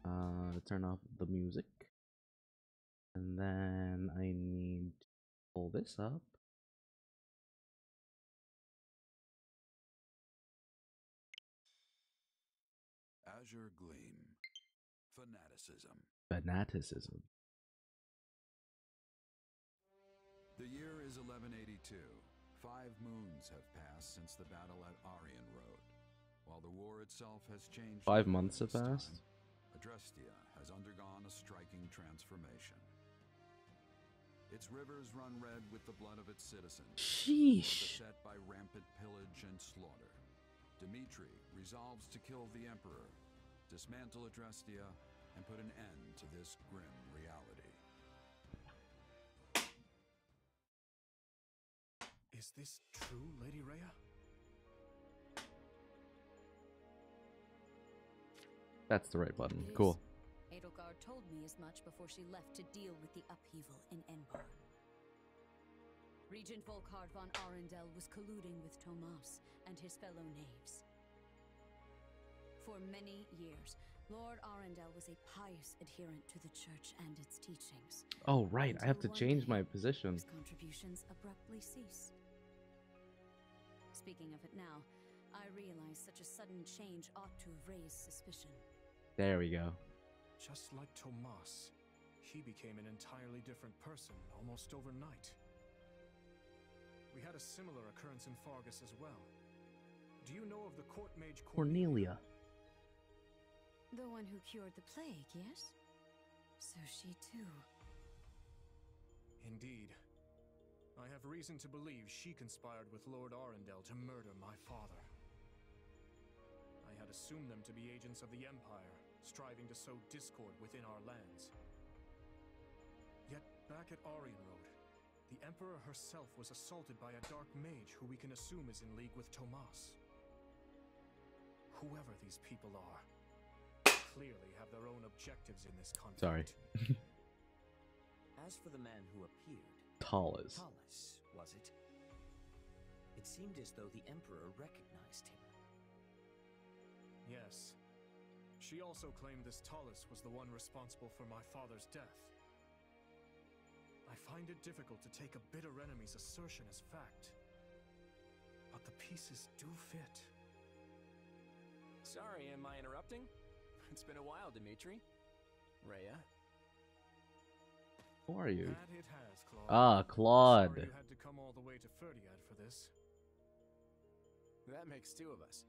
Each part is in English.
To turn off the music. And then I need to pull this up. Azure Gleam. Fanaticism. Fanaticism. The year is 1182. 5 moons have passed since the battle at Aryan Road. While the war itself has changed 5 months have this passed. time, Adrestia has undergone a striking transformation. Its rivers run red with the blood of its citizens, Sheesh. beset by rampant pillage and slaughter. Dimitri resolves to kill the Emperor, dismantle Adrestia, and put an end to this grim reality. Is this true, Lady Rhea? That's the right button. Cool. Edelgard told me as much before she left to deal with the upheaval in Enbar. Regent Volkard von Arundel was colluding with Tomas and his fellow knaves. For many years, Lord Arundel was a pious adherent to the church and its teachings. Oh, right. I have to Until one change my day, position. His contributions abruptly ceased. Speaking of it now, I realize such a sudden change ought to have raised suspicion. There we go. Just like Tomas, he became an entirely different person almost overnight. We had a similar occurrence in Fargus as well. Do you know of the court mage Cornelia. The one who cured the plague, yes? So she too. Indeed. I have reason to believe she conspired with Lord Arundel to murder my father. I had assumed them to be agents of the Empire, striving to sow discord within our lands. Yet, back at Aryan Road, the Emperor herself was assaulted by a dark mage who we can assume is in league with Tomas. Whoever these people are, clearly have their own objectives in this conflict. Sorry. As for the man who appeared, Tallis. Tallis, was it? It seemed as though the Emperor recognized him. Yes. She also claimed this Tallis was the one responsible for my father's death. I find it difficult to take a bitter enemy's assertion as fact. But the pieces do fit. Sorry, am I interrupting? It's been a while, Dimitri. Rhea? Who are you? That it has, Claude. Ah, Claude. Sorry you had to come all the way to Ferdiad for this. That makes 2 of us.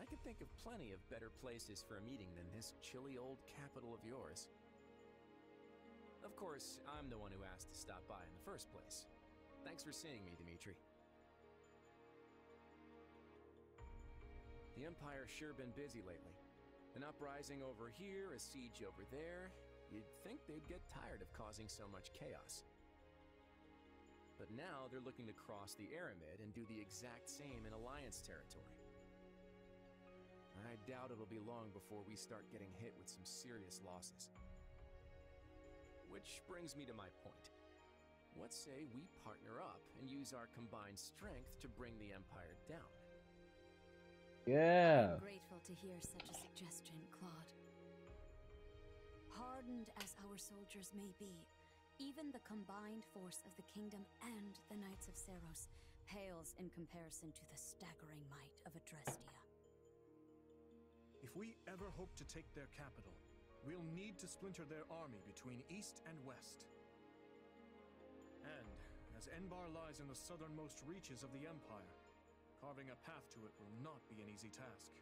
I could think of plenty of better places for a meeting than this chilly old capital of yours. Of course, I'm the one who asked to stop by in the first place. Thanks for seeing me, Dimitri. The Empire's sure been busy lately. An uprising over here, a siege over there. You'd think they'd get tired of causing so much chaos. But now they're looking to cross the Aramid and do the exact same in Alliance territory. I doubt it'll be long before we start getting hit with some serious losses. Which brings me to my point. What say we partner up and use our combined strength to bring the Empire down? Yeah. I'm grateful to hear such a suggestion, Claude. Hardened as our soldiers may be, even the combined force of the Kingdom and the Knights of Seros pales in comparison to the staggering might of Adrestia. If we ever hope to take their capital, we'll need to splinter their army between east and west. And, as Enbar lies in the southernmost reaches of the Empire, carving a path to it will not be an easy task.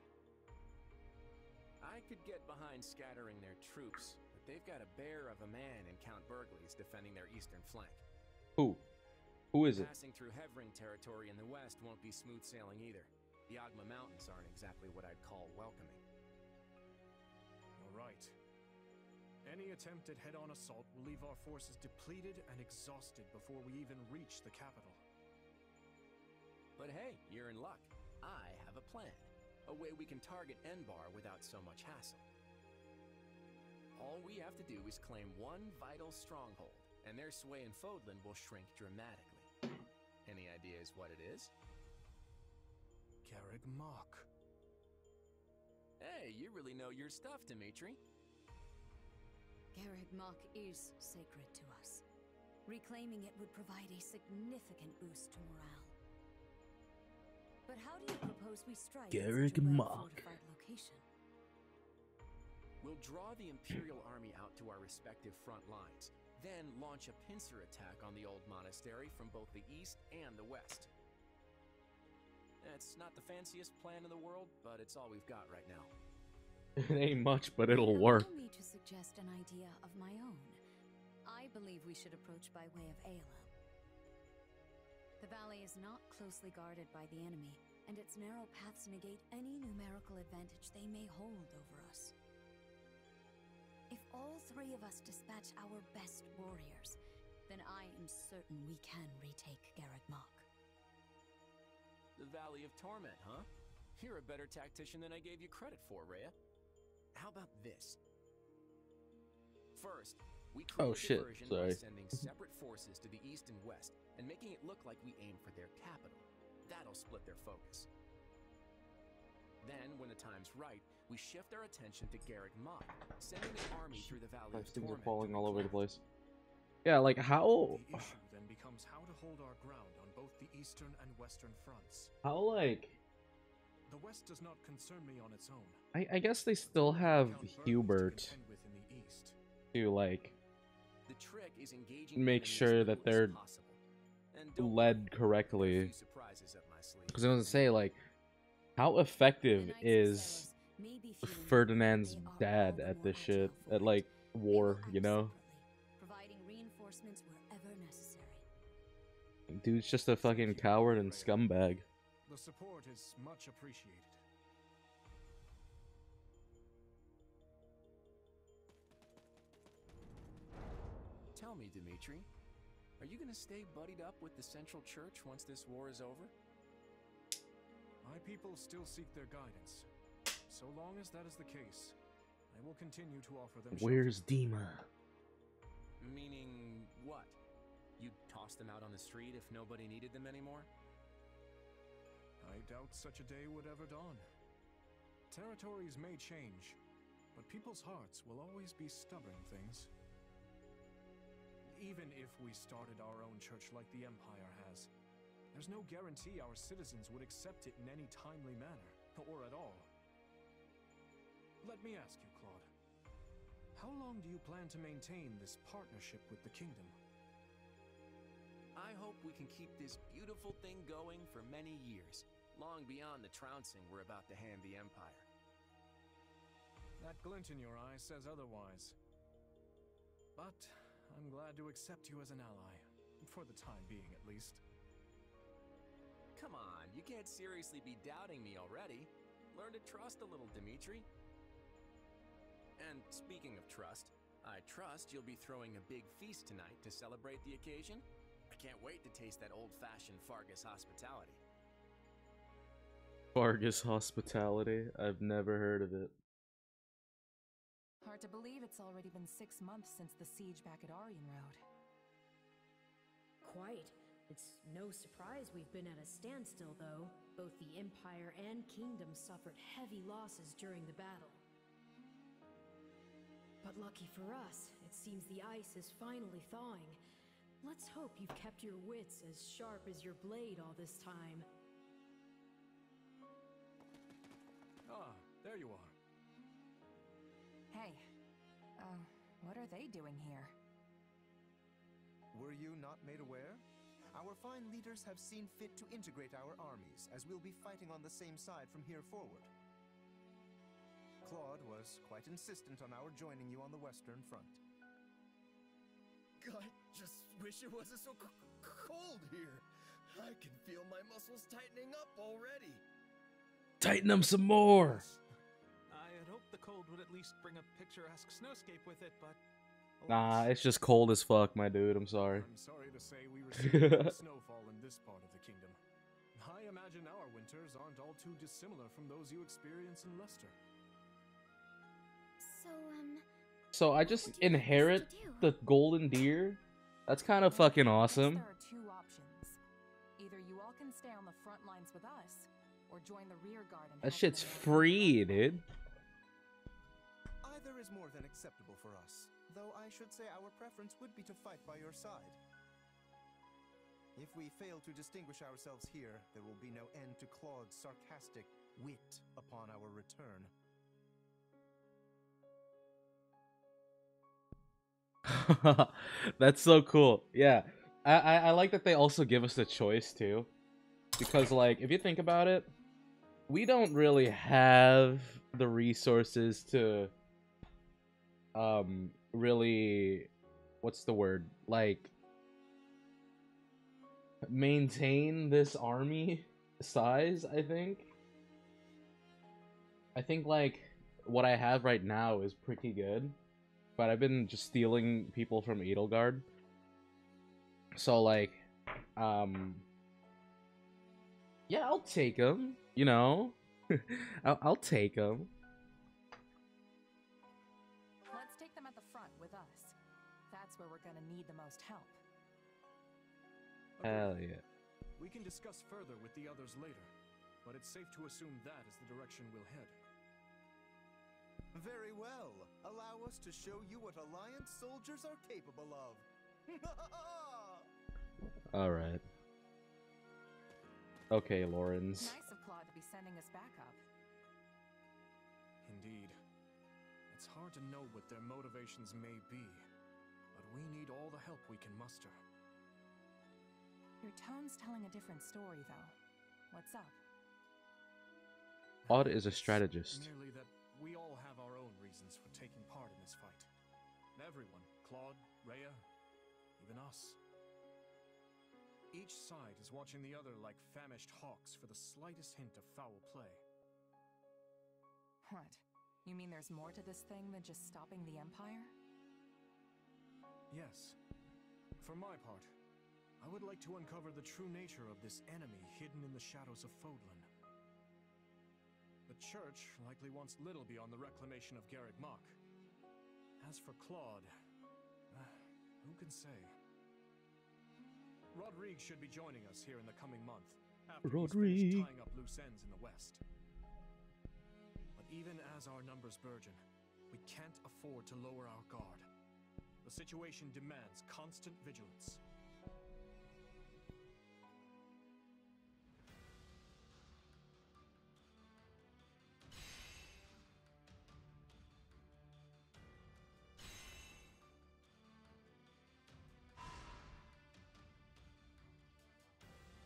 I could get behind scattering their troops, but they've got a bear of a man in Count Burgley's defending their eastern flank. Who? Who is it? Passing through Hevring territory in the west won't be smooth sailing either. The Ogma Mountains aren't exactly what I'd call welcoming. You're right. Any attempt at head-on assault will leave our forces depleted and exhausted before we even reach the capital. But hey, you're in luck. I have a plan. A way we can target Enbar without so much hassle. All we have to do is claim one vital stronghold, and their sway in Fodlan will shrink dramatically. Any ideas what it is? Garreg Mach. Hey, you really know your stuff, Dimitri. Garreg Mach is sacred to us. Reclaiming it would provide a significant boost to morale. But how do you propose we strike at such a well-fortified location? We'll draw the Imperial Army out to our respective front lines, then launch a pincer attack on the old monastery from both the east and the west. It's not the fanciest plan in the world, but it's all we've got right now. It ain't much, but it'll work. Allow me to suggest an idea of my own. I believe we should approach by way of Aelel. The valley is not closely guarded by the enemy, and its narrow paths negate any numerical advantage they may hold over us. If all three of us dispatch our best warriors, then I am certain we can retake Garreg Mach. The Valley of Torment, huh? You're a better tactician than I gave you credit for, Rhea. How about this? First, we create a diversion by sending separate forces to the east and west and making it look like we aim for their capital. That'll split their focus. Then, when the time's right, we shift our attention to Garreg Mach, sending an army through the Valley of Things Torment. are falling all over the place. Yeah, like how? The issue then becomes how to hold our ground on both the eastern and western fronts. How, like? The west does not concern me on its own. I guess they still have Hubert to like The trick is engaging make sure that they're led correctly. Because I was gonna say, like, how effective is Ferdinand's dad at this shit, at like war, you know? Providing reinforcements wherever necessary. Dude's just a fucking coward and scumbag. The support is much appreciated. Tell me, Dimitri, are you gonna stay buddied up with the Central Church once this war is over? My people still seek their guidance. So long as that is the case, I will continue to offer them Where's Dima? Meaning what? You'd toss them out on the street if nobody needed them anymore? I doubt such a day would ever dawn. Territories may change, but people's hearts will always be stubborn things. Even if we started our own church like the Empire has, there's no guarantee our citizens would accept it in any timely manner, or at all. Let me ask you, Claude, how long do you plan to maintain this partnership with the kingdom? I hope we can keep this beautiful thing going for many years, long beyond the trouncing we're about to hand the Empire. That glint in your eye says otherwise. But I'm glad to accept you as an ally, for the time being at least. Come on, you can't seriously be doubting me already. Learn to trust a little, Dimitri. And speaking of trust, I trust you'll be throwing a big feast tonight to celebrate the occasion. I can't wait to taste that old-fashioned Fargus hospitality. Fargus hospitality? I've never heard of it. Hard to believe it's already been 6 months since the siege back at Aryan Road. Quite. It's no surprise we've been at a standstill, though. Both the Empire and Kingdom suffered heavy losses during the battle. But lucky for us, it seems the ice is finally thawing. Let's hope you've kept your wits as sharp as your blade all this time. Ah, there you are. Hey, what are they doing here? Were you not made aware? Our fine leaders have seen fit to integrate our armies, as we'll be fighting on the same side from here forward. Claude was quite insistent on our joining you on the Western Front. I just wish it wasn't so cold here. I can feel my muscles tightening up already. Tighten them some more! I had hoped the cold would at least bring a picturesque snowscape with it, but... Nah, it's just cold as fuck, my dude. I'm sorry. I'm sorry to say we received no snowfall in this part of the kingdom. I imagine our winters aren't all too dissimilar from those you experience in Leicester. So I just inherit the golden deer? That's kind of fucking awesome. There are two options. Either you all can stay on the front lines with us, or join the rear guard and That shit's free, dude. Either is more than acceptable for us, though I should say our preference would be to fight by your side. If we fail to distinguish ourselves here, there will be no end to Claude's sarcastic wit upon our return. That's so cool. Yeah. I like that they also give us a choice too. Because like if you think about it, we don't really have the resources to really, what's the word? Like maintain this army size, I think. I think like what I have right now is pretty good. But I've been just stealing people from Edelgard. So like, yeah, I'll take them. You know, I'll take them. Let's take them at the front with us. That's where we're gonna need the most help. Hell yeah. We can discuss further with the others later, but it's safe to assume that is the direction we'll head. Very well. Allow us to show you what Alliance soldiers are capable of. All right. Okay, Lawrence. Nice of Claude to be sending us back up. Indeed. It's hard to know what their motivations may be, but we need all the help we can muster. Your tone's telling a different story, though. What's up? Claude is a strategist. Merely that we all have our own reasons for taking part in this fight. Everyone, Claude, Rhea, even us. Each side is watching the other like famished hawks for the slightest hint of foul play. What? You mean there's more to this thing than just stopping the Empire? Yes. For my part, I would like to uncover the true nature of this enemy hidden in the shadows of Fodlan. The Church likely wants little beyond the reclamation of Garreg Mach. As for Claude, who can say? Rodrigue should be joining us here in the coming month, after he's finished tying up loose ends in the west. But even as our numbers burgeon, we can't afford to lower our guard. The situation demands constant vigilance.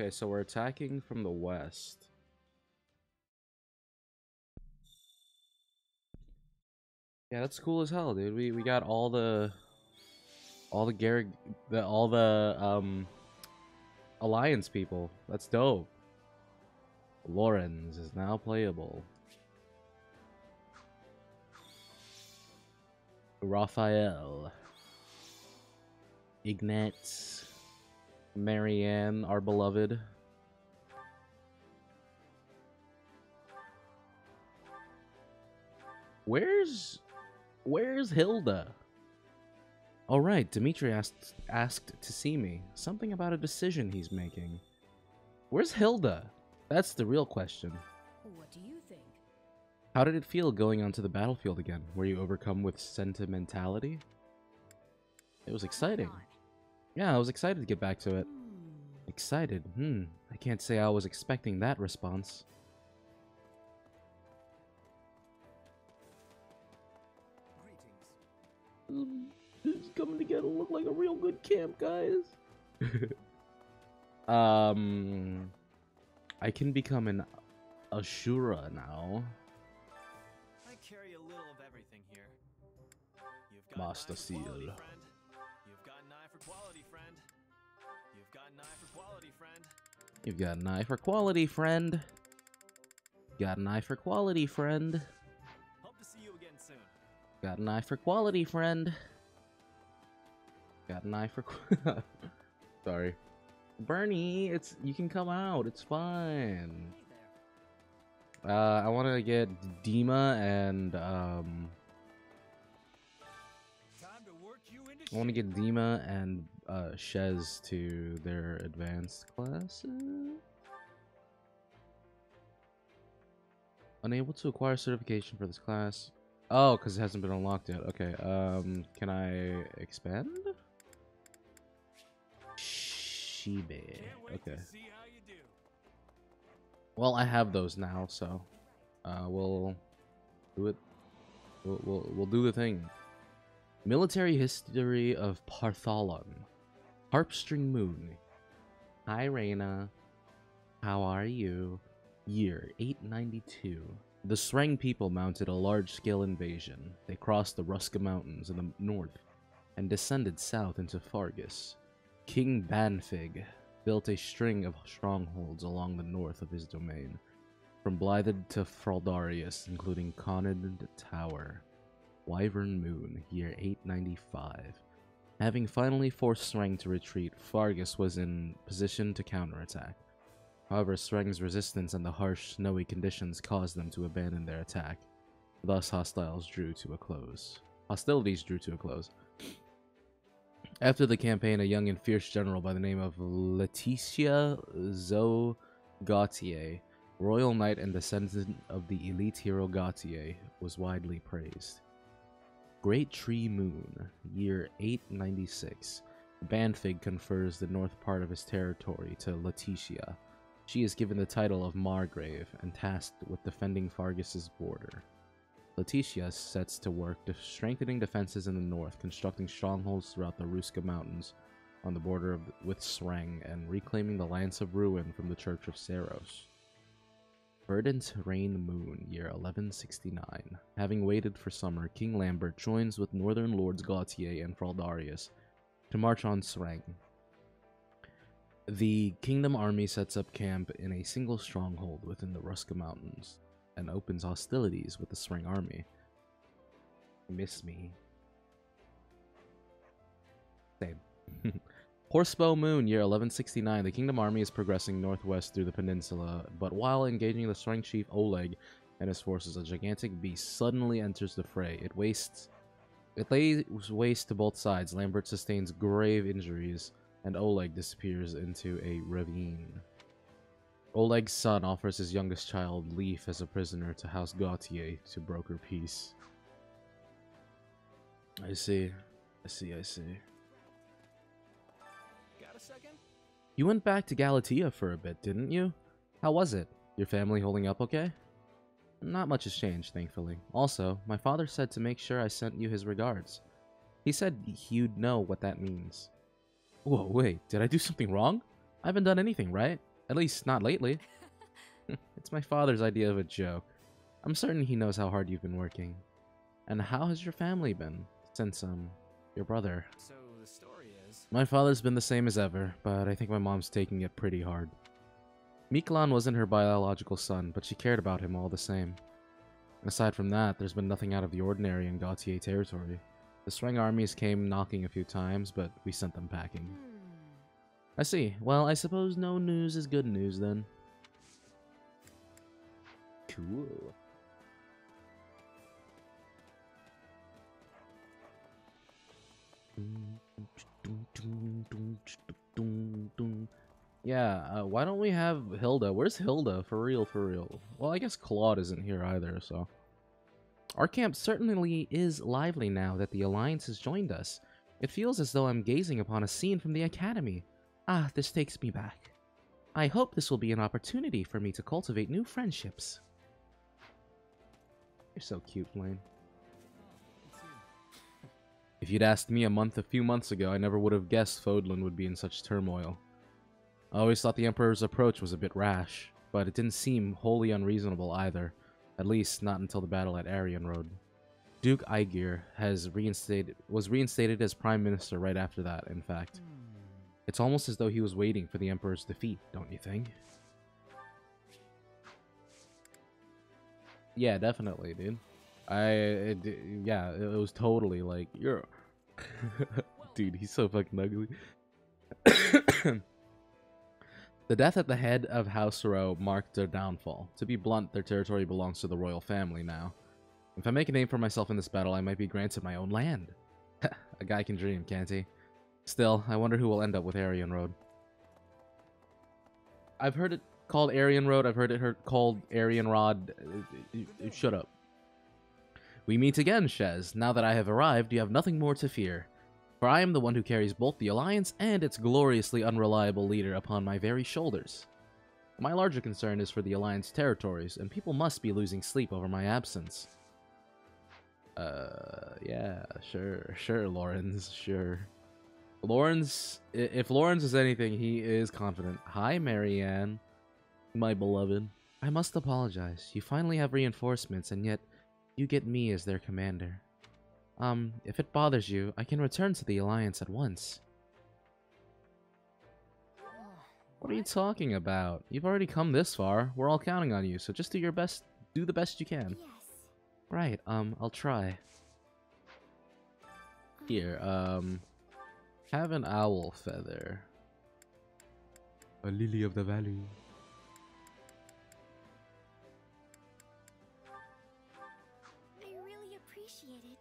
Okay, so we're attacking from the west. Yeah, that's cool as hell, dude. We got all the Garreg, all the Alliance people. That's dope. Lawrence is now playable. Raphael, Ignatz, Marianne, our beloved. Where's Hilda? All right, Dimitri asked to see me. Something about a decision he's making. Where's Hilda? That's the real question. What do you think? How did it feel going onto the battlefield again? Were you overcome with sentimentality? It was exciting. Yeah, I was excited to get back to it. Excited? I can't say I was expecting that response. This is coming together to look like a real good camp, guys. I can become an Ashura now. I carry a little of everything here. You've got Master Seal. Quality, friend. You've got an eye for quality, friend. You've got an eye for quality, friend. You've got an eye for quality, friend. Got an eye for quality, friend. Hope to see you again soon. Got an eye for quality, friend. Got an eye for. Sorry, Bernie. You can come out. It's fine. I want to get Dima and I want to get Dima and Shez to their advanced classes. Unable to acquire certification for this class. Oh, because it hasn't been unlocked yet. Okay, can I expand? Shibe. Okay. Well, I have those now, so we'll do it. We'll do the thing. Military history of Partholon. Harpstring Moon. Hi, Reina. How are you? Year 892. The Sreng people mounted a large-scale invasion. They crossed the Ruska Mountains in the north and descended south into Fargus. King Banfig built a string of strongholds along the north of his domain, from Blythed to Fraldarius, including Conid Tower. Wyvern Moon, year 895. Having finally forced Sreng to retreat, Fargus was in position to counterattack. However, Sreng's resistance and the harsh, snowy conditions caused them to abandon their attack. Thus, hostilities drew to a close. After the campaign, a young and fierce general by the name of Laetitia Zoe Gautier, royal knight and descendant of the elite hero Gautier, was widely praised. Great Tree Moon, year 896. Banfig confers the north part of his territory to Laetitia. She is given the title of Margrave and tasked with defending Fargus's border. Laetitia sets to work strengthening defenses in the north, constructing strongholds throughout the Ruska Mountains on the border with Sreng, and reclaiming the Lance of Ruin from the Church of Saros. Verdant Rain Moon, year 1169. Having waited for summer, King Lambert joins with Northern Lords Gautier and Fraldarius to march on Sreng. The Kingdom army sets up camp in a single stronghold within the Ruska Mountains and opens hostilities with the Sreng army. Miss me. Same. Horsebow Moon, year 1169. The Kingdom army is progressing northwest through the peninsula, but while engaging the Sreng chief Oleg and his forces, a gigantic beast suddenly enters the fray. It lays waste to both sides. Lambert sustains grave injuries, and Oleg disappears into a ravine. Oleg's son offers his youngest child, Leaf, as a prisoner to House Gautier to broker peace. I see. Got a second? You went back to Galatea for a bit, didn't you? How was it? Your family holding up okay? Not much has changed, thankfully. Also, my father said to make sure I sent you his regards. He said you'd know what that means. Whoa, wait, did I do something wrong? I haven't done anything, right? At least, not lately. It's my father's idea of a joke. I'm certain he knows how hard you've been working. And how has your family been since, your brother? So the story is... My father's been the same as ever, but I think my mom's taking it pretty hard. Miklan wasn't her biological son, but she cared about him all the same. Aside from that, there's been nothing out of the ordinary in Gautier territory. The Sreng armies came knocking a few times, but we sent them packing. I see. Well, I suppose no news is good news, then. Cool. Yeah, why don't we have Hilda? Where's Hilda? For real, for real. Well, I guess Claude isn't here either, so... Our camp certainly is lively now that the Alliance has joined us. It feels as though I'm gazing upon a scene from the Academy. Ah, this takes me back. I hope this will be an opportunity for me to cultivate new friendships. You're so cute, Blaine. If you'd asked me a few months ago, I never would have guessed Fodlan would be in such turmoil. I always thought the Emperor's approach was a bit rash, but it didn't seem wholly unreasonable either. At least, not until the battle at Arian Road. Duke Aegir was reinstated as Prime Minister right after that, in fact. It's almost as though he was waiting for the Emperor's defeat, don't you think? Yeah, definitely, dude. Yeah, it was totally like, you're... Dude, he's so fucking ugly. The death at the head of House Row marked their downfall. To be blunt, their territory belongs to the royal family now. If I make a name for myself in this battle, I might be granted my own land. A guy can dream, can't he? Still, I wonder who will end up with Arian Road. I've heard it called Arian Road, I've heard it called Arian Rod. Shut up. We meet again, Shez. Now that I have arrived, you have nothing more to fear. For I am the one who carries both the Alliance and its gloriously unreliable leader upon my very shoulders. My larger concern is for the Alliance territories, and people must be losing sleep over my absence. Yeah, sure, Lawrence, sure. Lawrence, if Lawrence is anything, he is confident. Hi, Marianne, my beloved. I must apologize. You finally have reinforcements, and yet you get me as their commander. If it bothers you, I can return to the Alliance at once. What are you talking about? You've already come this far. We're all counting on you, so just do your best. Do the best you can. Yes. Right, I'll try. Here, have an owl feather. A lily of the valley. I really appreciate it.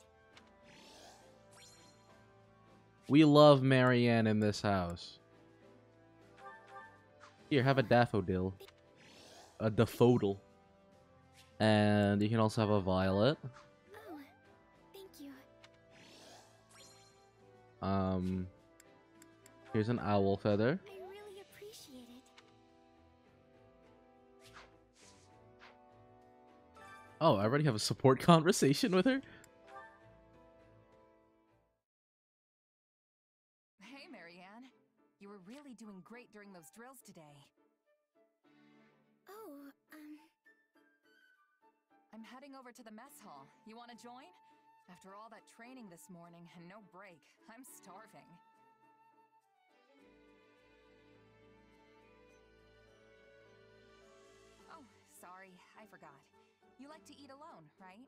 We love Marianne in this house. Here, have a daffodil. A daffodil. And you can also have a violet. Oh, thank you. Here's an owl feather. I really appreciate it. Oh, I already have a support conversation with her? Hey, Marianne. You were really doing great during those drills today. Oh, I'm heading over to the mess hall. You want to join? After all that training this morning and no break, I'm starving. Oh, sorry, I forgot. You like to eat alone, right?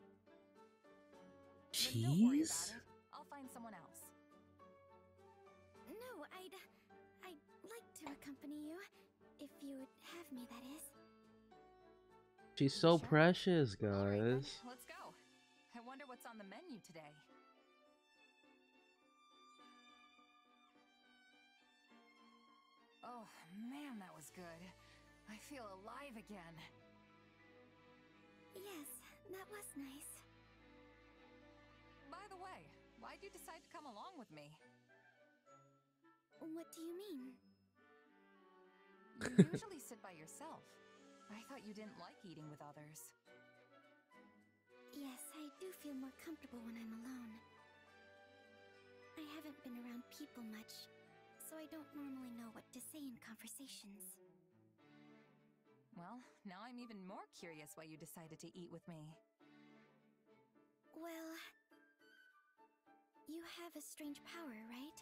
Then don't worry about Cheese? it. I'll find someone else. no, I'd like to accompany you. If you would have me, that is. She's so Sure. precious, All right, then, guys. let's go. I wonder what's on the menu today. Oh, man, that was good. I feel alive again. Yes, that was nice. By the way, why'd you decide to come along with me? What do you mean? You usually sit by yourself. I thought you didn't like eating with others. Yes, I do feel more comfortable when I'm alone. I haven't been around people much, so I don't normally know what to say in conversations. Well, now I'm even more curious why you decided to eat with me. Well, you have a strange power, right?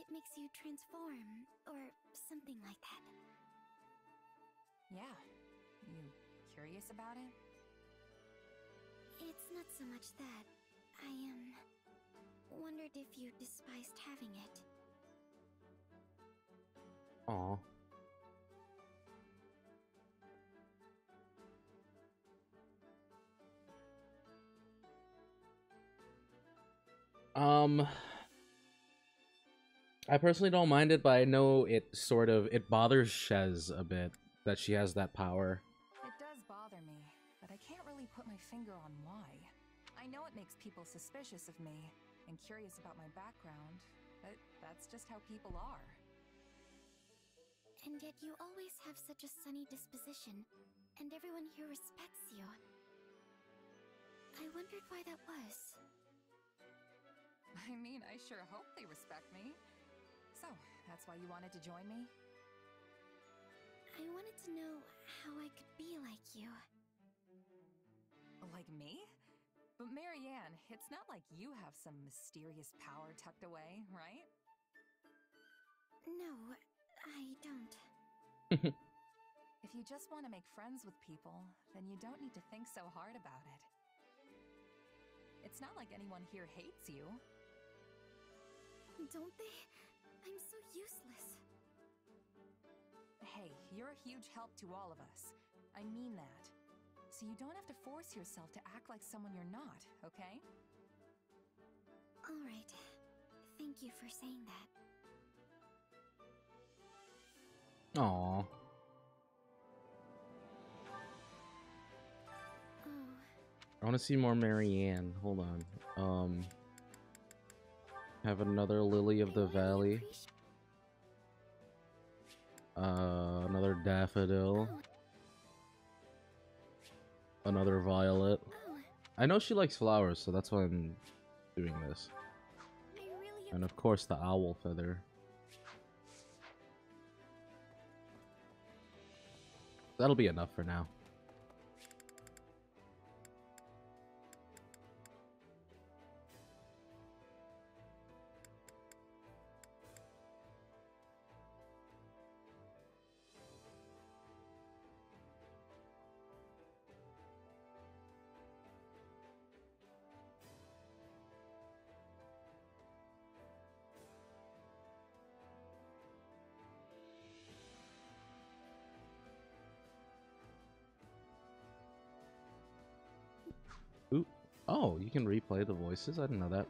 It makes you transform, or something like that. Yeah. You curious about it? It's not so much that. I wondered if you despised having it. Aw. I personally don't mind it, but I know it bothers Shez a bit that she has that power. It does bother me, but I can't really put my finger on why. I know it makes people suspicious of me and curious about my background, but that's just how people are. And yet you always have such a sunny disposition, and everyone here respects you. I wondered why that was. I mean, I sure hope they respect me. So, that's why you wanted to join me? I wanted to know how I could be like you. Like me? But Marianne, it's not like you have some mysterious power tucked away, right? No, I don't. If you just want to make friends with people, then you don't need to think so hard about it. It's not like anyone here hates you. Don't they? I'm so useless. Hey, you're a huge help to all of us. I mean that. So you don't have to force yourself to act like someone you're not, okay? All right. Thank you for saying that. Aw. Oh. I want to see more Marianne. Hold on. Have another Lily of the Valley. Another Daffodil. Another Violet. I know she likes flowers, so that's why I'm doing this. And of course the Owl Feather. That'll be enough for now. Ooh. Oh, you can replay the voices? I didn't know that.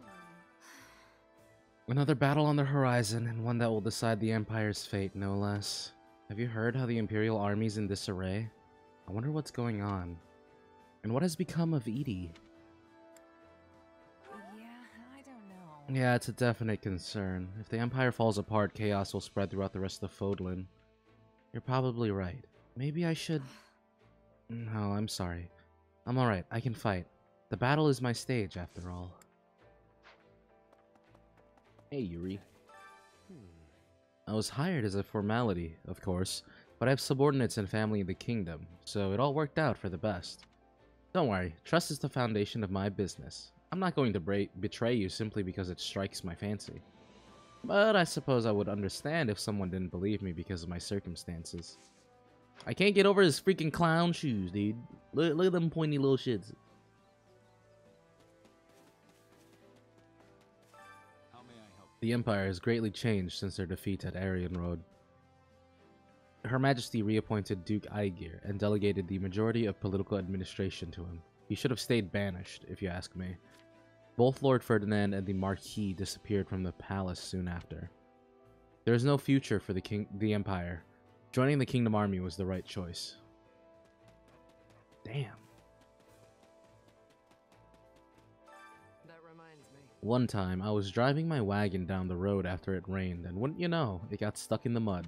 Another battle on the horizon, and one that will decide the Empire's fate, no less. Have you heard how the Imperial Army's in disarray? I wonder what's going on. And what has become of Edie? Yeah, I don't know. Yeah, it's a definite concern. If the Empire falls apart, chaos will spread throughout the rest of Fodlan. You're probably right. Maybe I should... No, I'm sorry. I'm alright, I can fight. The battle is my stage, after all. Hey, Yuri. I was hired as a formality, of course, but I have subordinates and family in the kingdom, so it all worked out for the best. Don't worry, trust is the foundation of my business. I'm not going to betray you simply because it strikes my fancy. But I suppose I would understand if someone didn't believe me because of my circumstances. I can't get over his freaking clown shoes, dude. Look at them pointy little shits. The Empire has greatly changed since their defeat at Aryan Road. Her Majesty reappointed Duke Aegir and delegated the majority of political administration to him. He should have stayed banished, if you ask me. Both Lord Ferdinand and the Marquis disappeared from the palace soon after. There is no future for the Empire. Joining the Kingdom Army was the right choice. Damn. One time, I was driving my wagon down the road after it rained, and wouldn't you know, it got stuck in the mud.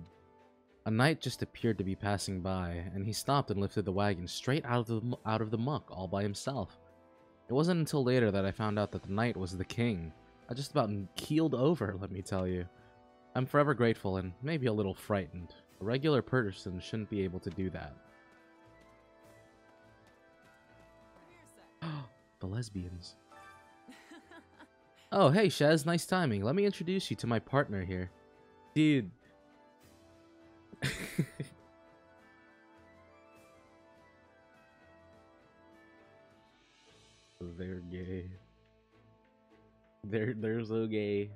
A knight just appeared to be passing by, and he stopped and lifted the wagon straight out of the muck all by himself. It wasn't until later that I found out that the knight was the king. I just about keeled over, let me tell you. I'm forever grateful and maybe a little frightened. A regular person shouldn't be able to do that. The lesbians. Oh, hey, Shaz, nice timing. Let me introduce you to my partner here. Dude. They're gay. They're so gay.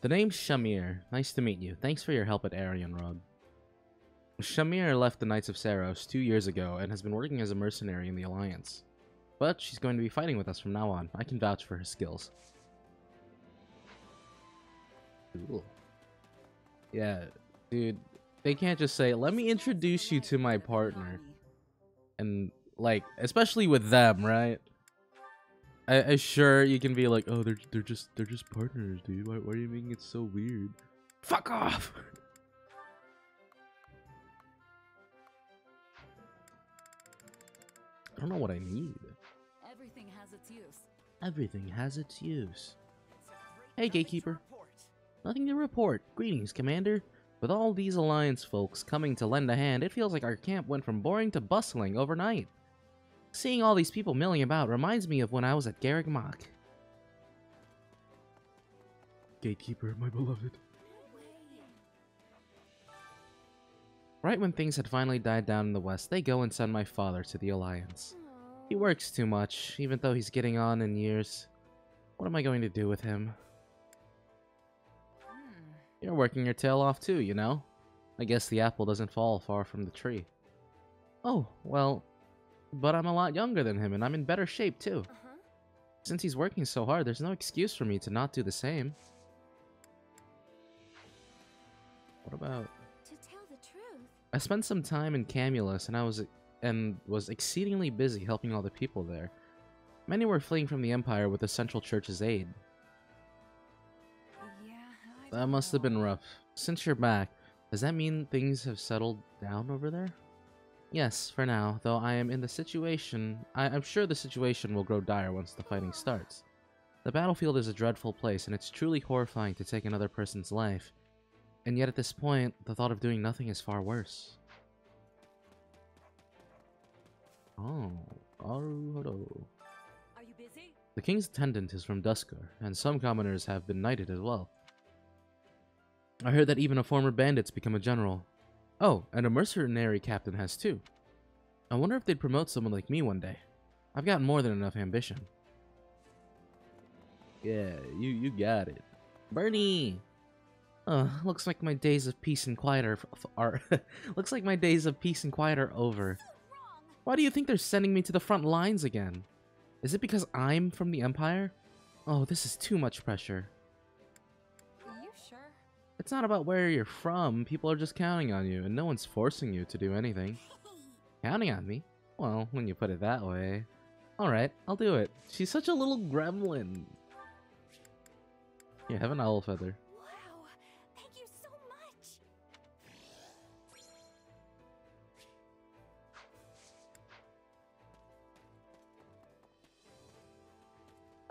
The name's Shamir. Nice to meet you. Thanks for your help at Aryan Road. Shamir left the Knights of Saros 2 years ago and has been working as a mercenary in the Alliance. But she's going to be fighting with us from now on. I can vouch for her skills. Cool. Yeah, dude, they can't just say, let me introduce you to my partner. And, like, especially with them, right? I sure you can be like, oh, they're just partners, dude. Why are you making it so weird? Fuck off! I don't know what I need. Everything has its use. Everything has its use. Hey, Gatekeeper. Nothing to report. Greetings, Commander. With all these Alliance folks coming to lend a hand, it feels like our camp went from boring to bustling overnight. Seeing all these people milling about reminds me of when I was at Garreg Mach. Gatekeeper, my beloved. Right when things had finally died down in the West, they go and send my father to the Alliance. He works too much, even though he's getting on in years. What am I going to do with him? You're working your tail off too, you know? I guess the apple doesn't fall far from the tree. Oh, well, but I'm a lot younger than him, and I'm in better shape too. Since he's working so hard, there's no excuse for me to not do the same. What about... To tell the truth, I spent some time in Camulus, and was exceedingly busy helping all the people there. Many were fleeing from the Empire with the Central Church's aid. Yeah, That must have been rough. Since you're back, does that mean things have settled down over there? Yes, for now, though I'm sure the situation will grow dire once the fighting starts. The battlefield is a dreadful place, and it's truly horrifying to take another person's life. And yet at this point, the thought of doing nothing is far worse. Oh, Aruhodo. are you busy? The king's attendant is from Duskar, and some commoners have been knighted as well. I heard that even a former bandit's become a general. Oh, and a mercenary captain has too. I wonder if they'd promote someone like me one day. I've got more than enough ambition. Yeah, you got it. Bernie! Looks like my days of peace and quiet are looks like my days of peace and quiet are over. Why do you think they're sending me to the front lines again? Is it because I'm from the Empire? Oh, this is too much pressure. Are you sure? It's not about where you're from. People are just counting on you, and no one's forcing you to do anything. Counting on me? Well, when you put it that way. Alright, I'll do it. She's such a little gremlin. Yeah, have an owl feather. Wow, thank you so much.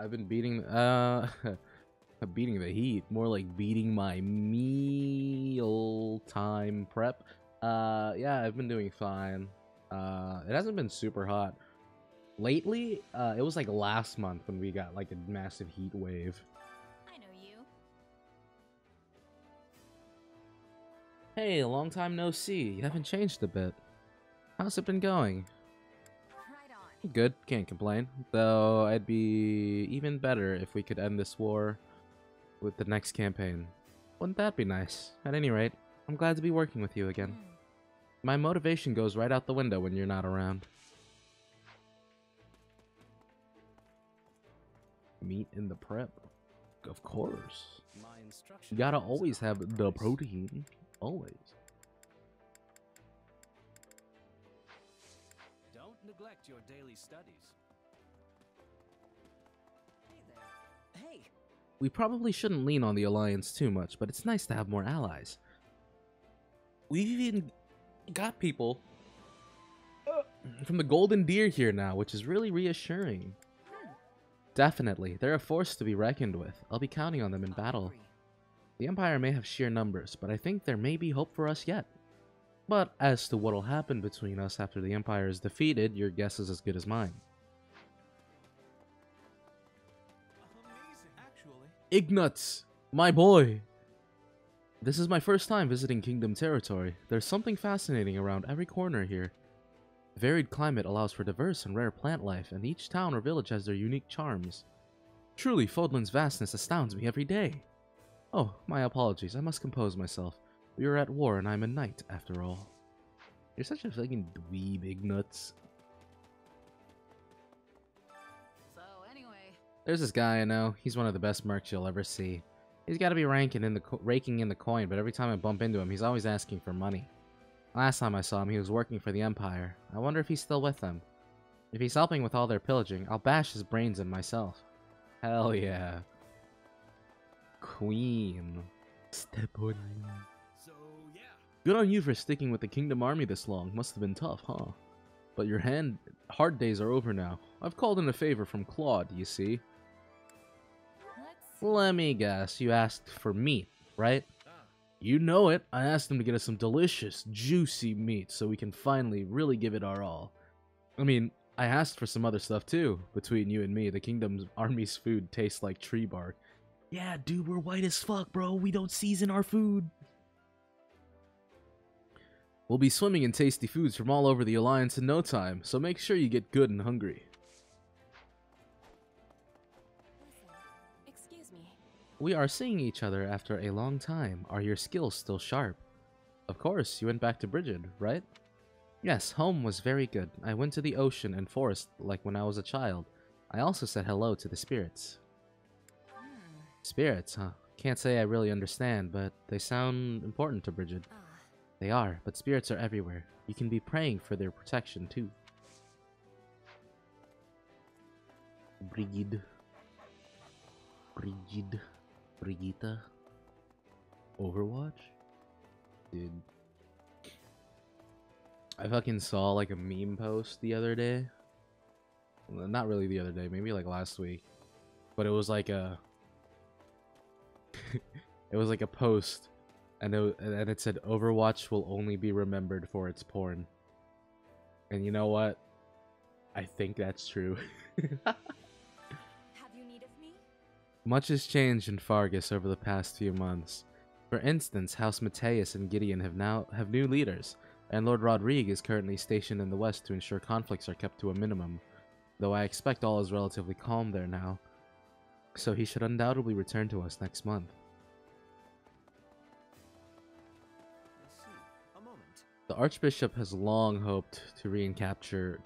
I've been beating beating the heat, more like beating my meal time prep. Yeah, I've been doing fine. It hasn't been super hot lately. It was like last month when we got like a massive heat wave. I know you. Hey, long time no see. You haven't changed a bit. How's it been going? Right on. Good, can't complain. Though I'd be even better if we could end this war with the next campaign. Wouldn't that be nice? At any rate, I'm glad to be working with you again. My motivation goes right out the window when you're not around. Meat in the prep. Of course. You gotta always have the protein. Always. Don't neglect your daily studies. Hey there. Hey! We probably shouldn't lean on the Alliance too much, but it's nice to have more allies. We've even got people from the Golden Deer here now, which is really reassuring. Definitely, they're a force to be reckoned with. I'll be counting on them in battle. The Empire may have sheer numbers, but I think there may be hope for us yet. But as to what'll happen between us after the Empire is defeated, your guess is as good as mine. Amazing, actually. Ignatz, my boy! This is my first time visiting Kingdom territory. There's something fascinating around every corner here. The varied climate allows for diverse and rare plant life, and each town or village has their unique charms. Truly, Fodlan's vastness astounds me every day. Oh, my apologies, I must compose myself. We are at war and I'm a knight, after all. You're such a fucking dweeb, Ignatz. So anyway, There's this guy I know. He's one of the best mercs you'll ever see. He's got to be raking in the coin, but every time I bump into him, he's always asking for money. Last time I saw him, he was working for the Empire. I wonder if he's still with them. If he's helping with all their pillaging, I'll bash his brains in myself. Hell yeah. Queen. Step on me. So, yeah. Good on you for sticking with the Kingdom Army this long. Must have been tough, huh? But your hard days are over now. I've called in a favor from Claude, you see. Let me guess, you asked for meat, right? You know it. I asked him to get us some delicious, juicy meat so we can finally really give it our all. I mean, I asked for some other stuff too. Between you and me, the Kingdom's Army's food tastes like tree bark. Yeah, dude, we're white as fuck, bro. We don't season our food. We'll be swimming in tasty foods from all over the Alliance in no time, so make sure you get good and hungry. Excuse me. We are seeing each other after a long time. Are your skills still sharp? Of course, you went back to Brigid, right? Yes, home was very good. I went to the ocean and forest like when I was a child. I also said hello to the spirits. Spirits, huh? can't say I really understand, but they sound important to Bridget. They are, but spirits are everywhere. You can be praying for their protection, too. Brigitte. Brigitte. Overwatch? Dude. I fucking saw like a meme post the other day. Well, not really the other day, maybe like last week. But it was like a it was like a post and it said Overwatch will only be remembered for its porn. And you know what? I think that's true. Have you need of me? Much has changed in Fargus over the past few months. For instance, House Mateus and Gideon have new leaders, and Lord Rodrigue is currently stationed in the west to ensure conflicts are kept to a minimum, though I expect all is relatively calm there now, so he should undoubtedly return to us next month. I see. A moment. The Archbishop has long hoped to recapture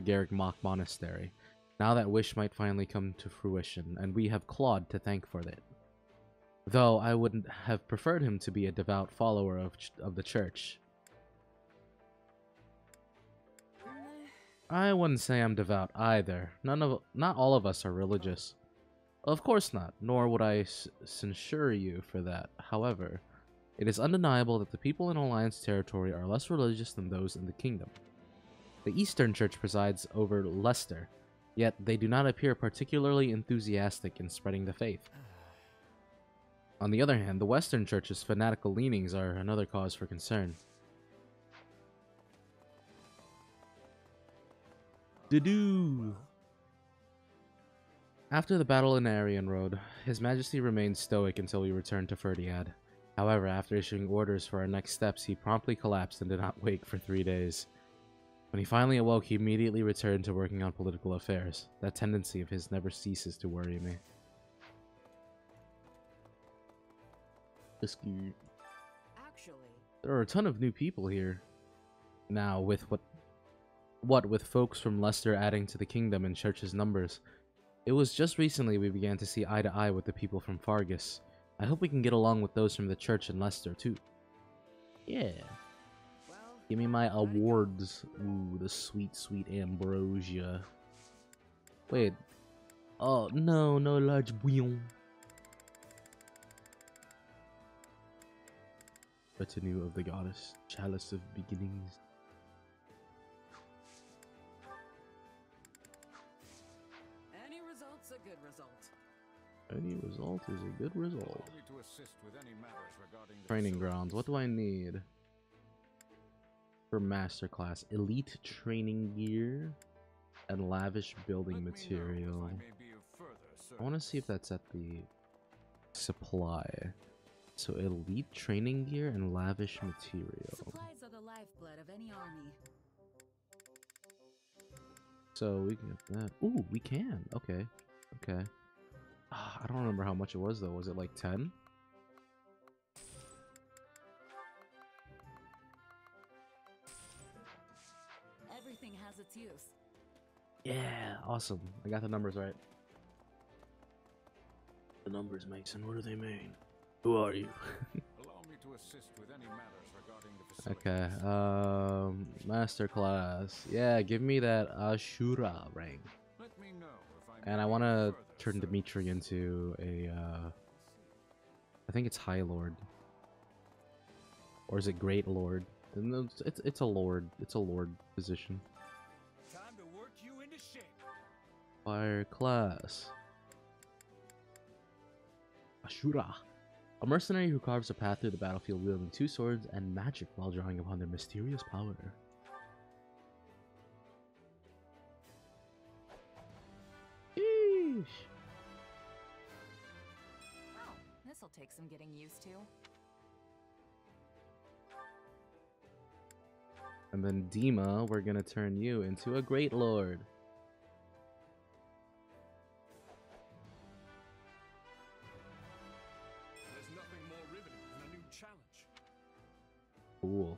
Garrick Mock Monastery. Now that wish might finally come to fruition, and we have Claude to thank for it. Though I wouldn't have preferred him to be a devout follower of the church. I wouldn't say I'm devout either. Not all of us are religious. Of course not, nor would I censure you for that. However, it is undeniable that the people in Alliance territory are less religious than those in the kingdom. The Eastern Church presides over Leicester, yet they do not appear particularly enthusiastic in spreading the faith. On the other hand, the Western Church's fanatical leanings are another cause for concern. After the battle in Arian Road, His Majesty remained stoic until we returned to Ferdiad. However, after issuing orders for our next steps, he promptly collapsed and did not wake for 3 days. When he finally awoke, he immediately returned to working on political affairs. That tendency of his never ceases to worry me. Actually, There are a ton of new people here. Now, with what with folks from Leicester adding to the kingdom and church's numbers, it was just recently we began to see eye to eye with the people from Fargus. I hope we can get along with those from the church in Leicester, too. Yeah. Give me my awards. Ooh, the sweet, sweet ambrosia. Wait. Oh, no large bouillon. Retinue of the goddess, chalice of beginnings. any result's a good result. Any result is a good result. Allow me to assist with any matters regarding the Training facility. grounds. What do I need for masterclass? Elite training gear and lavish building Let me know if material. I may be of further I want to see if that's at the supply. So elite training gear and lavish material. Supplies are the lifeblood of any army. So we can get that. Ooh, we can. Okay. Okay. I don't remember how much it was though. Was it like 10? Everything has its use. Yeah, awesome. I got the numbers right. The numbers, Mason. What do they mean? Who are you? Allow me to assist with any matters regarding the facility. Okay, masterclass. Yeah, give me that Ashura rank. Let me know if I And may I be want of to further turn service. Dimitri into a, I think it's High Lord. Or is it Great Lord? No, it's a Lord. It's a Lord position. Time to work you into shape. Fire class. Ashura. A mercenary who carves a path through the battlefield wielding 2 swords and magic while drawing upon their mysterious power. Sheesh. Oh, this'll take some getting used to. And then Dima, we're gonna turn you into a Great Lord. There's nothing more riveting than a new challenge. Cool.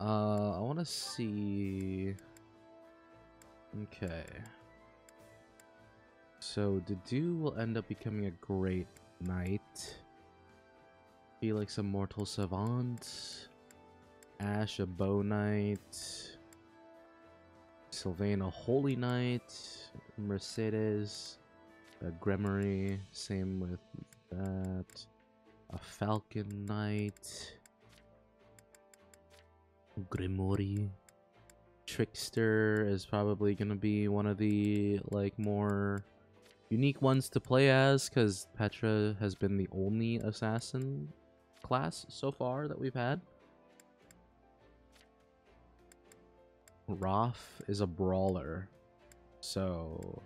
I want to see. Okay. So Dedu will end up becoming a Great Knight. Felix, a mortal savant. Ash, a bow knight. Sylvain, a holy knight. Mercedes, a Gremory. Same with that. A falcon knight. Grimory. Trickster is probably gonna be one of the like more unique ones to play as, because Petra has been the only assassin class so far that we've had. Roth is a brawler, so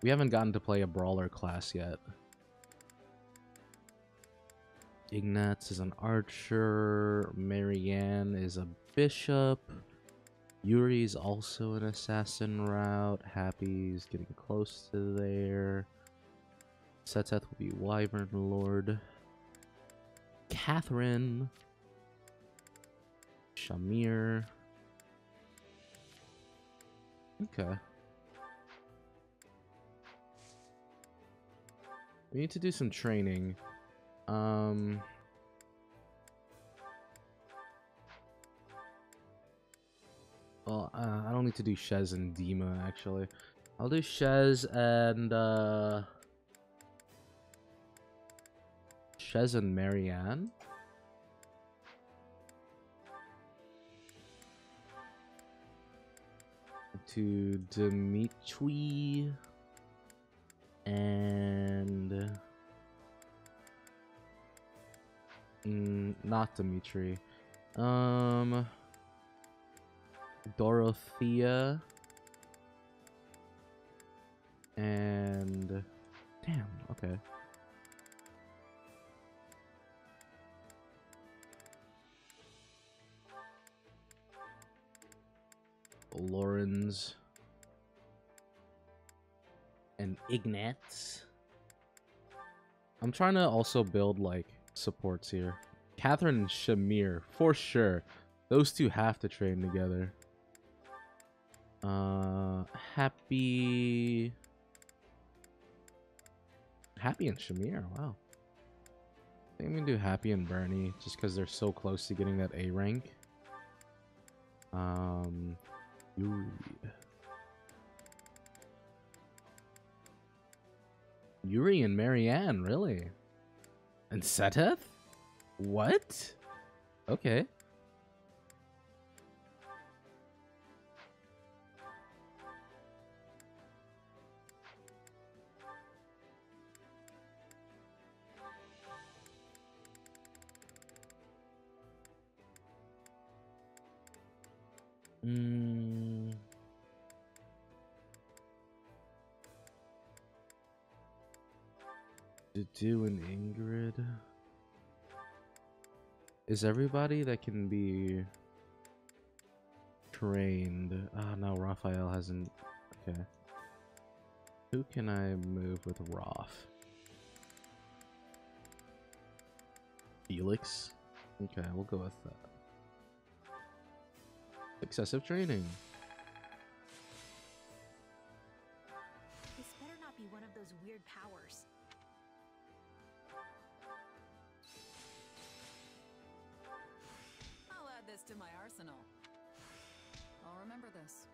we haven't gotten to play a brawler class yet. Ignatz is an archer. Marianne is a bishop. Yuri's also an assassin route. Happy's getting close to there. Seteth will be Wyvern Lord. Catherine. Shamir. Okay. We need to do some training. Well, I don't need to do Shez and Dima, actually. I'll do Shez and, Shez and Marianne. To Dimitri. And... not Dimitri. Dorothea. And... damn, okay. Lorenz. And Ignatz. I'm trying to also build, like, supports here. Catherine and Shamir, for sure. Those two have to train together. Happy and Shamir, wow. I think I'm gonna do Happy and Bernie, just because they're so close to getting that A rank. Yuri and Marianne, really? And Seteth? What? Okay. Dudu and Ingrid. Is everybody that can be trained? Ah, no, Raphael hasn't. Okay. Who can I move with Roth? Felix? Okay, we'll go with that. Excessive training. This better not be one of those weird powers. I'll add this to my arsenal. I'll remember this.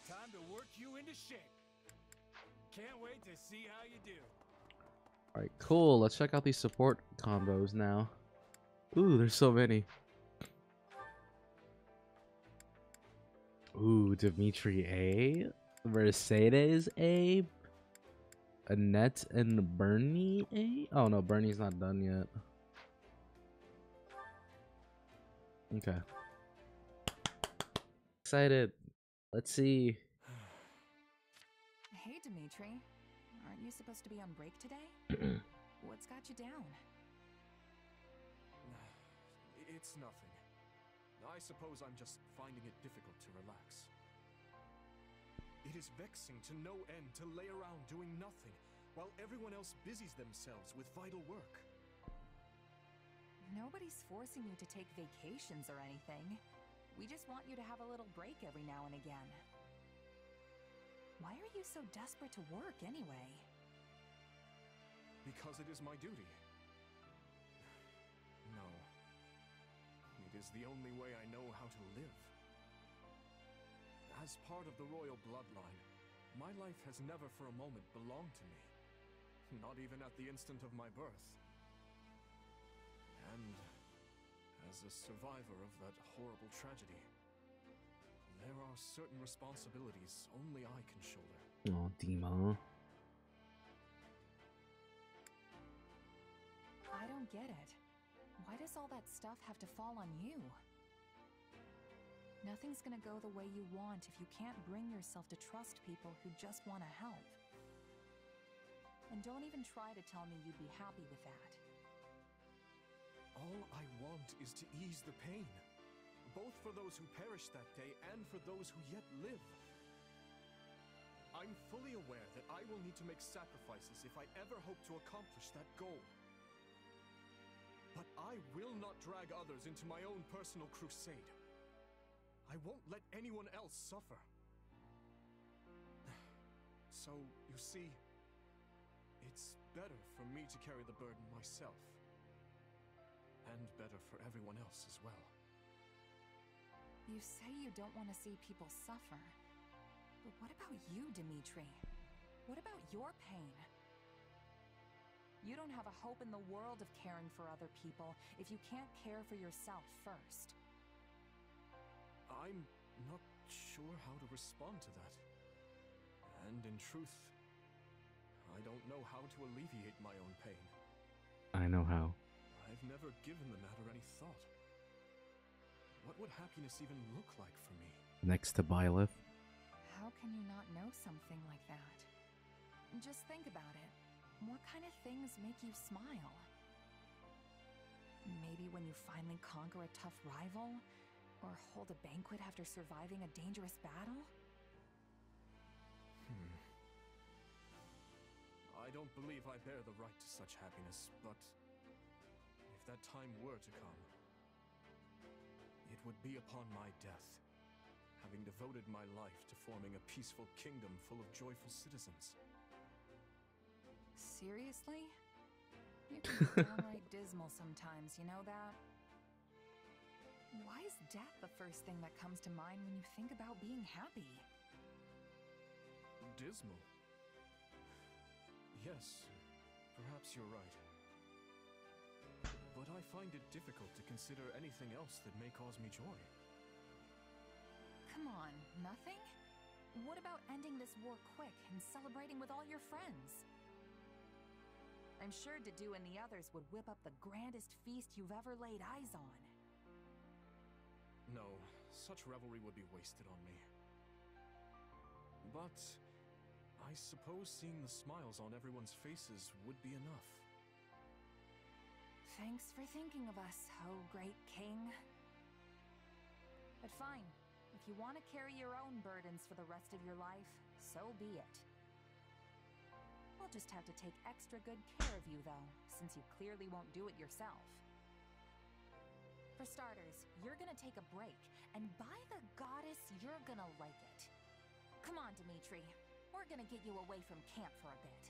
Time to work you into shape. Can't wait to see how you do. Alright, cool. Let's check out these support combos now. Ooh, there's so many. Ooh, Dimitri A. Mercedes A. Annette and Bernie A. Oh no, Bernie's not done yet. Okay. Excited. Let's see. Hey, Dimitri. Aren't you supposed to be on break today? What's got you down? It's nothing. I suppose I'm just finding it difficult to relax. It is vexing to no end to lay around doing nothing, while everyone else busies themselves with vital work. Nobody's forcing you to take vacations or anything. We just want you to have a little break every now and again. Why are you so desperate to work anyway? Because it is my duty. No. It is the only way I know how to live. As part of the royal bloodline, my life has never for a moment belonged to me. Not even at the instant of my birth. And as a survivor of that horrible tragedy, there are certain responsibilities only I can shoulder. Oh, Dima. I don't get it. Why does all that stuff have to fall on you? Nothing's gonna go the way you want if you can't bring yourself to trust people who just want to help. And don't even try to tell me you'd be happy with that. All I want is to ease the pain, both for those who perished that day and for those who yet live. I'm fully aware that I will need to make sacrifices if I ever hope to accomplish that goal. But I will not drag others into my own personal crusade. I won't let anyone else suffer. So, you see, it's better for me to carry the burden myself. And better for everyone else as well. You say you don't want to see people suffer. But what about you, Dimitri? What about your pain? You don't have a hope in the world of caring for other people if you can't care for yourself first. I'm not sure how to respond to that. And in truth, I don't know how to alleviate my own pain. I know how. I've never given the matter any thought. What would happiness even look like for me? Next to Byleth. How can you not know something like that? Just think about it. What kind of things make you smile? Maybe when you finally conquer a tough rival? Or hold a banquet after surviving a dangerous battle? I don't believe I bear the right to such happiness, but if that time were to come, it would be upon my death, having devoted my life to forming a peaceful kingdom full of joyful citizens. Seriously? You can be downright dismal sometimes, you know that? Why is death the first thing that comes to mind when you think about being happy? Dismal? Yes, perhaps you're right. But I find it difficult to consider anything else that may cause me joy. Come on, nothing? What about ending this war quick and celebrating with all your friends? I'm sure Dedu and the others would whip up the grandest feast you've ever laid eyes on. No, such revelry would be wasted on me. But I suppose seeing the smiles on everyone's faces would be enough. Thanks for thinking of us, oh great king. But fine, if you want to carry your own burdens for the rest of your life, so be it. We'll just have to take extra good care of you, though, since you clearly won't do it yourself. For starters, you're gonna take a break, and by the goddess, you're gonna like it. Come on, Dimitri. We're gonna get you away from camp for a bit.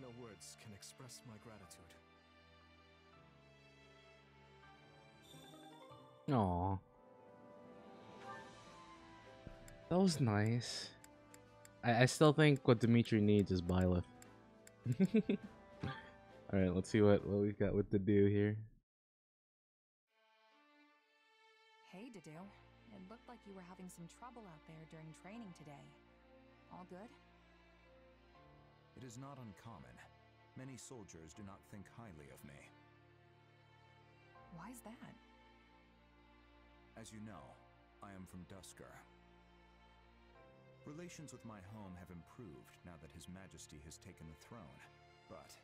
No words can express my gratitude. Aww. That was nice. I still think what Dimitri needs is Byleth. Alright, let's see what we got with Dedu here. Hey, Dedu. It looked like you were having some trouble out there during training today. All good? It is not uncommon. Many soldiers do not think highly of me. Why's that? As you know, I am from Duskur. Relations with my home have improved now that His Majesty has taken the throne, but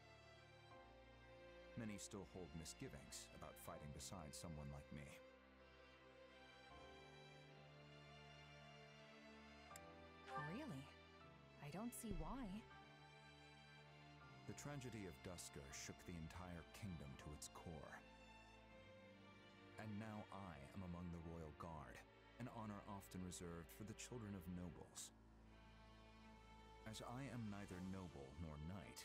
many still hold misgivings about fighting beside someone like me. Really? I don't see why. The tragedy of Duskur shook the entire kingdom to its core. And now I am among the Royal Guard, an honor often reserved for the children of nobles. As I am neither noble nor knight,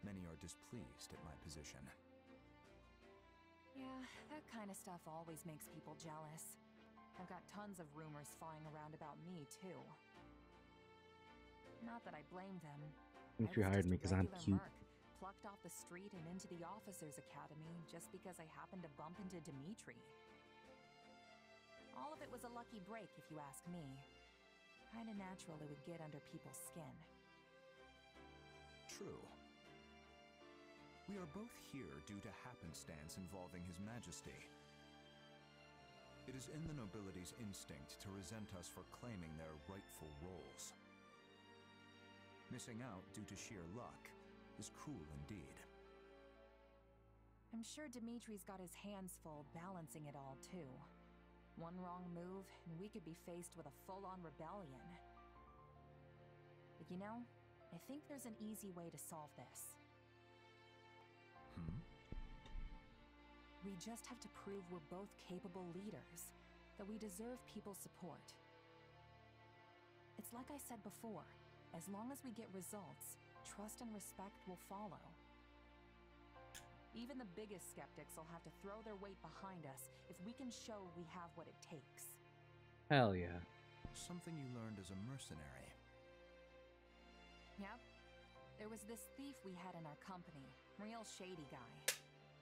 many are displeased at my position. Yeah, that kind of stuff always makes people jealous. I've got tons of rumors flying around about me, too. Not that I blame them. Dimitri hired me because I'm cute. Merc, plucked off the street and into the officers' academy just because I happened to bump into Dimitri. All of it was a lucky break, if you ask me. Kinda natural it would get under people's skin. True. We are both here due to happenstance involving His Majesty. It is in the nobility's instinct to resent us for claiming their rightful roles. Missing out due to sheer luck is cruel indeed. I'm sure Dimitri's got his hands full balancing it all, too. One wrong move, and we could be faced with a full-on rebellion. But you know, I think there's an easy way to solve this. We just have to prove we're both capable leaders, that we deserve people's support. It's like I said before, as long as we get results, trust and respect will follow. Even the biggest skeptics will have to throw their weight behind us if we can show we have what it takes. Hell yeah. Something you learned as a mercenary. Yep. There was this thief we had in our company, real shady guy.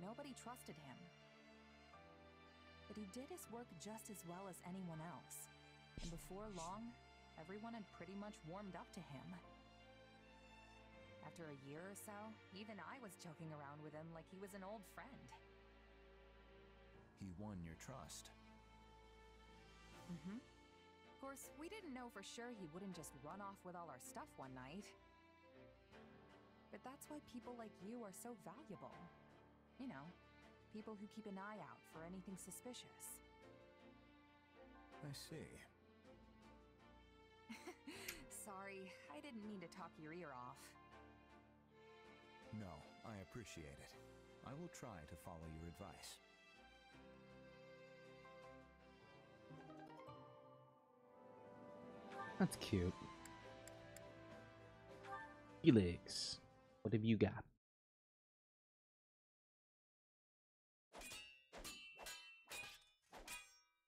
Nobody trusted him. But he did his work just as well as anyone else. And before long, everyone had pretty much warmed up to him. After a year or so, even I was joking around with him like he was an old friend. He won your trust. Mm-hmm. Of course, we didn't know for sure he wouldn't just run off with all our stuff one night. But that's why people like you are so valuable. You know, people who keep an eye out for anything suspicious. I see. Sorry, I didn't mean to talk your ear off. No, I appreciate it. I will try to follow your advice. That's cute. Felix, what have you got?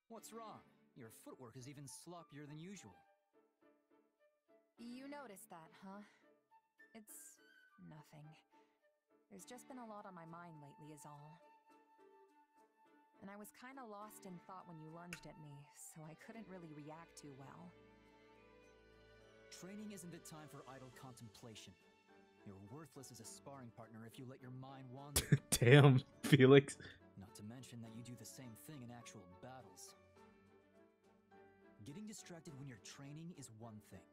What's wrong? Your footwork is even sloppier than usual. You noticed that, huh? It's nothing. There's just been a lot on my mind lately is all. And I was kinda lost in thought when you lunged at me, so I couldn't really react too well. Training isn't the time for idle contemplation. You're worthless as a sparring partner if you let your mind wander. Damn, Felix. Not to mention that you do the same thing in actual battles. Getting distracted when you're training is one thing.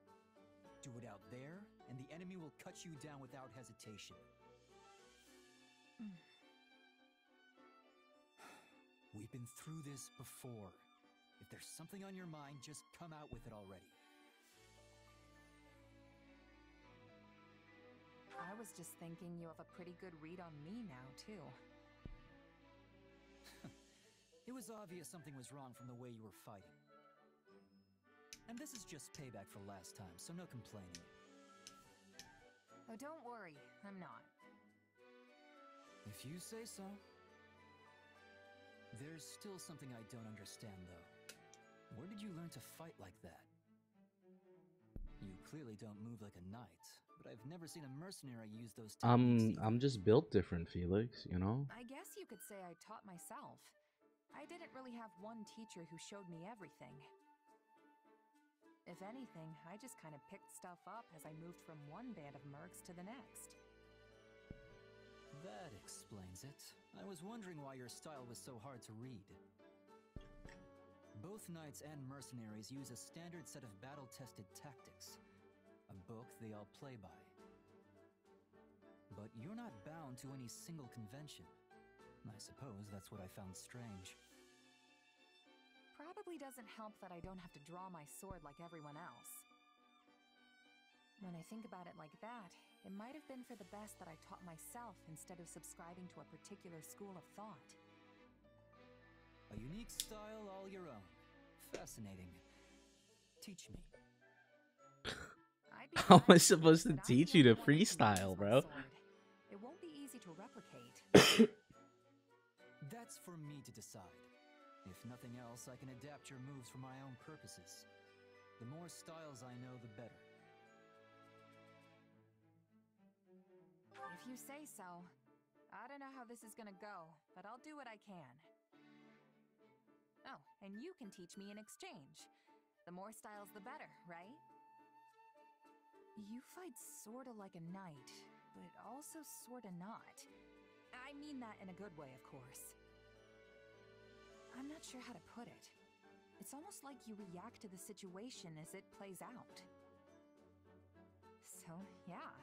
Do it out there, and the enemy will cut you down without hesitation. We've been through this before. If there's something on your mind, just come out with it already. I was just thinking you have a pretty good read on me now, too. It was obvious something was wrong from the way you were fighting. And this is just payback for last time, so no complaining. Oh, don't worry, I'm not. If you say so. There's still something I don't understand, though. Where did you learn to fight like that? You clearly don't move like a knight, but I've never seen a mercenary use those techniques. I'm just built different, Felix, you know? I guess you could say I taught myself. I didn't really have one teacher who showed me everything. If anything, I just kind of picked stuff up as I moved from one band of mercs to the next. That explains it. I was wondering why your style was so hard to read. Both knights and mercenaries use a standard set of battle-tested tactics, a book they all play by. But you're not bound to any single convention. I suppose that's what I found strange. Probably doesn't help that I don't have to draw my sword like everyone else. When I think about it like that, it might have been for the best that I taught myself instead of subscribing to a particular school of thought. A unique style all your own. Fascinating. Teach me. How am I supposed to teach you to freestyle, bro? It won't be easy to replicate. That's for me to decide. If nothing else, I can adapt your moves for my own purposes. The more styles I know, the better. If you say so. I don't know how this is gonna go, but I'll do what I can. Oh, and you can teach me in exchange. The more styles, the better, right? You fight sorta like a knight, but also sorta not. I mean that in a good way, of course. I'm not sure how to put it. It's almost like you react to the situation as it plays out. So, yeah.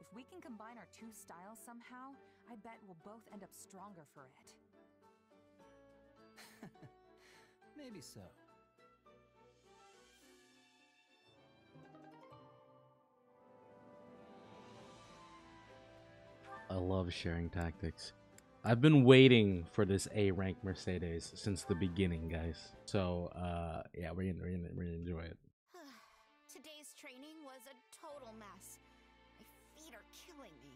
If we can combine our two styles somehow, I bet we'll both end up stronger for it. Maybe so. I love sharing tactics. I've been waiting for this A rank Mercedes since the beginning, guys. So yeah, we're gonna enjoy it. Today's training was a total mess. My feet are killing me.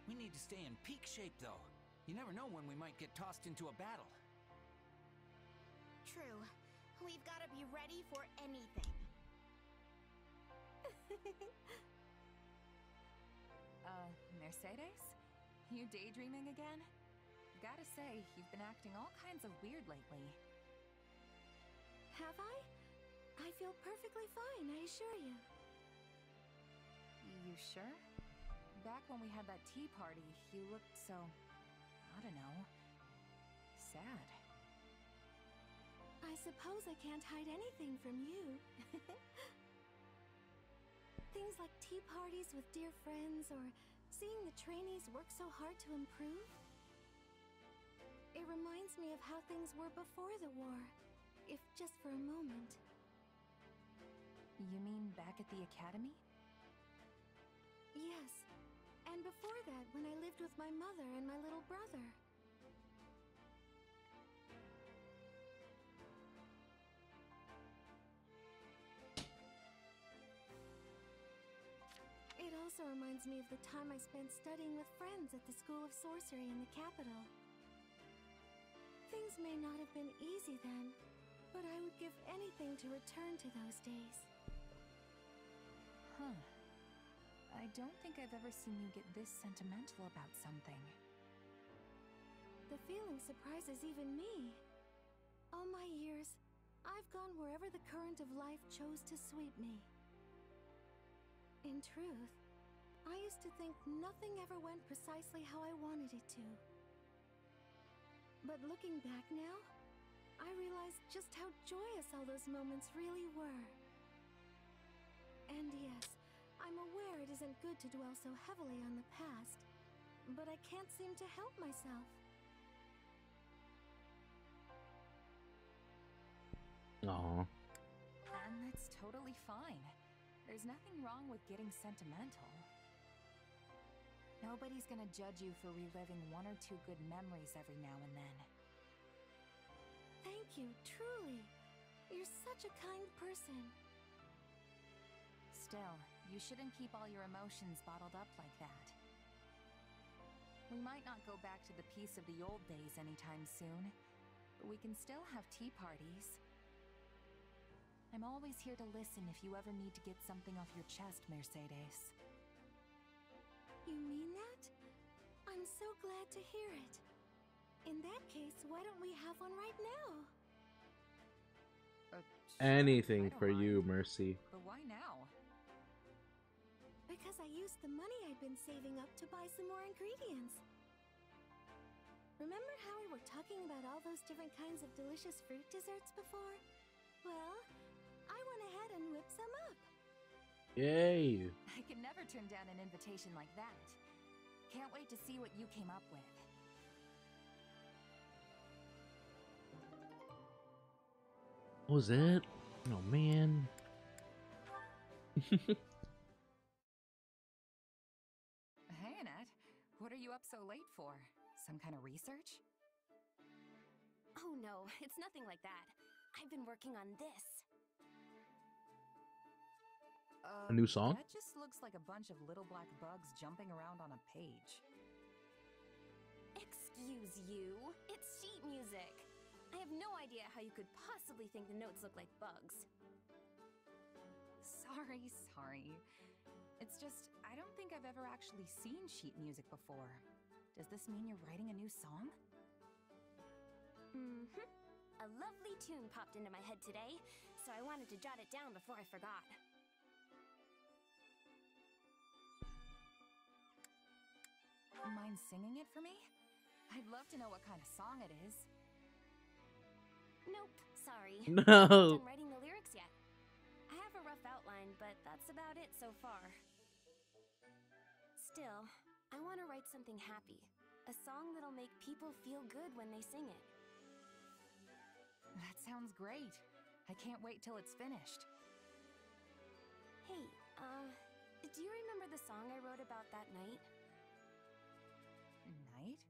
We need to stay in peak shape, though. You never know when we might get tossed into a battle. True. We've got to be ready for anything. Mercedes? You daydreaming again? Gotta say, you've been acting all kinds of weird lately. Have I? I feel perfectly fine, I assure you. You sure? Back when we had that tea party, you looked so... I don't know... sad. I suppose I can't hide anything from you. Things like tea parties with dear friends, or seeing the trainees work so hard to improve. It reminds me of how things were before the war, if just for a moment. You mean back at the academy? Yes, and before that, when I lived with my mother and my little brother. It also reminds me of the time I spent studying with friends at the School of Sorcery in the capital. Things may not have been easy then, but I would give anything to return to those days. Huh. I don't think I've ever seen you get this sentimental about something. The feeling surprises even me. All my years, I've gone wherever the current of life chose to sweep me. In truth, I used to think nothing ever went precisely how I wanted it to. But looking back now, I realize just how joyous all those moments really were. And yes, I'm aware it isn't good to dwell so heavily on the past, but I can't seem to help myself. Aww. And that's totally fine. There's nothing wrong with getting sentimental. Nobody's gonna judge you for reliving one or two good memories every now and then. Thank you, truly. You're such a kind person. Still, you shouldn't keep all your emotions bottled up like that. We might not go back to the peace of the old days anytime soon, but we can still have tea parties. I'm always here to listen if you ever need to get something off your chest, Mercedes. You mean that? I'm so glad to hear it. In that case, why don't we have one right now? Anything for you, Mercy. But why now? Because I used the money I'd been saving up to buy some more ingredients. Remember how we were talking about all those different kinds of delicious fruit desserts before? Well, I went ahead and whipped some up. Yay! I can never turn down an invitation like that. Can't wait to see what you came up with. What was it? Oh man. Hey, Annette. What are you up so late for? Some kind of research? Oh no, it's nothing like that. I've been working on this. A new song? That just looks like a bunch of little black bugs jumping around on a page. Excuse you. It's sheet music. I have no idea how you could possibly think the notes look like bugs. Sorry. It's just, I don't think I've ever actually seen sheet music before. Does this mean you're writing a new song? Mm-hmm. A lovely tune popped into my head today, so I wanted to jot it down before I forgot. Mind singing it for me? I'd love to know what kind of song it is. Nope, sorry. No. I'm not done writing the lyrics yet. I have a rough outline, but that's about it so far. Still, I want to write something happy. A song that'll make people feel good when they sing it. That sounds great. I can't wait till it's finished. Hey, do you remember the song I wrote about that night? Night?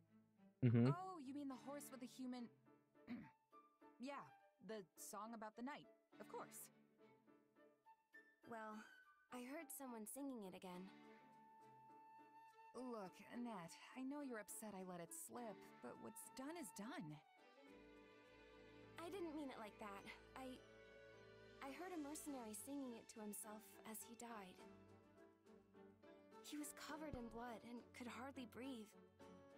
Mm-hmm. Oh, you mean the horse with the human... Yeah, the song about the night, of course. Well, I heard someone singing it again. Look, Annette, I know you're upset I let it slip, but what's done is done. I didn't mean it like that. I heard a mercenary singing it to himself as he died. He was covered in blood and could hardly breathe.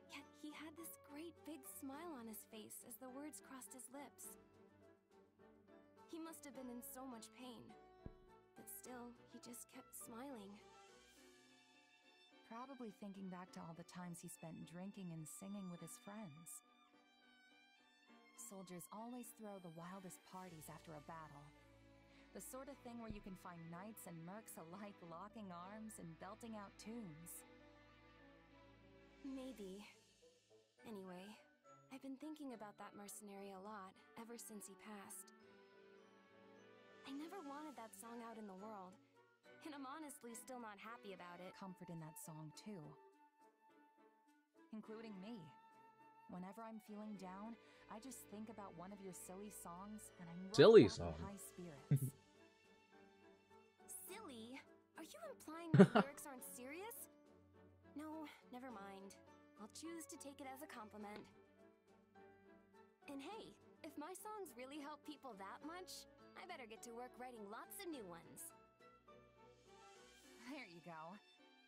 Yet he had this great big smile on his face as the words crossed his lips. He must have been in so much pain. But still, he just kept smiling. Probably thinking back to all the times he spent drinking and singing with his friends. Soldiers always throw the wildest parties after a battle. The sort of thing where you can find knights and mercs alike locking arms and belting out tunes. Maybe. Anyway, I've been thinking about that mercenary a lot ever since he passed. I never wanted that song out in the world, and I'm honestly still not happy about it. Comfort in that song, too. Including me. Whenever I'm feeling down, I just think about one of your silly songs, and I'm silly right song. in high spirits. Silly? Are you implying my lyrics aren't serious? No, never mind. I'll choose to take it as a compliment. And hey, if my songs really help people that much, I better get to work writing lots of new ones. There you go.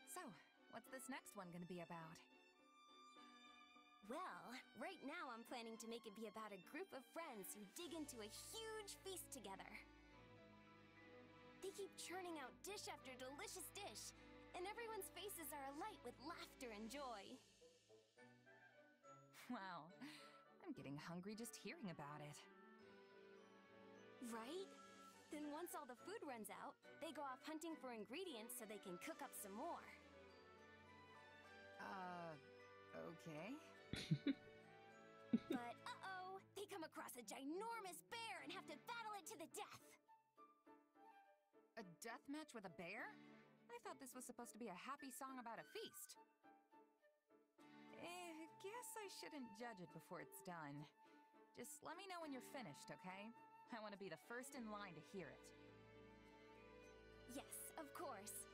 So, what's this next one gonna be about? Well, right now I'm planning to make it be about a group of friends who dig into a huge feast together. They keep churning out dish after delicious dish, and everyone's faces are alight with laughter and joy. Wow, I'm getting hungry just hearing about it. Right? Then once all the food runs out, they go off hunting for ingredients so they can cook up some more. Okay. But uh-oh, they come across a ginormous bear and have to battle it to the death. A death match with a bear? I thought this was supposed to be a happy song about a feast. Guess I shouldn't judge it before it's done. Just let me know when you're finished, okay? I want to be the first in line to hear it. Yes, of course.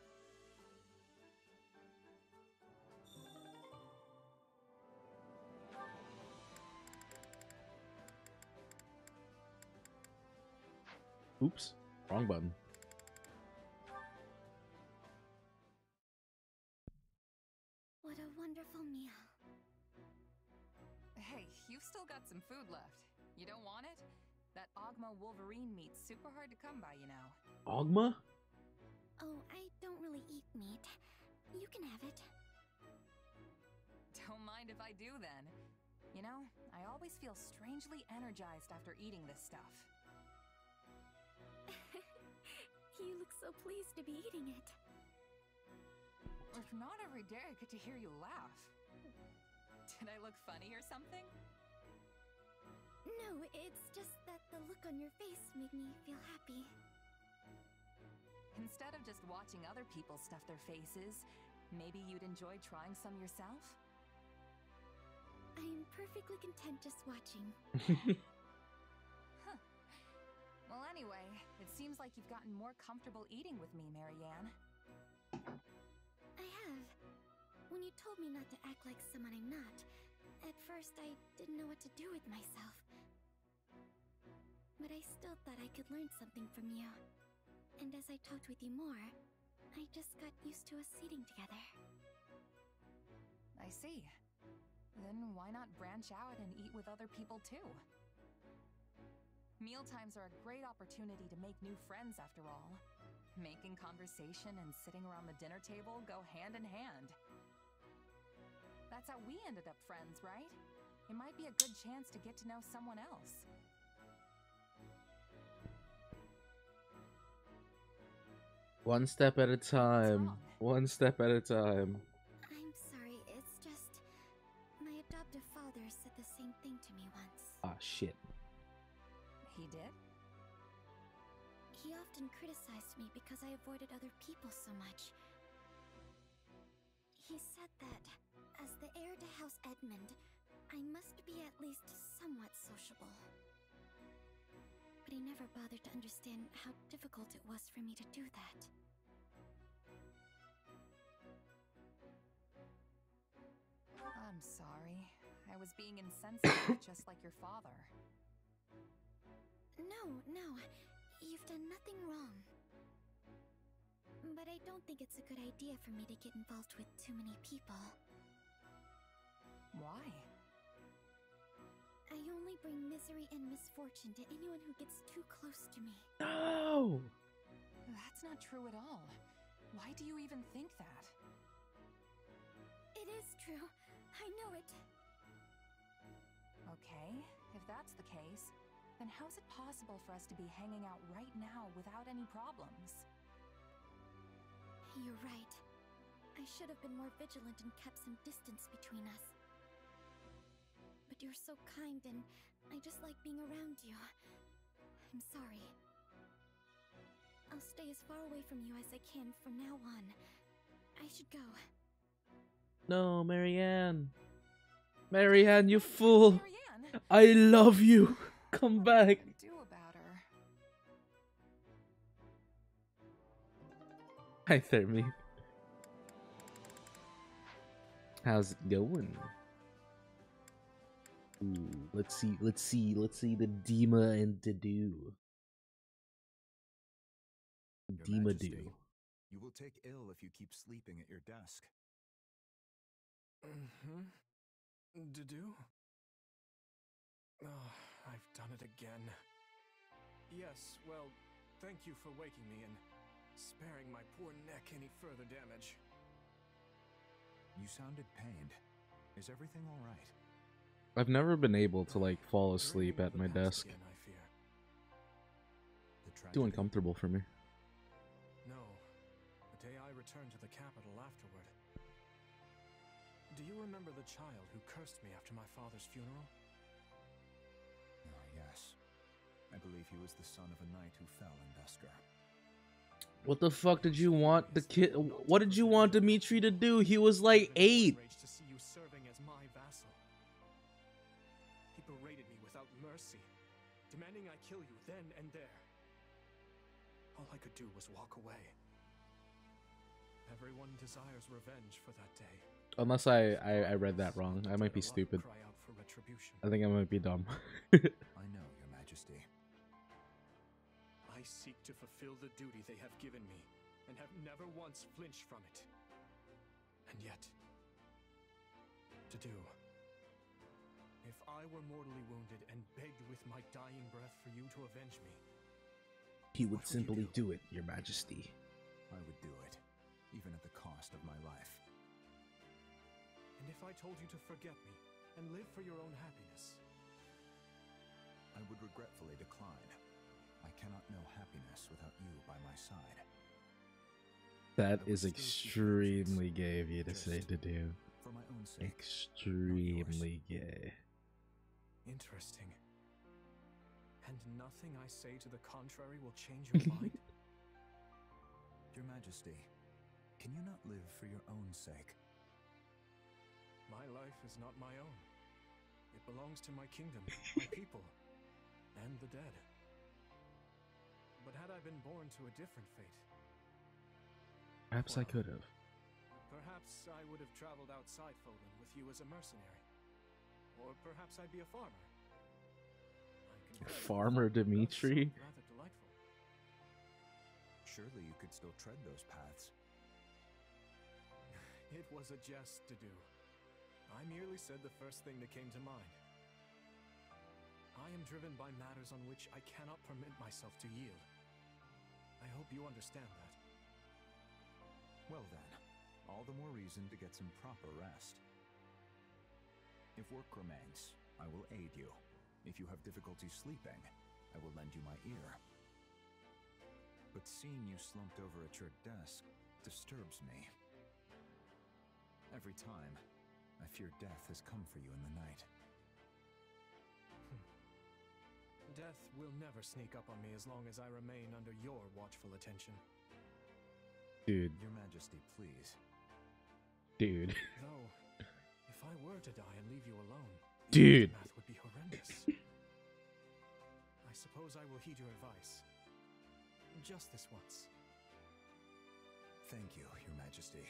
Oops, wrong button. What a wonderful meal. Hey, you've still got some food left. You don't want it? That Ogma Wolverine meat's super hard to come by, you know. Ogma? Oh, I don't really eat meat. You can have it. Don't mind if I do, then. You know, I always feel strangely energized after eating this stuff. You look so pleased to be eating it. It's not every day I get to hear you laugh. Did I look funny or something? No, it's just that the look on your face made me feel happy. Instead of just watching other people stuff their faces, maybe you'd enjoy trying some yourself? I am perfectly content just watching. Huh. Well, anyway, it seems like you've gotten more comfortable eating with me, Marianne. I have. When you told me not to act like someone I'm not, at first I didn't know what to do with myself. But I still thought I could learn something from you. And as I talked with you more, I just got used to us eating together. I see. Then why not branch out and eat with other people too? Mealtimes are a great opportunity to make new friends after all. Making conversation and sitting around the dinner table go hand in hand. That's how we ended up friends, right? It might be a good chance to get to know someone else. One step at a time. One step at a time. I'm sorry, it's just... my adoptive father said the same thing to me once. Ah, shit. He did? He often criticized me because I avoided other people so much. He said that, as the heir to House Edmund, I must be at least somewhat sociable. But he never bothered to understand how difficult it was for me to do that. I'm sorry. I was being insensitive, just like your father. No, you've done nothing wrong. But I don't think it's a good idea for me to get involved with too many people. Why? I only bring misery and misfortune to anyone who gets too close to me. No! That's not true at all. Why do you even think that? It is true. I know it. Okay, if that's the case, then how's it possible for us to be hanging out right now without any problems? You're right. I should have been more vigilant and kept some distance between us. But you're so kind and I just like being around you. I'm sorry. I'll stay as far away from you as I can from now on. I should go. No, Marianne. Marianne, you fool. Marianne? I love you. Come back. What do about her? Hi, Thermi. How's it going? Ooh, let's see the Dima and Dedue. Dima do. You will take ill if you keep sleeping at your desk. Dedue? Oh, I've done it again. Yes, well, thank you for waking me and sparing my poor neck any further damage. You sounded pained. Is everything all right? I've never been able to like fall asleep at my desk. Again, I fear. Too uncomfortable for me. No, the day I returned to the capital afterward. Do you remember the child who cursed me after my father's funeral? Oh, yes. I believe he was the son of a knight who fell in Vesker. What the fuck did you want the kid? What did you want Dimitri to do? He was like 8. To see you serving as my vassal. He berated me without mercy, demanding I kill you then and there. All I could do was walk away. Everyone desires revenge for that day. Unless I read that wrong. I might be stupid. Cry out for retribution. I think I might be dumb. I know, Your Majesty. I seek to fulfill the duty they have given me, and have never once flinched from it. And yet, Dedue, if I were mortally wounded and begged with my dying breath for you to avenge me, He would simply do it, Your Majesty. I would do it, even at the cost of my life. and if I told you to forget me and live for your own happiness? I would regretfully decline. I cannot know happiness without you by my side. That is extremely gay of you to say to do. For my own sake. Extremely gay. Interesting. And nothing I say to the contrary will change your mind? Your Majesty, can you not live for your own sake? My life is not my own. It belongs to my kingdom, my people, and the dead. But had I been born to a different fate... Perhaps I could have. Perhaps I would have traveled outside Foden with you as a mercenary. Or perhaps I'd be a farmer. Farmer Dimitri? Rather delightful. Surely you could still tread those paths. It was a jest to do. I merely said the first thing that came to mind. I am driven by matters on which I cannot permit myself to yield. I hope you understand that. Well then, all the more reason to get some proper rest. If work remains, I will aid you. If you have difficulty sleeping, I will lend you my ear. But seeing you slumped over at your desk disturbs me. Every time, I fear death has come for you in the night. Death will never sneak up on me as long as I remain under your watchful attention. Dude. Your Majesty, please. Dude. Though, if I were to die and leave you alone, dude, the aftermath would be horrendous. I suppose I will heed your advice. Just this once. Thank you, Your Majesty.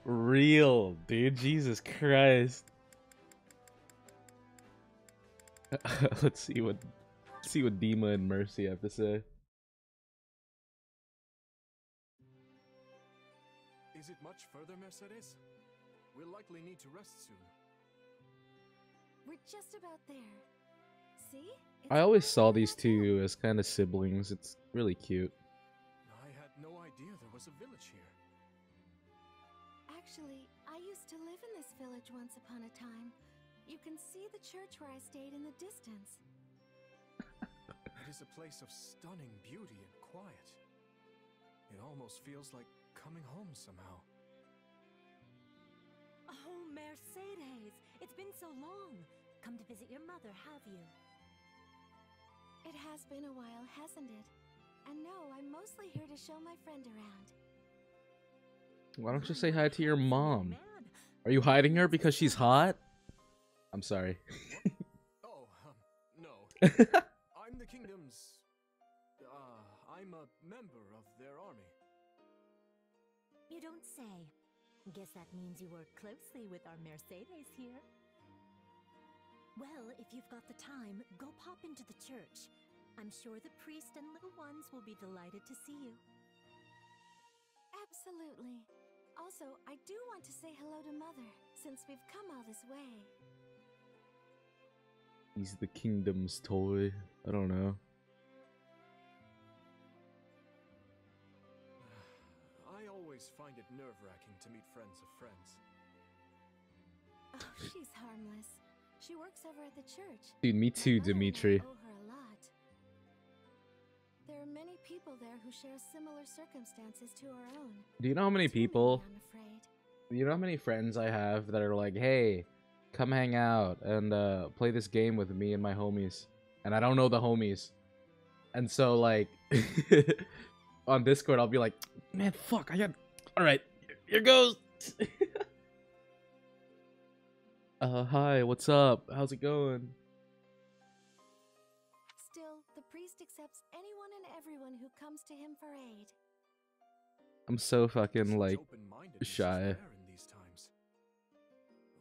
Real, dude. Jesus Christ. Let's see what Dima and Mercy have to say. Is it much further, Mercedes? We'll likely need to rest soon. We're just about there. See? I always saw these two as kind of siblings. It's really cute. I had no idea there was a village here. Actually, I used to live in this village once upon a time. You can see the church where I stayed in the distance. It is a place of stunning beauty and quiet. It almost feels like coming home somehow. Oh, Mercedes! It's been so long. Come to visit your mother, have you? It has been a while, hasn't it? And no, I'm mostly here to show my friend around. Why don't you say hi to your mom? Are you hiding her because she's hot? I'm sorry. Oh, no. I'm the kingdom's... I'm a member of their army. You don't say. Guess that means you work closely with our Mercedes here. Well, if you've got the time, go pop into the church. I'm sure the priest and little ones will be delighted to see you. Absolutely. Also, I do want to say hello to Mother, since we've come all this way. He's the kingdom's toy. I don't know. I always find it nerve-wracking to meet friends of friends. Oh, she's harmless. She works over at the church. Dude, me too, Dimitri. I owe her a lot. There are many people there who share similar circumstances to our own. Do you know how many people? I'm afraid. You know how many friends I have that are like, hey, come hang out and play this game with me and my homies. And I don't know the homies. And so, like, on Discord, I'll be like, man, fuck, I got... Alright, here goes. Hi, what's up? How's it going? Still, the priest accepts anyone and everyone who comes to him for aid. I'm so fucking, like, shy. In these times.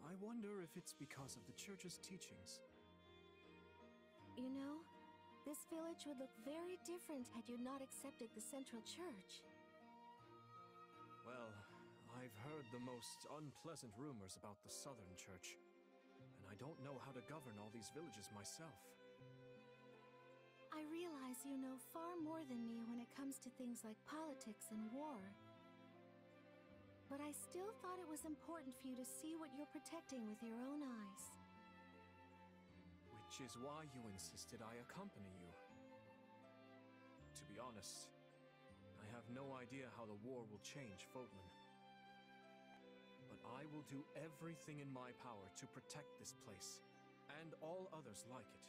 I wonder if it's because of the church's teachings. You know, this village would look very different had you not accepted the central church. Well, I've heard the most unpleasant rumors about the southern church, and I don't know how to govern all these villages myself. I realize you know far more than me when it comes to things like politics and war. But I still thought it was important for you to see what you're protecting with your own eyes. Which is why you insisted I accompany you. To be honest, I have no idea how the war will change Fodlan. But I will do everything in my power to protect this place, and all others like it.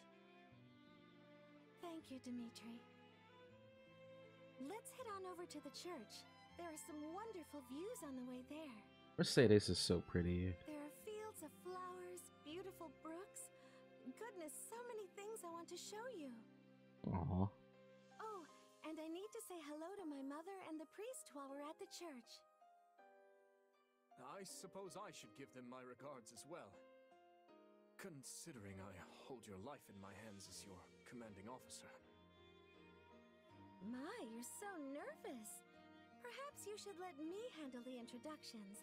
Thank you, Dimitri. Let's head on over to the church. There are some wonderful views on the way there. Mercedes is so pretty. There are fields of flowers, beautiful brooks. Goodness, so many things I want to show you. Aww. Oh, and I need to say hello to my mother and the priest while we're at the church. I suppose I should give them my regards as well. Considering I hold your life in my hands as your commanding officer. My, you're so nervous. Perhaps you should let me handle the introductions.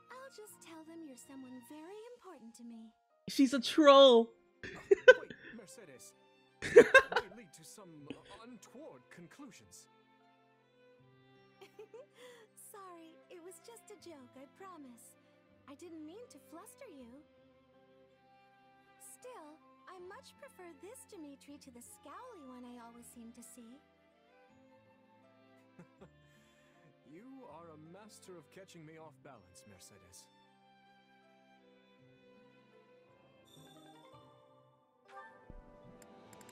I'll just tell them you're someone very important to me. She's a troll! Wait, Mercedes. That may lead to some untoward conclusions. Sorry, it was just a joke, I promise. I didn't mean to fluster you. Still, I much prefer this Dimitri to the scowly one I always seem to see. You are a master of catching me off balance, Mercedes.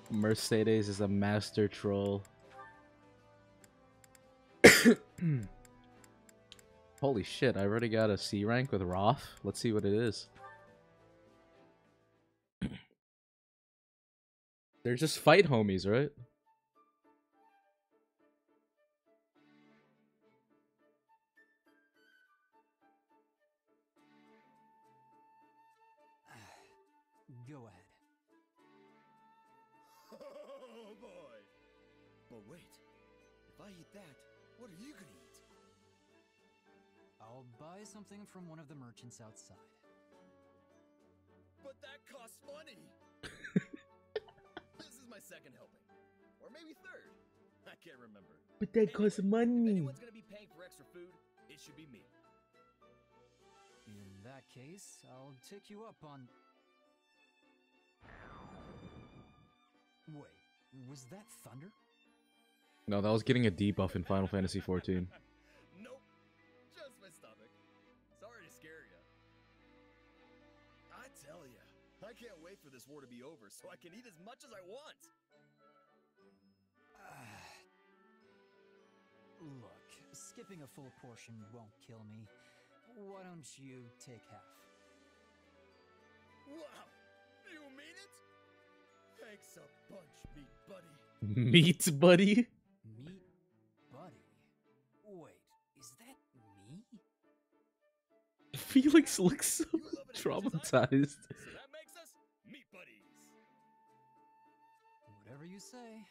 Mercedes is a master troll. Holy shit, I already got a C rank with Roth. Let's see what it is. They're just fight homies, right? Go ahead. Oh boy! But wait, if I eat that, what are you gonna eat? I'll buy something from one of the merchants outside. But that costs money! This is my second helping. Or maybe third. I can't remember. But that costs money. If anyone's gonna be paying for extra food, it should be me. In that case, I'll take you up on... Wait, was that thunder? No, that was getting a debuff in Final Fantasy XIV. Nope. Just my stomach. Sorry to scare ya. I tell ya, I can't wait for this war to be over so I can eat as much as I want. Look, skipping a full portion won't kill me. Why don't you take half? Wow! You mean it? Thanks a bunch, meat buddy. Meat buddy? Meat buddy? Wait, is that me? Felix looks so traumatized. So that makes us meat buddies. Whatever you say.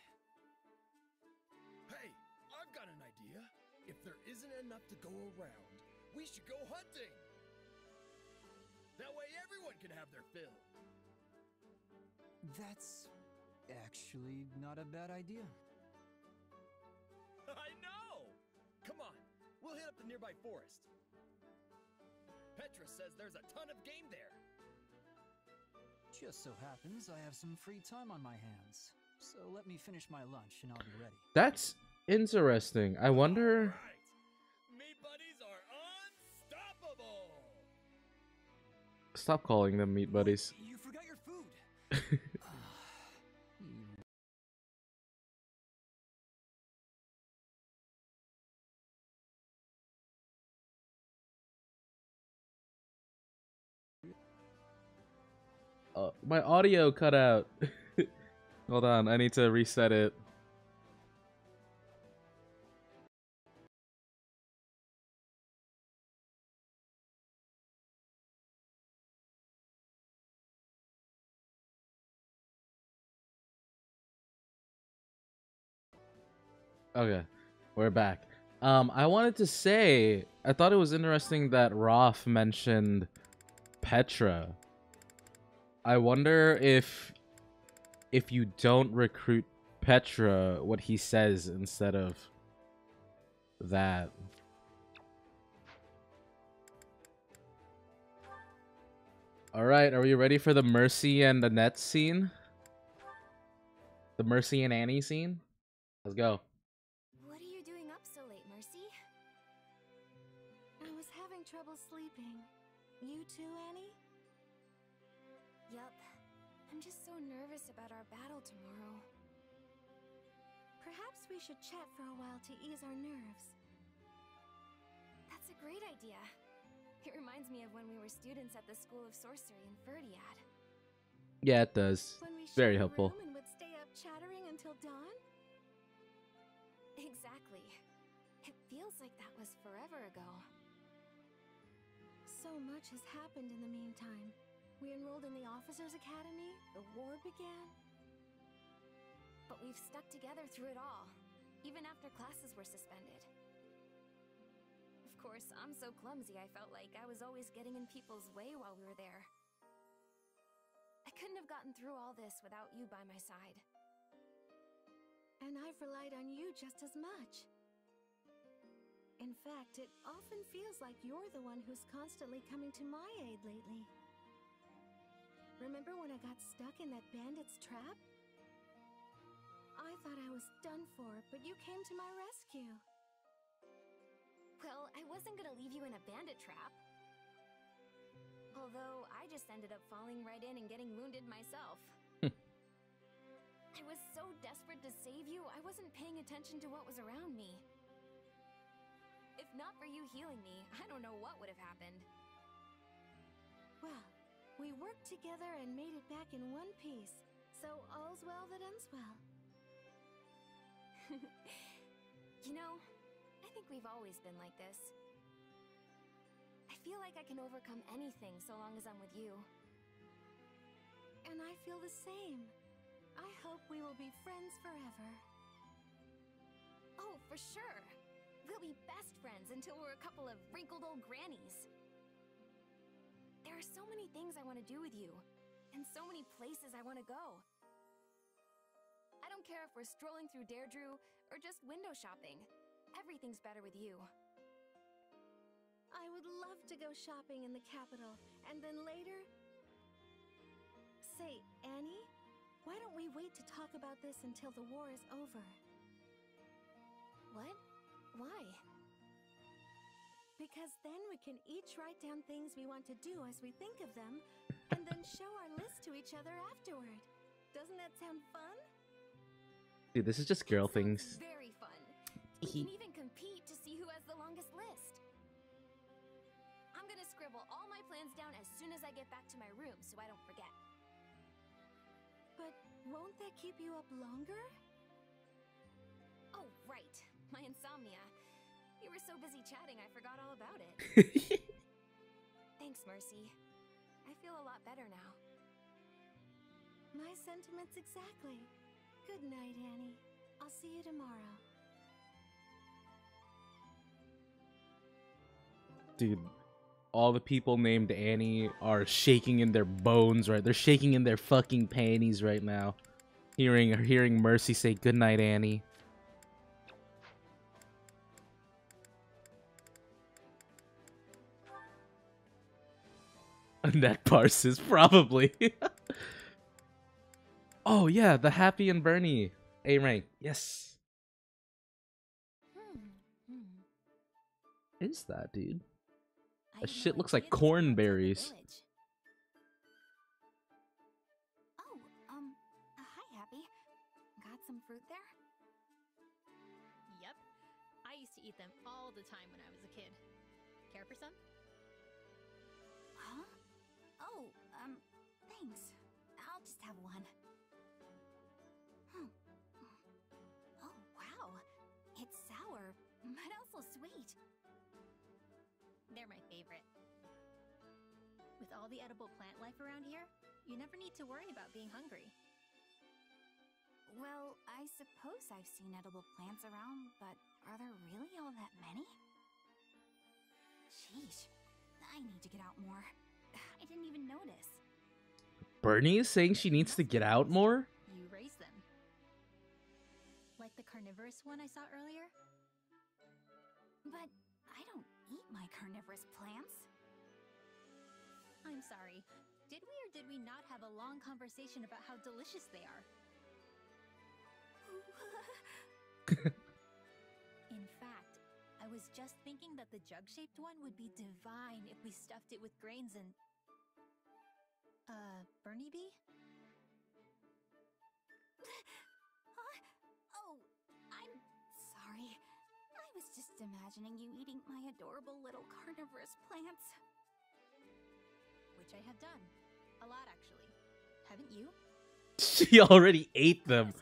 Hey, I've got an idea. If there isn't enough to go around, we should go hunting. That way everyone can have their fill. That's actually not a bad idea. I know! Come on, we'll hit up the nearby forest. Petra says there's a ton of game there. Just so happens I have some free time on my hands. So let me finish my lunch and I'll be ready. That's interesting. I wonder... Right. Meat buddies are unstoppable! Stop calling them meat buddies. You forgot your food! My audio cut out. Hold on, I need to reset it. Okay, we're back. I wanted to say, I thought it was interesting that Roth mentioned Petra. I wonder if you don't recruit Petra, what he says instead of that. Alright, are we ready for the Mercy and Annette scene? The Mercy and Annie scene? Let's go. What are you doing up so late, Mercy? I was having trouble sleeping. You too, Annie? Yup. I'm just so nervous about our battle tomorrow. Perhaps we should chat for a while to ease our nerves. That's a great idea. It reminds me of when we were students at the School of Sorcery in Ferdiad. Yeah, it does. When we Very shared a helpful. room and would stay up chattering until dawn? Exactly. It feels like that was forever ago. So much has happened in the meantime. We enrolled in the Officers' Academy, the war began. But we've stuck together through it all, even after classes were suspended. Of course, I'm so clumsy I felt like I was always getting in people's way while we were there. I couldn't have gotten through all this without you by my side. And I've relied on you just as much. In fact, it often feels like you're the one who's constantly coming to my aid lately. Remember when I got stuck in that bandit's trap? I thought I was done for, but you came to my rescue. Well, I wasn't gonna leave you in a bandit trap. Although, I just ended up falling right in and getting wounded myself. I was so desperate to save you, I wasn't paying attention to what was around me. If not for you healing me, I don't know what would have happened. Well, we worked together and made it back in one piece, so all's well that ends well. You know, I think we've always been like this. I feel like I can overcome anything so long as I'm with you. And I feel the same. I hope we will be friends forever. Oh, for sure! We'll be best friends until we're a couple of wrinkled old grannies. There are so many things I want to do with you, and so many places I want to go. I don't care if we're strolling through Deirdre or just window shopping. Everything's better with you. I would love to go shopping in the capital, and then later... Say, Annie, why don't we wait to talk about this until the war is over? What? Why? Because then we can each write down things we want to do as we think of them, and then show our list to each other afterward. Doesn't that sound fun? Dude, this is just girl things. Very fun. We can even compete to see who has the longest list. I'm gonna scribble all my plans down as soon as I get back to my room so I don't forget. But won't that keep you up longer? Oh, right. My insomnia. You were so busy chatting, I forgot all about it. Thanks, Mercy. I feel a lot better now. My sentiments exactly. Good night, Annie. I'll see you tomorrow. Dude, all the people named Annie are shaking in their bones, right? They're shaking in their fucking panties right now. Hearing Mercy say goodnight, Annie. Net parses, probably. Oh yeah, the Happy and Bernie A rank. Yes. Is that, dude? That shit looks like cornberries. Oh, hi, Happy. Got some fruit there? Yep. I used to eat them all the time when I was a kid. Care for some? Huh? Oh, thanks. I'll just have one. Oh, wow. It's sour, but also sweet. They're my favorite. With all the edible plant life around here, you never need to worry about being hungry. Well, I suppose I've seen edible plants around, but are there really all that many? Sheesh. I need to get out more. I didn't even notice. Bernie is saying she needs to get out more? You raise them. Like the carnivorous one I saw earlier? But I don't eat my carnivorous plants. I'm sorry. Did we or did we not have a long conversation about how delicious they are? In fact, I was just thinking that the jug-shaped one would be divine if we stuffed it with grains and... Bernie Bee? Huh? Oh, I'm imagining you eating my adorable little carnivorous plants. Which I have done. A lot, actually. Haven't you? She already ate them.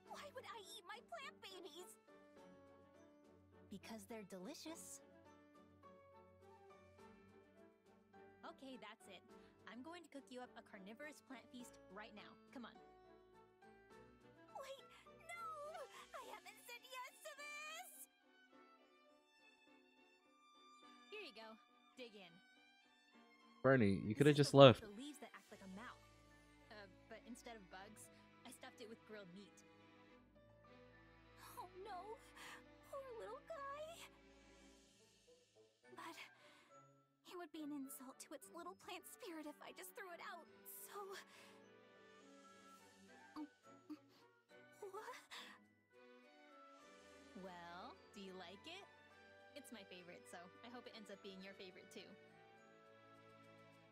Why would I eat my plant babies? Because they're delicious. Okay, that's it. I'm going to cook you up a carnivorous plant feast right now. Come on. Wait, no! I haven't said yes to this! Here you go. Dig in. Bernie, you could have This is just the one left. with the leaves that act like a mouth. But instead of bugs, I stuffed it with grilled meat. Oh no, poor little guy. But it would be an insult to its little plant spirit if I just threw it out, so... What? Well, do you like it? It's my favorite, so I hope it ends up being your favorite too.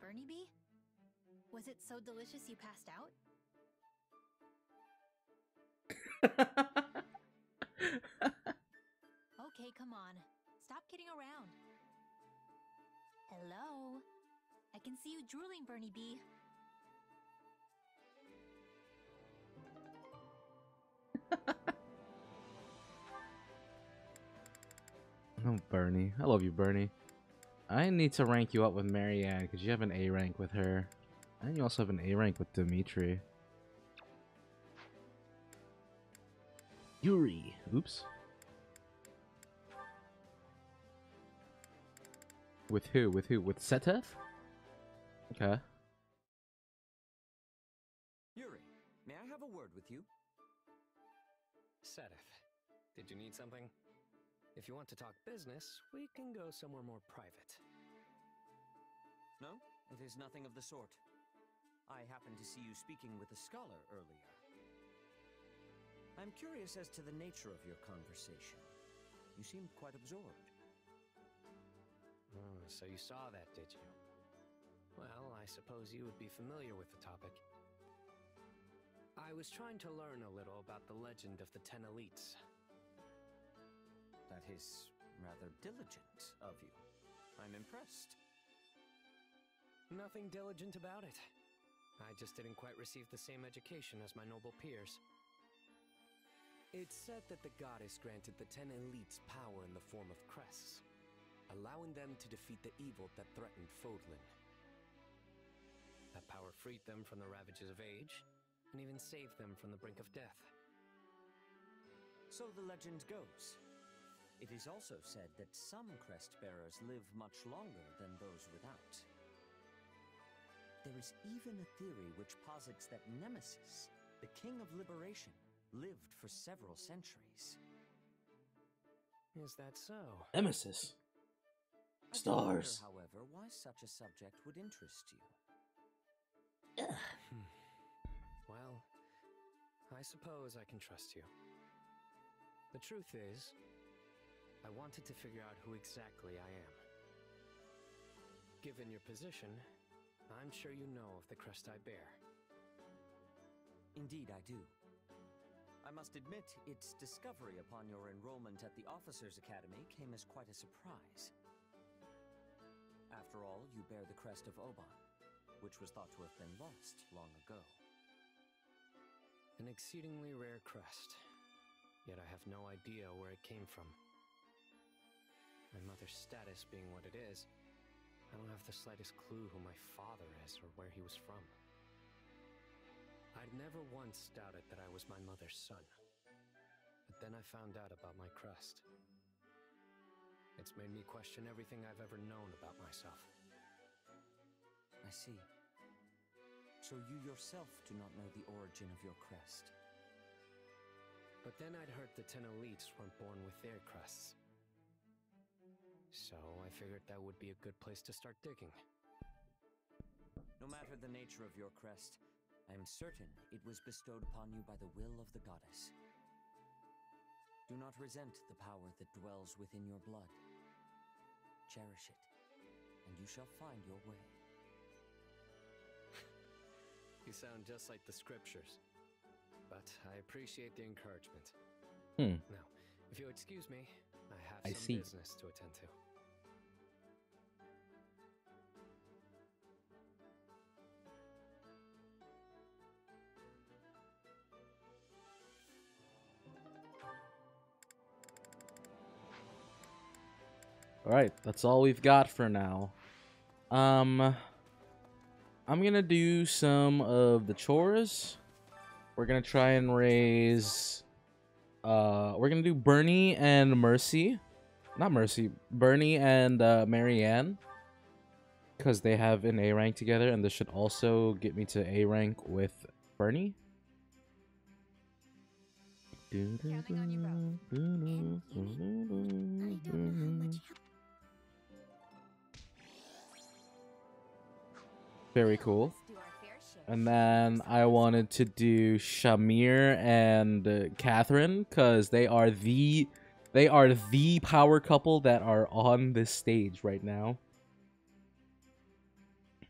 Bernie Bee? Was it so delicious you passed out? Okay, come on. Stop kidding around. Hello? I can see you drooling, Bernie Bee. Oh, Bernie. I love you, Bernie. I need to rank you up with Marianne because you have an A rank with her. And you also have an A rank with Dimitri. Yuri. Oops. With who? With who? With Seteth? Okay. Yuri, may I have a word with you? Seteth, did you need something? If you want to talk business, we can go somewhere more private. No, it is nothing of the sort. I happened to see you speaking with a scholar earlier. I'm curious as to the nature of your conversation. You seemed quite absorbed. Oh, so you saw that, did you? Well, I suppose you would be familiar with the topic. I was trying to learn a little about the legend of the 10 elites. That is rather diligent of you. I'm impressed. Nothing diligent about it. I just didn't quite receive the same education as my noble peers. It's said that the goddess granted the 10 elites power in the form of crests, allowing them to defeat the evil that threatened Fodlan. That power freed them from the ravages of age, and even saved them from the brink of death. So the legend goes. It is also said that some crest bearers live much longer than those without. There is even a theory which posits that Nemesis, the king of liberation, lived for several centuries. Is that so? Nemesis. I Stars. wonder, however, why such a subject would interest you. Well, I suppose I can trust you. The truth is, I wanted to figure out who exactly I am. Given your position, I'm sure you know of the crest I bear. Indeed, I do. I must admit, its discovery upon your enrollment at the Officers' Academy came as quite a surprise. After all, you bear the crest of Oban, which was thought to have been lost long ago. An exceedingly rare crest, yet I have no idea where it came from. My mother's status being what it is, I don't have the slightest clue who my father is or where he was from. I'd never once doubted that I was my mother's son. But then I found out about my crest. It's made me question everything I've ever known about myself. I see. So you yourself do not know the origin of your crest. But then I'd heard the 10 elites weren't born with their crests. So I figured that would be a good place to start digging. No matter the nature of your crest, I am certain it was bestowed upon you by the will of the goddess. Do not resent the power that dwells within your blood. Cherish it, and you shall find your way. You sound just like the scriptures. But I appreciate the encouragement. Hmm. Now, if you'll excuse me, I have I some see. business to attend to. All right, that's all we've got for now. I'm gonna do some of the chores. We're gonna try and raise. We're gonna do Bernie and Mercy, not Mercy. Bernie and Marianne, because they have an A rank together, and this should also get me to A rank with Bernie. Counting on you both. And you mean, I don't know how much help. Very cool. And then I wanted to do Shamir and Catherine, because they are the power couple that are on this stage right now.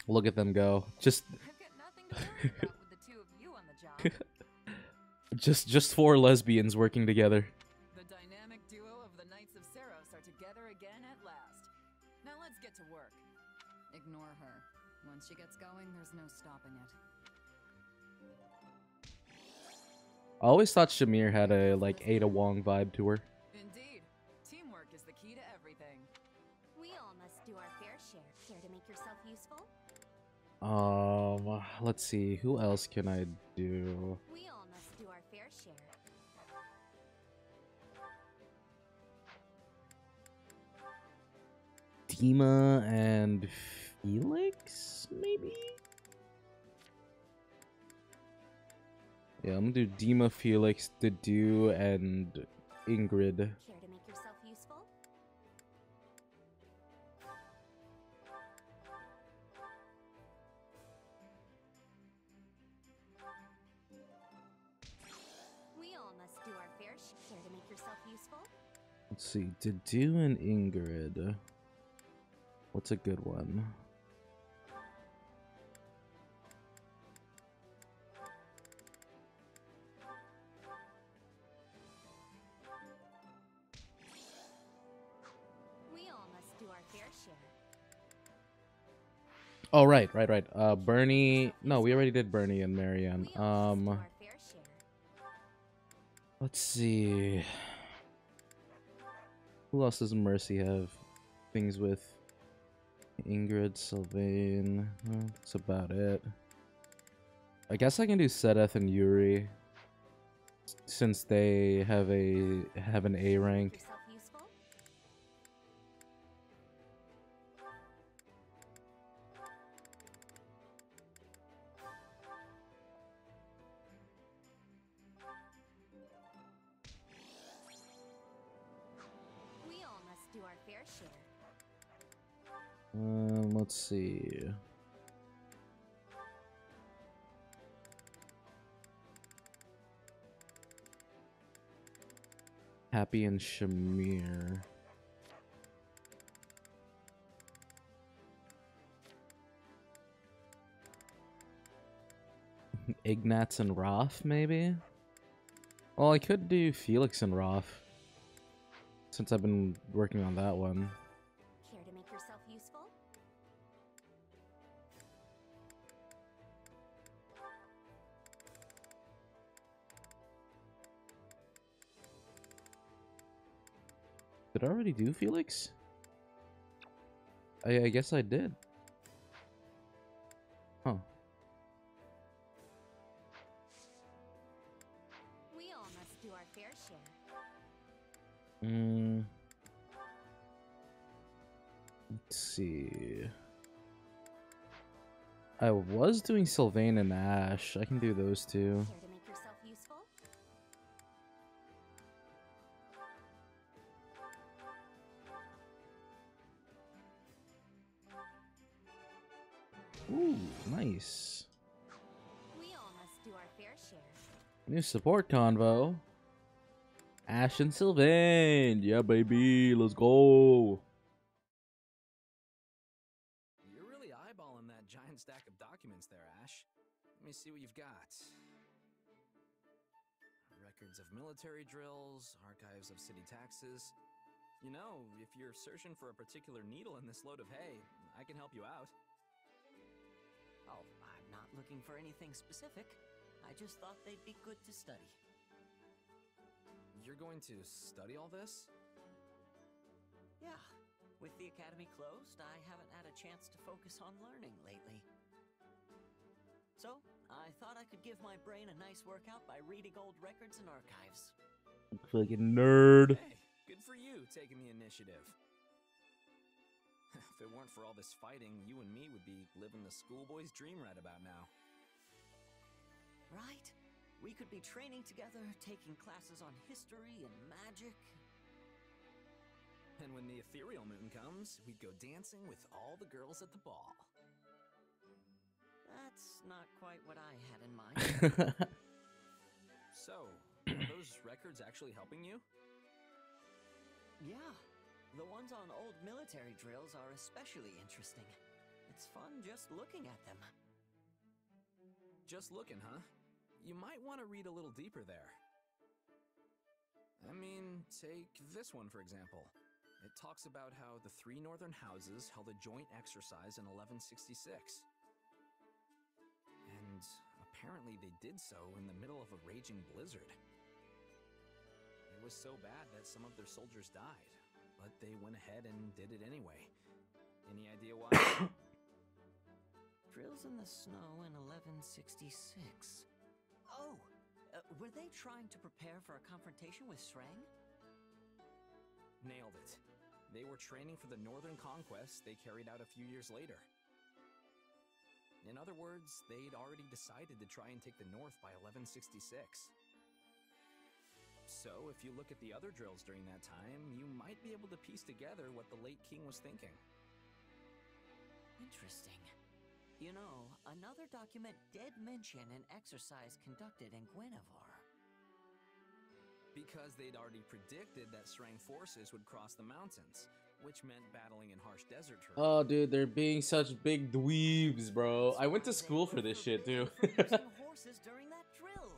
Look at them go. Just I've got nothing to worry about with the two of you on the job. just four lesbians working together. The dynamic duo of the Knights of Seros are together again at last. Now let's get to work. Ignore her. Once she gets going, there's no stopping it. I always thought Shamir had a like Ada Wong vibe to her. Indeed. Teamwork is the key to everything. We all must do our fair share. Care to make yourself useful? Let's see. Who else can I do? We all must do our fair share. Dima and Felix, maybe? Yeah, I'm gonna do Dima, Felix, Dedu, and Ingrid. Care to make yourself useful? We all must do our fair share. Care to make yourself useful? Let's see, Dedu and Ingrid. What's a good one? We all must do our fair share. Oh, right. Bernie. No, we already did Bernie and Marianne. Our fair share. Let's see. Who else does Mercy have things with? Ingrid, Sylvain. That's about it. I guess I can do Sedeth and Yuri, since they have an A rank. Yourself useful? We all must do our fair share. Let's see. Happy and Shamir. Ignatz and Roth, maybe? Well, I could do Felix and Roth, since I've been working on that one. Care to make yourself useful? Did I already do Felix? I guess I did. Huh. We all must do our fair share. Let's see. I was doing Sylvain and Ash. I can do those two. Care to make yourself useful? Ooh, nice. We all must do our fair share. New support convo. Ash and Sylvain. Yeah, baby. Let's go. You're really eyeballing that giant stack of documents there, Ash. Let me see what you've got. Records of military drills, archives of city taxes. You know, if you're searching for a particular needle in this load of hay, I can help you out. Oh, I'm not looking for anything specific. I just thought they'd be good to study. You're going to study all this? Yeah. With the academy closed, I haven't had a chance to focus on learning lately. So, I thought I could give my brain a nice workout by reading old records and archives. Fucking nerd. Hey, good for you taking the initiative. If it weren't for all this fighting, you and me would be living the schoolboy's dream right about now. Right? We could be training together, taking classes on history and magic. And when the ethereal moon comes, we'd go dancing with all the girls at the ball. That's not quite what I had in mind. So, are those records actually helping you? Yeah. The ones on old military drills are especially interesting. It's fun just looking at them. Just looking, huh? You might want to read a little deeper there. I mean, take this one for example. It talks about how the 3 northern houses held a joint exercise in 1166. And apparently they did so in the middle of a raging blizzard. It was so bad that some of their soldiers died, but they went ahead and did it anyway. Any idea why? Drills in the snow in 1166. Oh! Were they trying to prepare for a confrontation with Shrang? Nailed it. They were training for the northern conquest they carried out a few years later. In other words, they'd already decided to try and take the north by 1166. So, if you look at the other drills during that time, you might be able to piece together what the late king was thinking. Interesting. You know, another document did mention an exercise conducted in Guinevere. Because they'd already predicted that Shrang forces would cross the mountains, which meant battling in harsh desert terrain. Oh, dude, they're being such big dweebs, bro. I went to school for this shit, too. Using horses during that drill.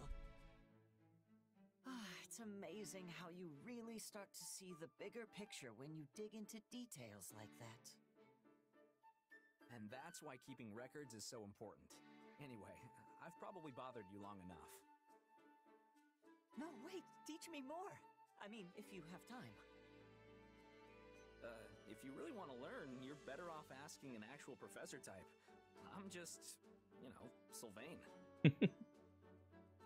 It's amazing how you really start to see the bigger picture when you dig into details like that. And that's why keeping records is so important. Anyway, I've probably bothered you long enough. No, wait, teach me more. I mean, if you have time. If you really want to learn, you're better off asking an actual professor type. I'm just, you know, Sylvain.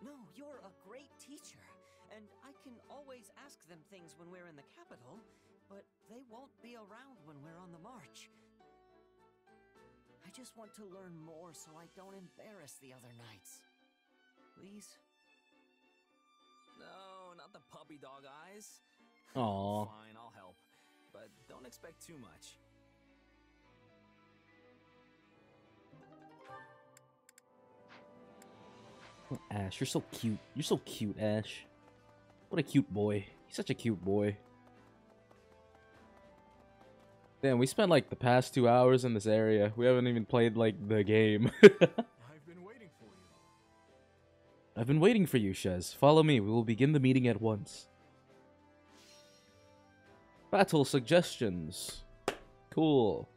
No, you're a great teacher, and I can always ask them things when we're in the capital, but they won't be around when we're on the march. I just want to learn more so I don't embarrass the other knights. Please? No, not the puppy dog eyes. Aww. Fine, I'll help. But don't expect too much. Ash, you're so cute. You're so cute, Ash. What a cute boy. He's such a cute boy. Damn, we spent like the past 2 hours in this area. We haven't even played like the game. I've been waiting for you. I've been waiting for you, Shez. Follow me. We will begin the meeting at once. Battle suggestions. Cool.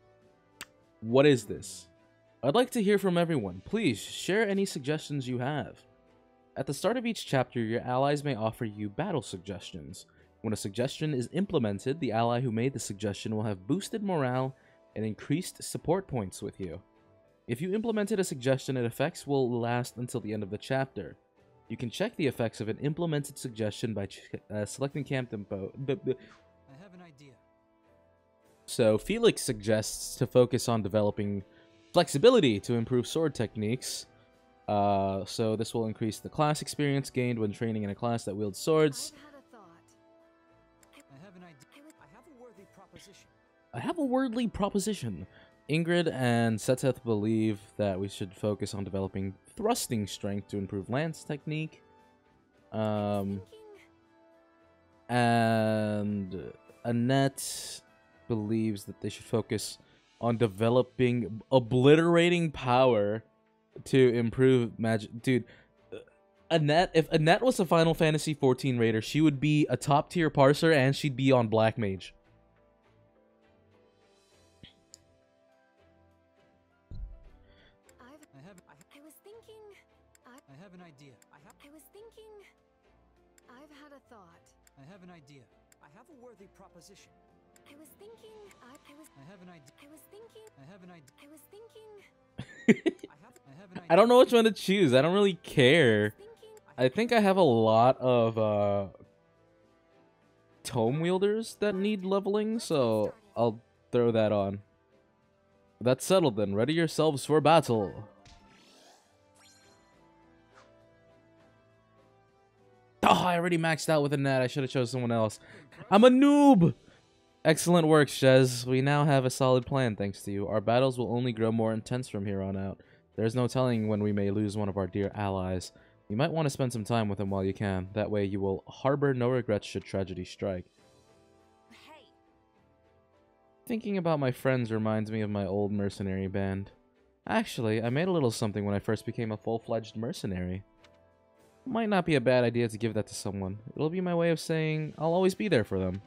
What is this? I'd like to hear from everyone. Please, share any suggestions you have. At the start of each chapter, your allies may offer you battle suggestions. When a suggestion is implemented, the ally who made the suggestion will have boosted morale and increased support points with you. If you implemented a suggestion, its effects will last until the end of the chapter. You can check the effects of an implemented suggestion by selecting camp info. I have an idea. So, Felix suggests to focus on developing flexibility to improve sword techniques. So this will increase the class experience gained when training in a class that wields swords. I have an idea. I have a worthy proposition. I have a worthy proposition. Ingrid and Seteth believe that we should focus on developing thrusting strength to improve lance technique. And Annette believes that they should focus on developing obliterating power to improve magic. Dude, Annette, if Annette was a Final Fantasy XIV raider, she would be a top tier parser and she'd be on Black Mage. I have an idea. I have a worthy proposition. I was thinking. I have an idea. I was thinking. I have an idea. I was thinking. I have an idea. I don't know which one to choose. I don't really care. I think I have a lot of tome wielders that need leveling, so I'll throw that on. That's settled then. Ready yourselves for battle. Oh, I already maxed out with a net. I should have chose someone else. I'm a noob! Excellent work, Shez. We now have a solid plan thanks to you. Our battles will only grow more intense from here on out. There's no telling when we may lose one of our dear allies. You might want to spend some time with him while you can. That way you will harbor no regrets should tragedy strike. Hey. Thinking about my friends reminds me of my old mercenary band. Actually, I made a little something when I first became a full-fledged mercenary. Might not be a bad idea to give that to someone. It'll be my way of saying I'll always be there for them.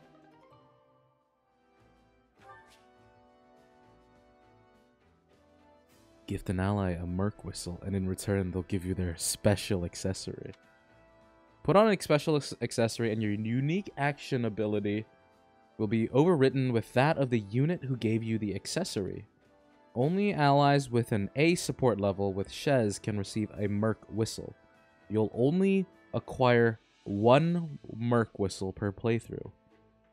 Gift an ally a merc whistle, and in return they'll give you their special accessory. Put on a special accessory and your unique action ability will be overwritten with that of the unit who gave you the accessory. Only allies with an A support level with Shez can receive a merc whistle. You'll only acquire one merc whistle per playthrough.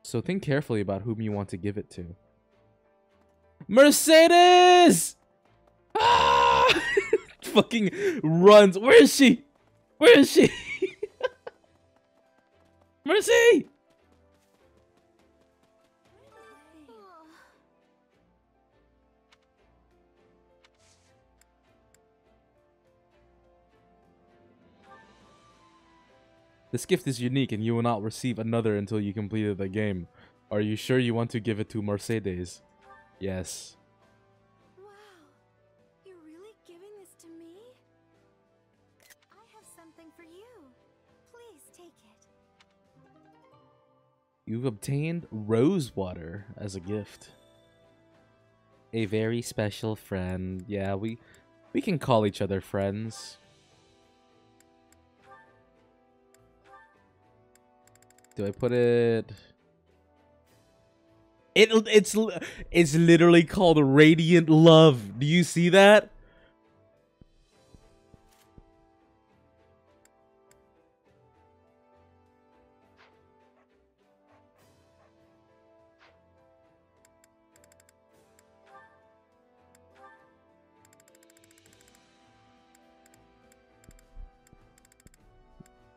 So think carefully about whom you want to give it to. Mercedes! Ah! Fucking runs. Where is she? Where is she? Mercy! This gift is unique and you will not receive another until you completed the game. Are you sure you want to give it to Mercedes? Yes. Wow. You're really giving this to me? I have something for you. Please take it. You've obtained rose water as a gift. A very special friend. Yeah, we can call each other friends. Do I put it? It's literally called Radiant Love. Do you see that?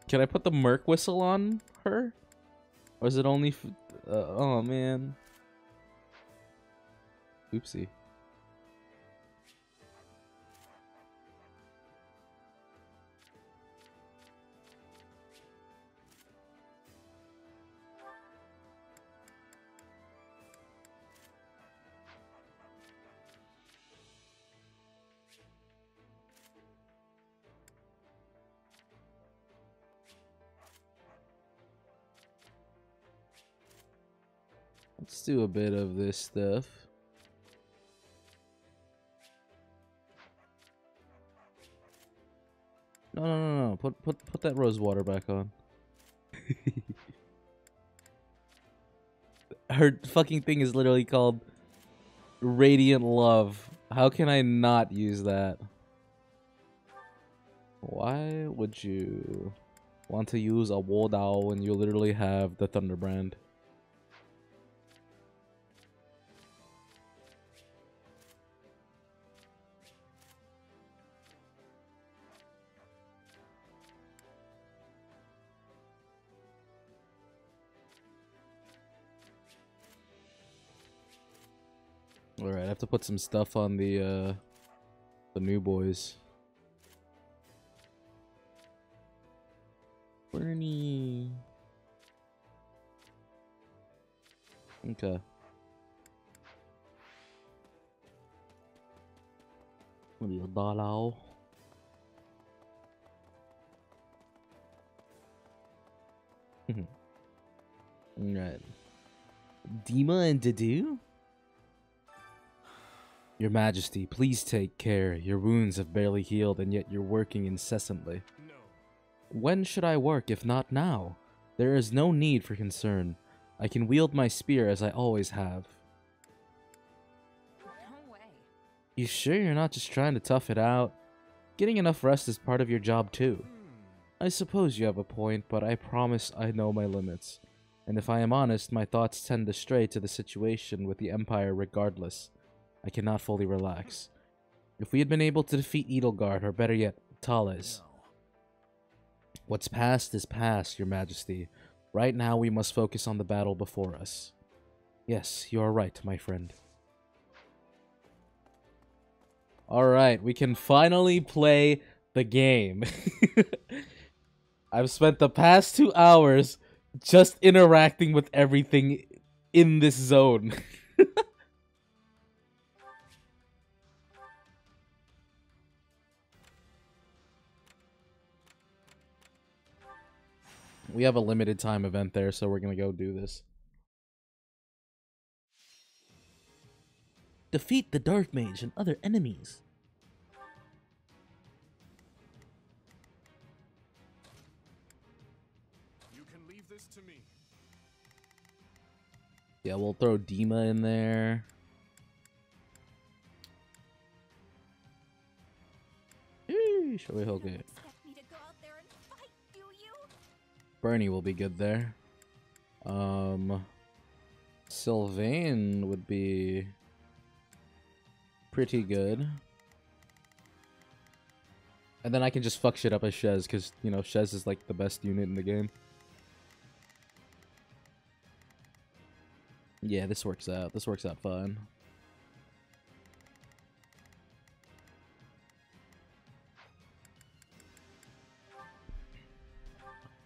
Can I put the merc whistle on her? Or is it only oh man. Oopsie. Let's do a bit of this stuff. No. Put that rose water back on. Her fucking thing is literally called Radiant Love. How can I not use that? Why would you want to use a Wall Dowel when you literally have the Thunderbrand? Alright, I have to put some stuff on the new boys. Bernie. Okay. Little dollar. Alright. Dima and Dedu? Your Majesty, please take care. Your wounds have barely healed, and yet you're working incessantly. No. When should I work, if not now? There is no need for concern. I can wield my spear as I always have. No way. You sure you're not just trying to tough it out? Getting enough rest is part of your job too. I suppose you have a point, but I promise I know my limits. And if I am honest, my thoughts tend to stray to the situation with the Empire regardless. I cannot fully relax. If we had been able to defeat Edelgard, or better yet, Thales. What's past is past, Your Majesty. Right now we must focus on the battle before us. Yes, you are right, my friend. Alright, we can finally play the game. I've spent the past 2 hours just interacting with everything in this zone. We have a limited time event there, so we're gonna go do this. Defeat the Dark Mage and other enemies. You can leave this to me. Yeah, we'll throw Dima in there. Eesh, okay. Bernie will be good there. Sylvain would be pretty good. And then I can just fuck shit up as Shez, because, you know, Shez is like the best unit in the game. Yeah, this works out. This works out fine.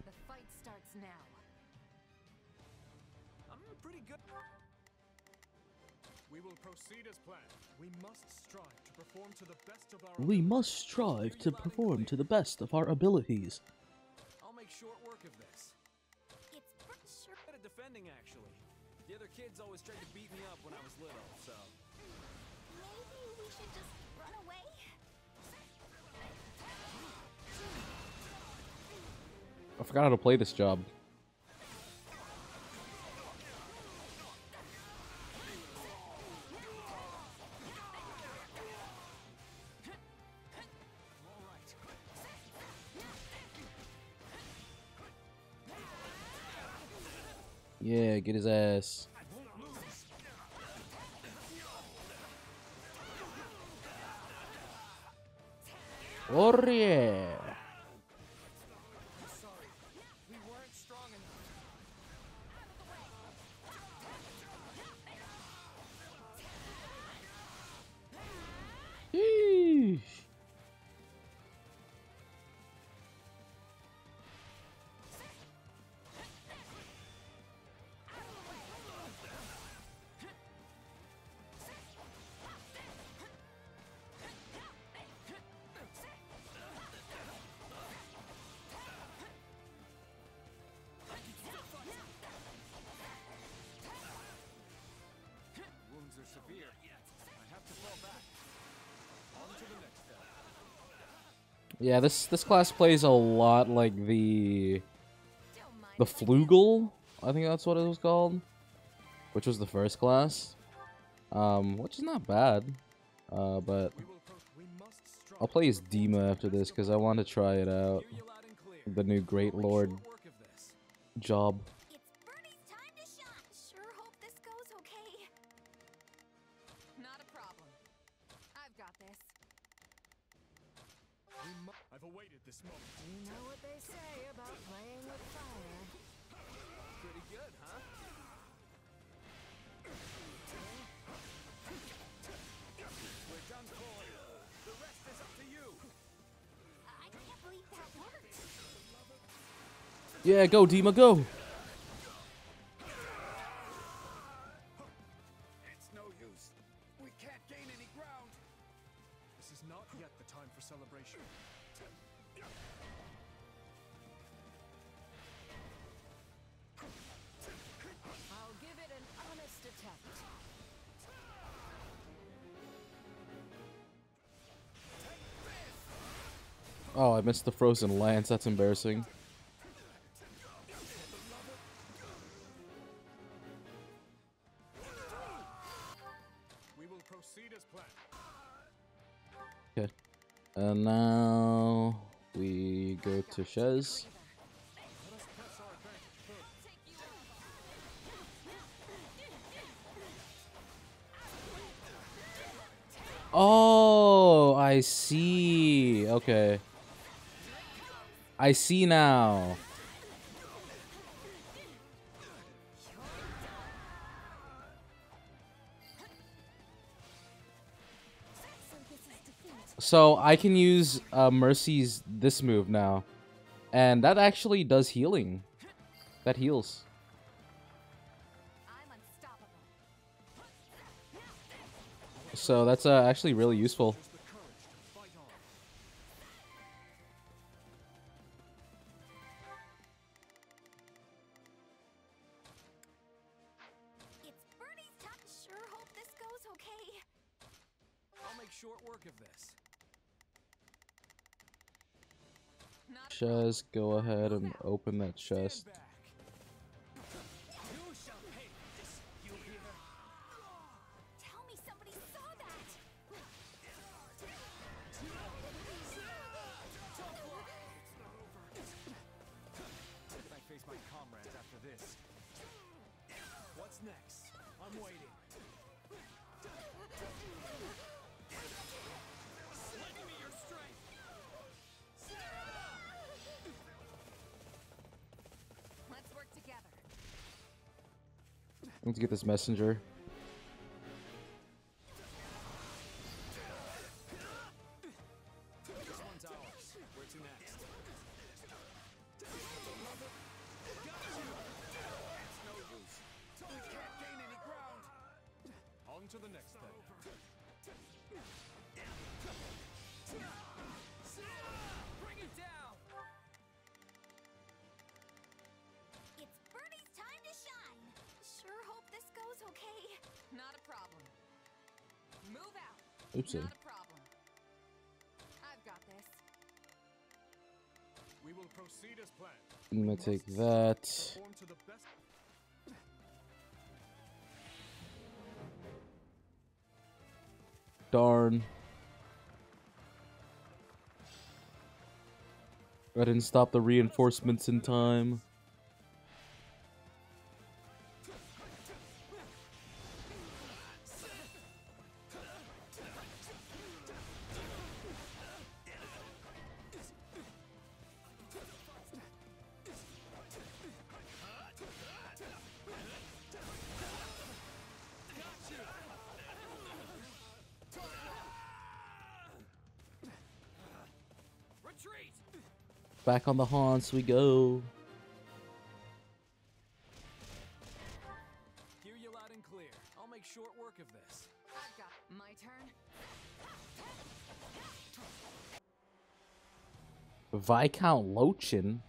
The fight starts now. I'm pretty good. We will proceed as planned. We must strive to perform to the best of our We must strive to perform to the best of our abilities. I'll make short work of this. It's sure good at defending, actually. The other kids always tried to beat me up when I was little, so... Maybe we should just run away? I forgot how to play this job. Yeah, get his ass. Oh yeah. We weren't strong enough. Eesh. Wounds are severe. I have to fall back. On to the next step. Yeah, this class plays a lot like the Flugel, I think that's what it was called, which was the first class, which is not bad, but I'll play as Dima after this because I want to try it out, the new Great Lord job. Sure hope this goes okay. Not a problem. I've got this. I've awaited this moment. You know what they say about playing with fire. Pretty good, huh? We're done for. The rest is up to you. I can't believe that worked. Yeah, go Dima, go! It's no use. We can't gain any ground. This is not yet the time for celebration. I'll give it an honest attempt. Oh, I missed the frozen lance, that's embarrassing. proceed as planned. Okay. And now we go to Shez. Oh, I see. Okay. I see now. So I can use Mercy's this move now. And that actually does healing. That heals. So that's actually really useful. It's Bernie's time. Sure hope this goes okay. I'll make short work of this. Shez, go ahead and open that chest. Tell me somebody saw that. I face my comrades after this. What's next? I'm waiting. Lend me your strength. Let's work together. Let's get this messenger. This one's ours. Where to next? It's no use. We can't gain any ground. On to the next thing. Bring it down. It's Bernie's time to shine. Sure hope this goes okay. Not a problem. Move out. Oopsie. Not a problem. I've got this. We will proceed as planned. I'm gonna take that. Perform to the best. Darn. I didn't stop the reinforcements in time. Retreat. Back on the haunts we go. Hear you loud and clear. I'll make short work of this. I've got my turn. Viscount Lochin?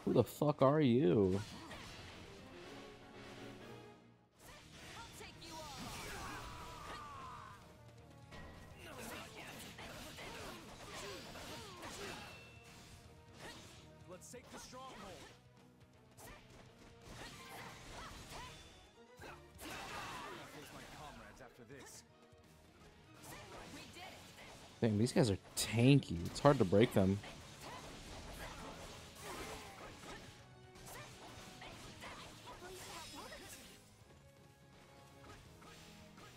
Who the fuck are you? Let's take the stronghold. I'll face my comrades after this. Dang, these guys are tanky. It's hard to break them.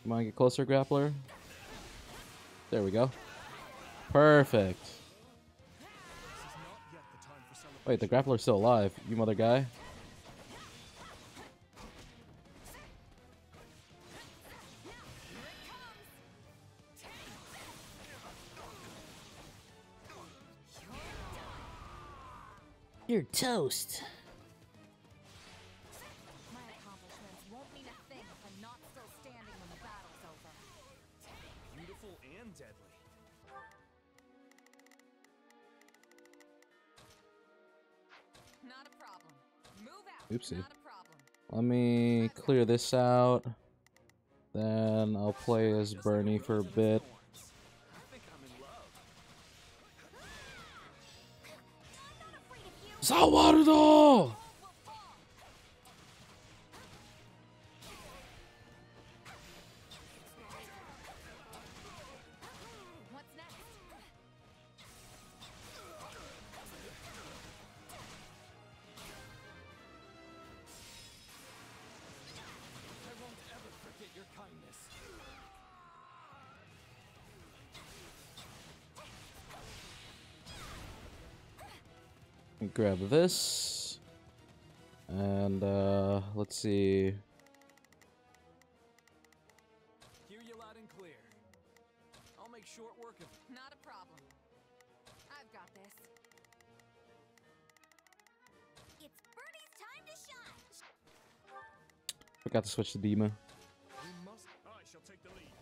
Come on, get closer, grappler. There we go. Perfect. Wait, the grappler's still alive, you mother guy. You're toast. My accomplishments won't mean a thing if I'm not still standing when the battle's over. Beautiful and deadly. Not a problem. Move out. Oopsie. Not a problem. Let me clear this out. Then I'll play as Bernie for a bit. Salvador! Grab this. And let's see. Hear you loud and clear. I'll make short work of it. Not a problem. I've got this. It's Bernie's time to shine. Forgot to switch to Dima. We must. I shall take the lead.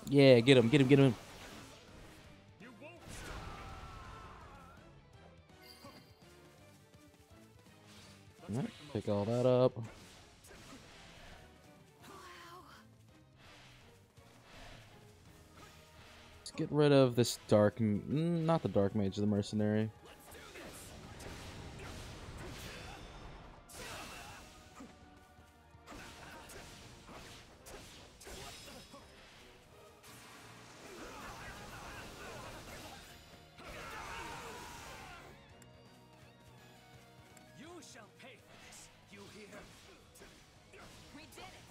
Yeah, get him, get him, get him. Alright, pick all that up. Let's get rid of this dark, not the dark mage, the mercenary. You shall pay for this, you hear? We did it.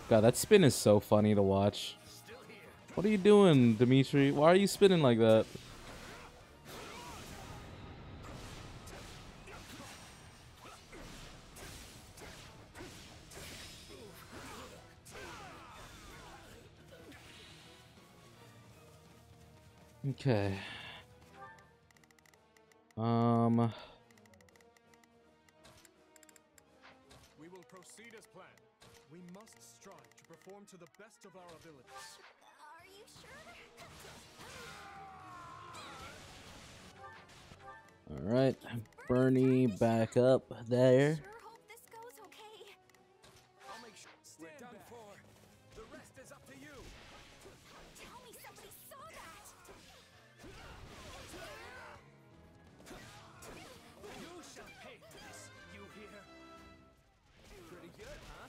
God, that spin is so funny to watch. What are you doing, Dimitri? Why are you spinning like that? Okay. We will proceed as planned. We must strive to perform to the best of our abilities. Are you sure? All right, Bernie, back up there. Sure hope this goes okay. I'll make sure we're done for. The rest is up to you. Tell me somebody saw that. You shall pay for this, you hear? Pretty good, huh?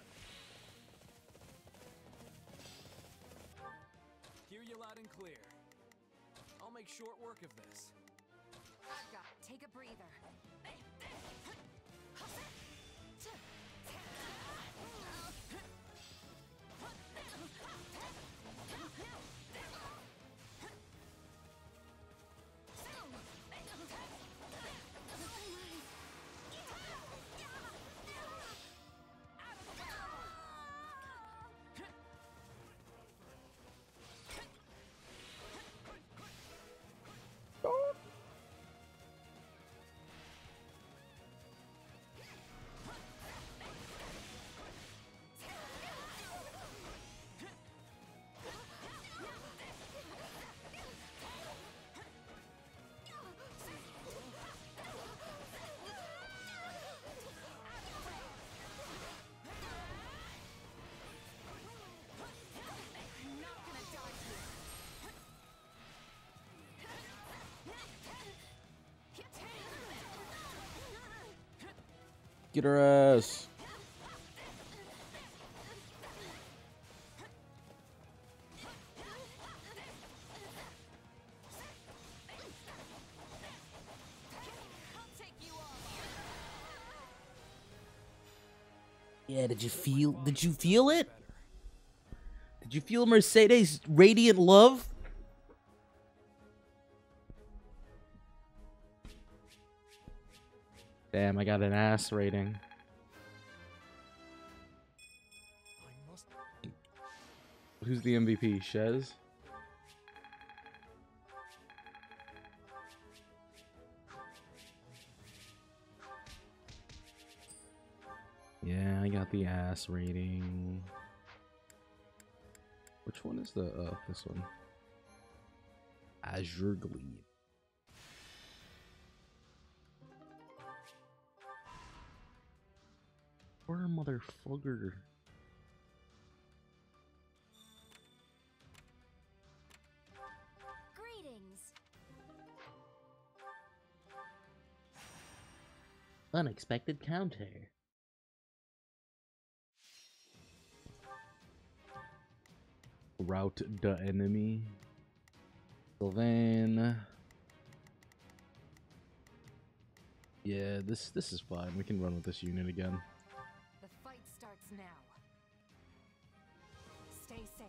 Hear you loud and clear. I'll make short work of this. I've got. Take a breather. Get her ass. Yeah, did you feel it? Did you feel Mercedes' radiant love? Damn, I got an ass rating. Who's the MVP? Shez? Yeah, I got the ass rating. Which one is the, this one? Azure Gleam. Poor motherfucker. Greetings. Unexpected counter. Route the enemy. Sylvain. Yeah, this is fine. We can run with this unit again. The fight starts now. Stay safe.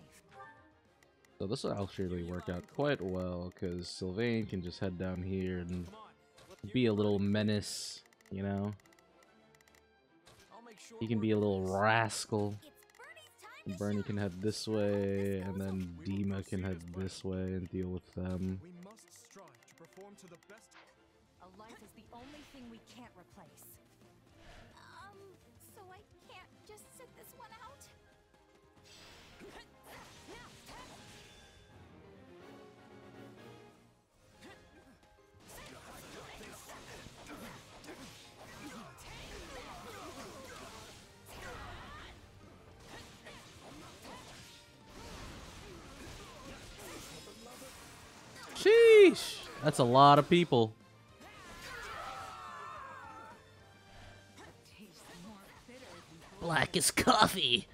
So this will actually work out quite well, because Sylvain can just head down here and be a little menace, you know? He can be a little rascal. Bernie can head this way, and then Dima can head this way and deal with them. We must strive to perform to the best. A life is the only thing we can't replace. So I can't just sit this one out? Sheesh! That's a lot of people. Black as coffee.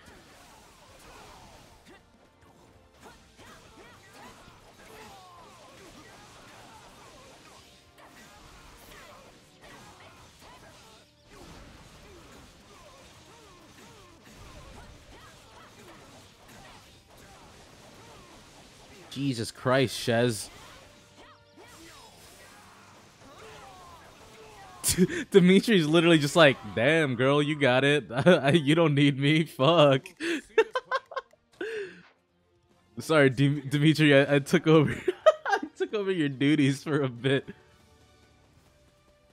Jesus Christ, Shez. Dimitri's literally just like, damn, girl, you got it. You don't need me. Fuck. Sorry, Dimitri, I took over. I took over your duties for a bit.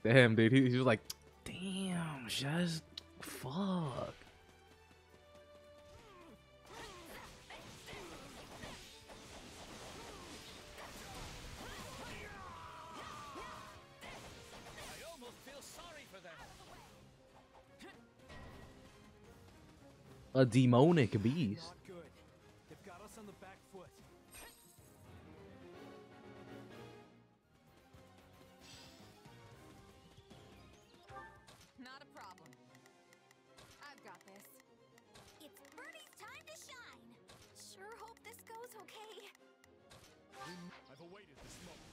Damn, dude. He was like, damn, Shez. Fuck. A demonic beast. Not good. They've got us on the back foot. Not a problem. I've got this. It's Bernie's time to shine. Sure hope this goes okay. I've awaited this moment.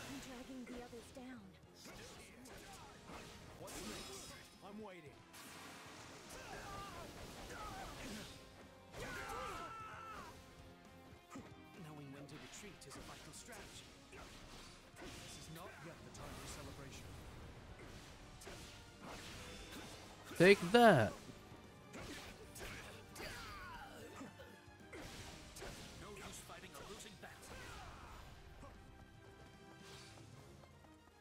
I'm dragging the others down. What's next? I'm waiting. Knowing when to retreat is a vital strategy. This is not yet the time for celebration. Take that. No use fighting a losing battle.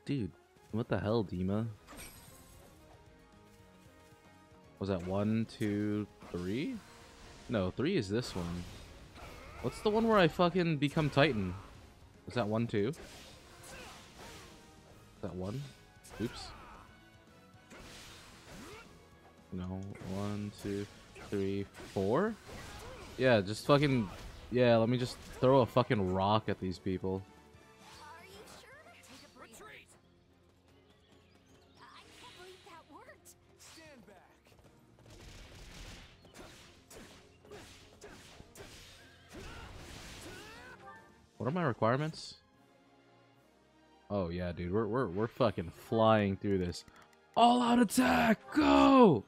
Dude, what the hell, Dima? Was that 1, 2, 3? No, 3 is this one. What's the one where I fucking become Titan? Is that 1, 2? Is that 1? Oops. No, 1, 2, 3, 4? Yeah, just fucking... Yeah, let me just throw a fucking rock at these people. Are you sure? Take a retreat. I can't believe that worked. Stand back. What are my requirements? Oh yeah, dude, we're fucking flying through this. All out attack, go!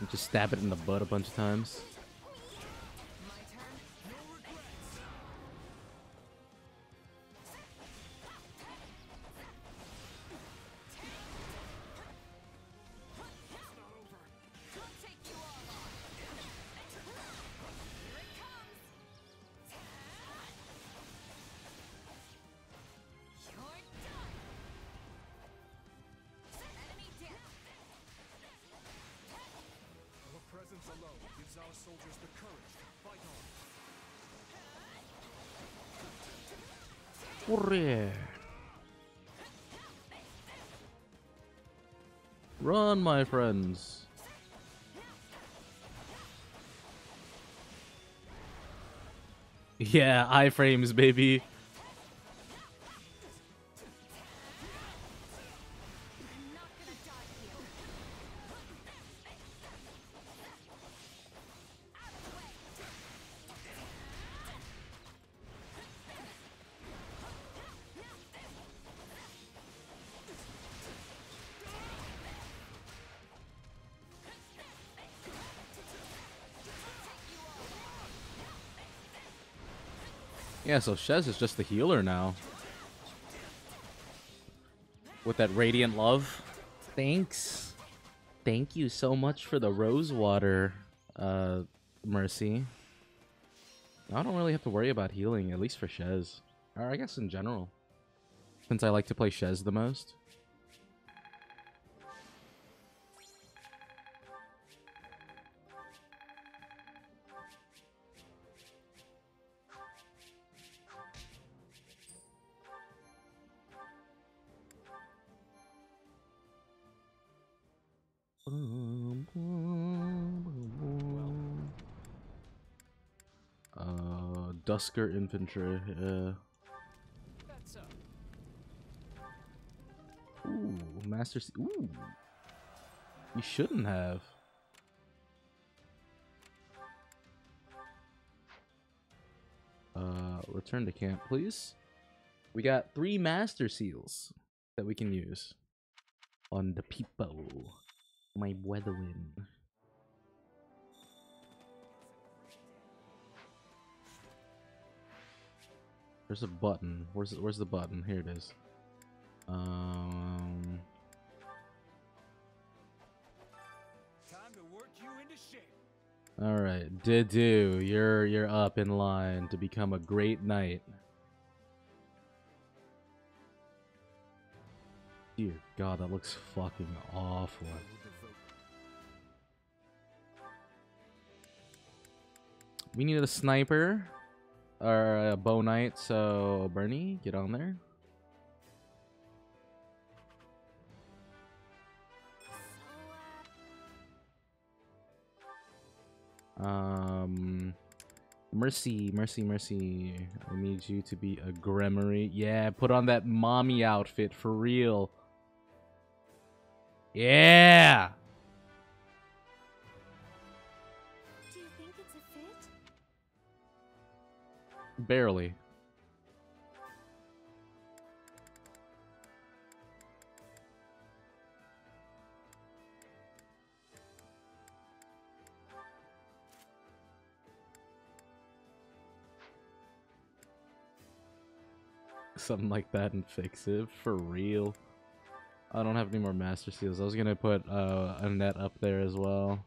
Just stab it in the butt a bunch of times. gives our soldiers the courage to fight on. Hooray. Run, my friends. Yeah, iframes, baby. Yeah, so Shez is just the healer now. With that radiant love. Thanks. Thank you so much for the rose water, Mercy. I don't really have to worry about healing, at least for Shez. Or I guess in general. Since I like to play Shez the most. Dusker infantry, yeah. Ooh, Master C. Ooh. You shouldn't have. Return to camp, please. We got 3 Master Seals that we can use on the people. My brethren. There's a button. Where's the button? Here it is. Time to work you into shape. All right, Didu, you're up in line to become a great knight. Dear God, that looks fucking awful. We need a sniper or a bow knight, so Bernie, get on there. Mercy. I need you to be a Gremory. Yeah, put on that mommy outfit for real. Yeah. Do you think it's a fit? Barely. Something like that and fix it for real. I don't have any more Master Seals. I was gonna put a net up there as well.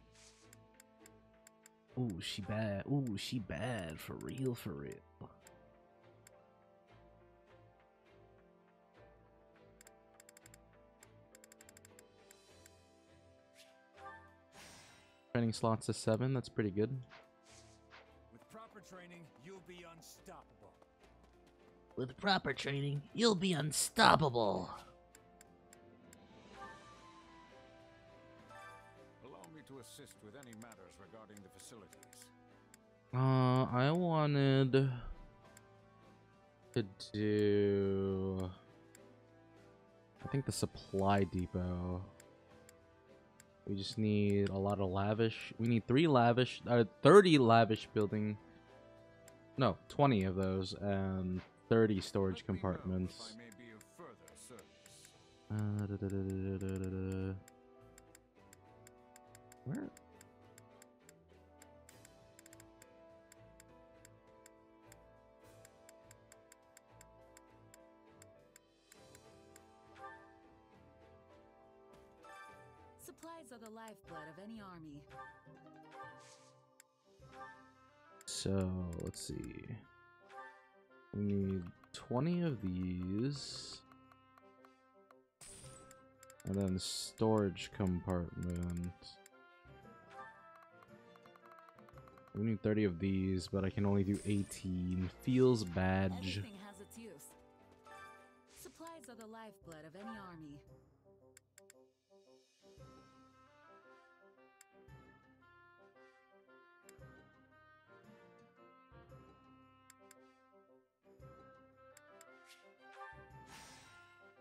Ooh, she bad. Ooh, she bad for real, for real. Training slots to 7. That's pretty good. With proper training, you'll be unstoppable. With proper training, you'll be unstoppable. Allow me to assist with any matters regarding the facilities. I wanted to do, I think, the supply depot. We just need a lot of lavish. We need 30 lavish building. No, 20 of those and 30 storage compartments. Where? Supplies are the lifeblood of any army. So, let's see. We need 20 of these. And then storage compartment. We need 30 of these, but I can only do 18. Feels badge. Everything has its use. Supplies are the lifeblood of any army.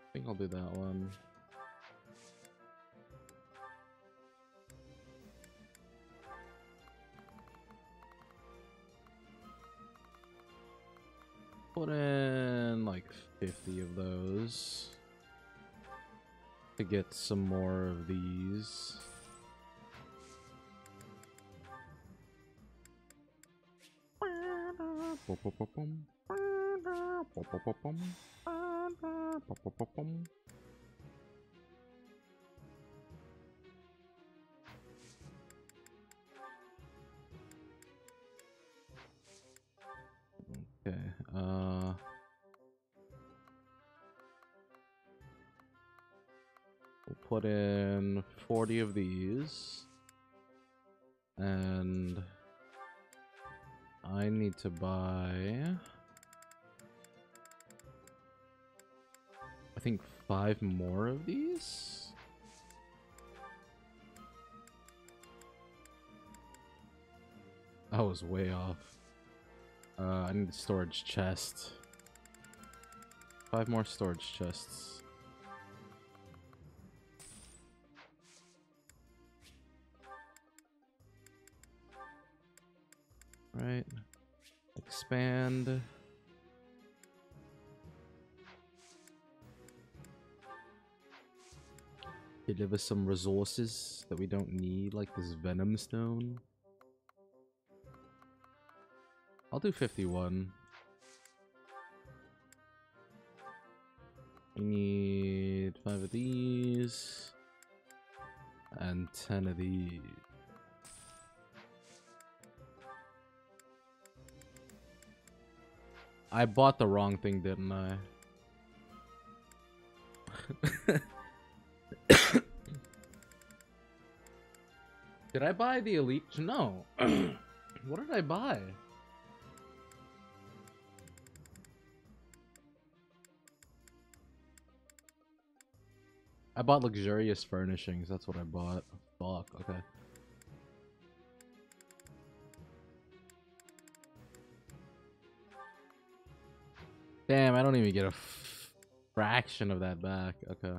I think I'll do that one. Put in like 50 of those to get some more of these. Okay, we'll put in 40 of these, and I need to buy, I think, 5 more of these. I was way off. I need a storage chest. 5 more storage chests. Right. Expand. Deliver some resources that we don't need, like this venom stone. I'll do 51. We need 5 of these and 10 of these. I bought the wrong thing, didn't I? Did I buy the elite? No. What did I buy? I bought luxurious furnishings. That's what I bought. Fuck. Okay. Damn, I don't even get a fraction of that back. Okay.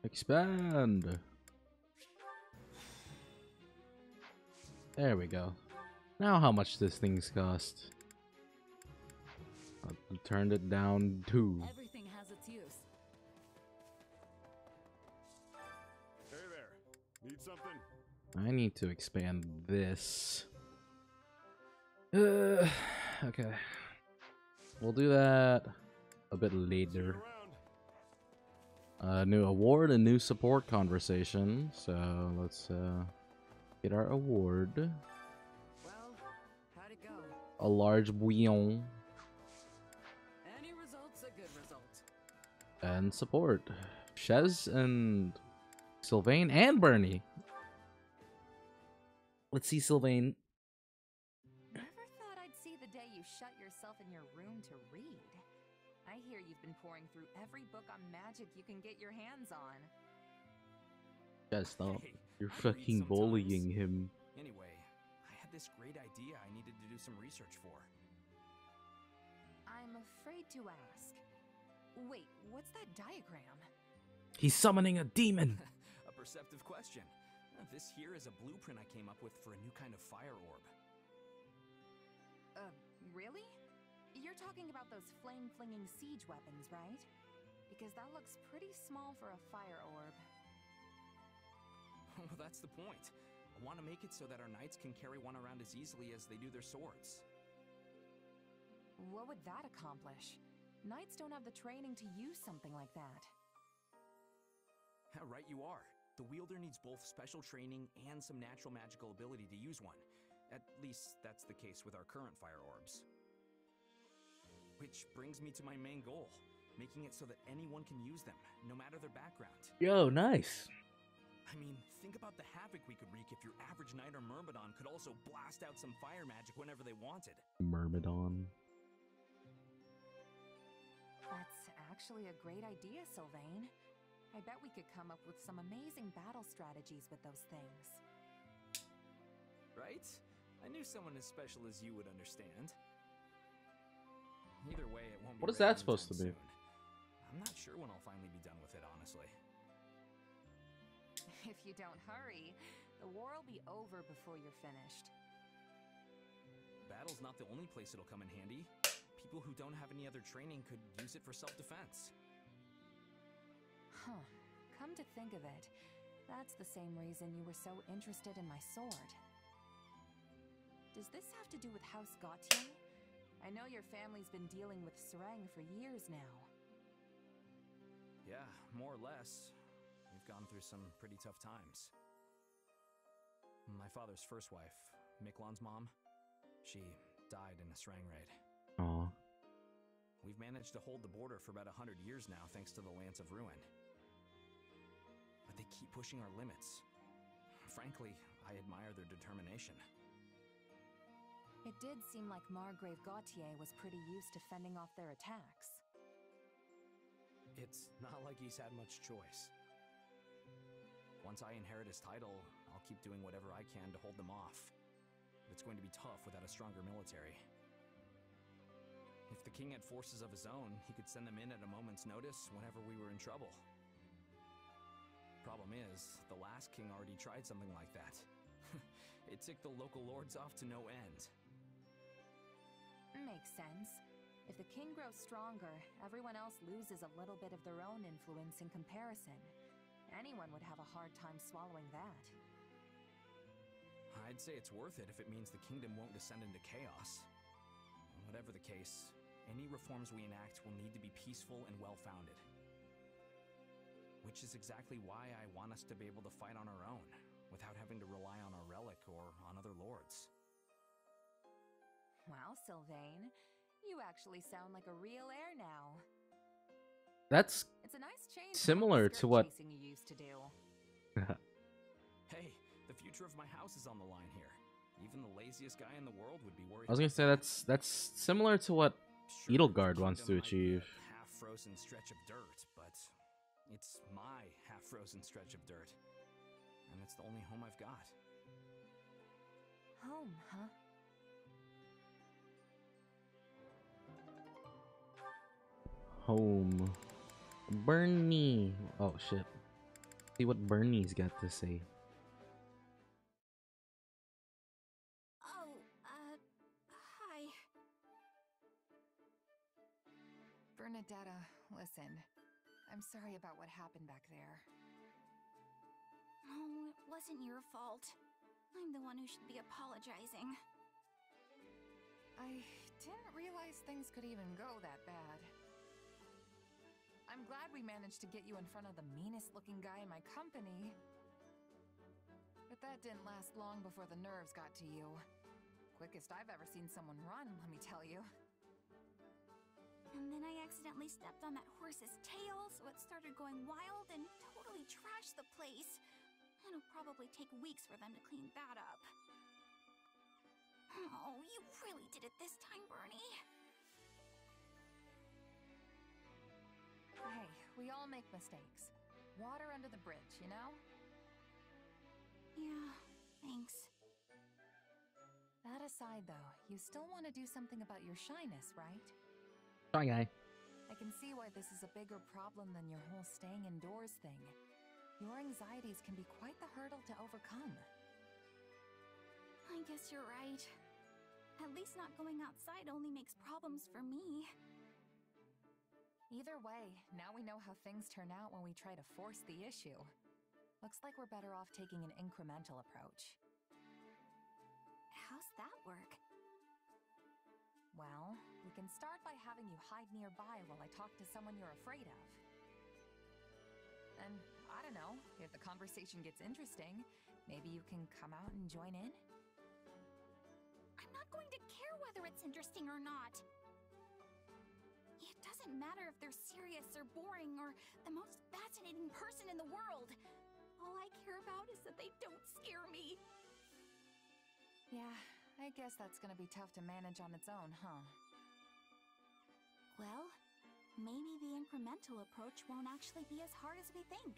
Expand. There we go. Now how much this thing's cost? I turned it down to. Everything has its use. Hey there. Need something? I need to expand this. Okay. We'll do that a bit later. New award and new support conversation. So let's get our award. Well, how'd it go? A large bouillon. Any result's a good result. And support. Shez and Sylvain and Bernie. Let's see Sylvain. Never thought I'd see the day you shut yourself in your room to read. I hear you've been pouring through every book on magic you can get your hands on. Guys, stop. Hey, You're I read fucking sometimes. bullying him. Anyway, I had this great idea I needed to do some research for. I'm afraid to ask. Wait, what's that diagram? He's summoning a demon. A perceptive question. This here is a blueprint I came up with for a new kind of fire orb. Really? You're talking about those flame-flinging siege weapons, right? Because that looks pretty small for a fire orb. Well, that's the point. I want to make it so that our knights can carry one around as easily as they do their swords. What would that accomplish? Knights don't have the training to use something like that. Right you are. The wielder needs both special training and some natural magical ability to use one. At least, that's the case with our current fire orbs. Which brings me to my main goal, making it so that anyone can use them, no matter their background. Yo, nice. I mean, think about the havoc we could wreak if your average knight or myrmidon could also blast out some fire magic whenever they wanted. Myrmidon. That's actually a great idea, Sylvain. I bet we could come up with some amazing battle strategies with those things. Right? I knew someone as special as you would understand. Either way, it won't be. What is that supposed to be? I'm not sure when I'll finally be done with it, honestly. If you don't hurry, the war will be over before you're finished. Battle's not the only place it'll come in handy. People who don't have any other training could use it for self-defense. Huh. Come to think of it, that's the same reason you were so interested in my sword. Does this have to do with House Gautier? I know your family's been dealing with Serang for years now. Yeah, more or less. We've gone through some pretty tough times. My father's first wife, Miklon's mom, she died in a Serang raid. Aww. We've managed to hold the border for about 100 years now thanks to the Lance of Ruin. But they keep pushing our limits. Frankly, I admire their determination. It did seem like Margrave Gautier was pretty used to fending off their attacks. It's not like he's had much choice. Once I inherit his title, I'll keep doing whatever I can to hold them off. But it's going to be tough without a stronger military. If the king had forces of his own, he could send them in at a moment's notice whenever we were in trouble. Problem is, the last king already tried something like that. It ticked the local lords off to no end. Makes sense. If the king grows stronger, everyone else loses a little bit of their own influence in comparison. Anyone would have a hard time swallowing that. I'd say it's worth it if it means the kingdom won't descend into chaos. Whatever the case, any reforms we enact will need to be peaceful and well-founded. Which is exactly why I want us to be able to fight on our own, without having to rely on our relic or on other lords. Wow, Sylvain, you actually sound like a real heir now. That's It's a nice change similar to from what chasing you used to do. Hey, the future of my house is on the line here. Even the laziest guy in the world would be worried. I was gonna say that's similar to what Edelgard wants to achieve. Half-frozen stretch of dirt, but it's my half-frozen stretch of dirt. And it's the only home I've got. Home, huh? Home. Bernie. Oh shit. See what Bernie's got to say. Oh, hi. Bernadetta, listen. I'm sorry about what happened back there. Oh, it wasn't your fault. I'm the one who should be apologizing. I didn't realize things could even go that bad. I'm glad we managed to get you in front of the meanest-looking guy in my company. But that didn't last long before the nerves got to you. Quickest I've ever seen someone run, let me tell you. And then I accidentally stepped on that horse's tail, so it started going wild and totally trashed the place. It'll probably take weeks for them to clean that up. Oh, you really did it this time, Bernie. Hey, we all make mistakes. Water under the bridge, you know? Yeah, thanks. That aside, though, you still want to do something about your shyness, right? Shy guy. I can see why this is a bigger problem than your whole staying indoors thing. Your anxieties can be quite the hurdle to overcome. I guess you're right. At least not going outside only makes problems for me. Either way, now we know how things turn out when we try to force the issue. Looks like we're better off taking an incremental approach. How's that work? Well, we can start by having you hide nearby while I talk to someone you're afraid of. And, I don't know, if the conversation gets interesting, maybe you can come out and join in? I'm not going to care whether it's interesting or not. It doesn't matter if they're serious or boring or the most fascinating person in the world. All I care about is that they don't scare me. Yeah, I guess that's gonna be tough to manage on its own, huh? Well, maybe the incremental approach won't actually be as hard as we think.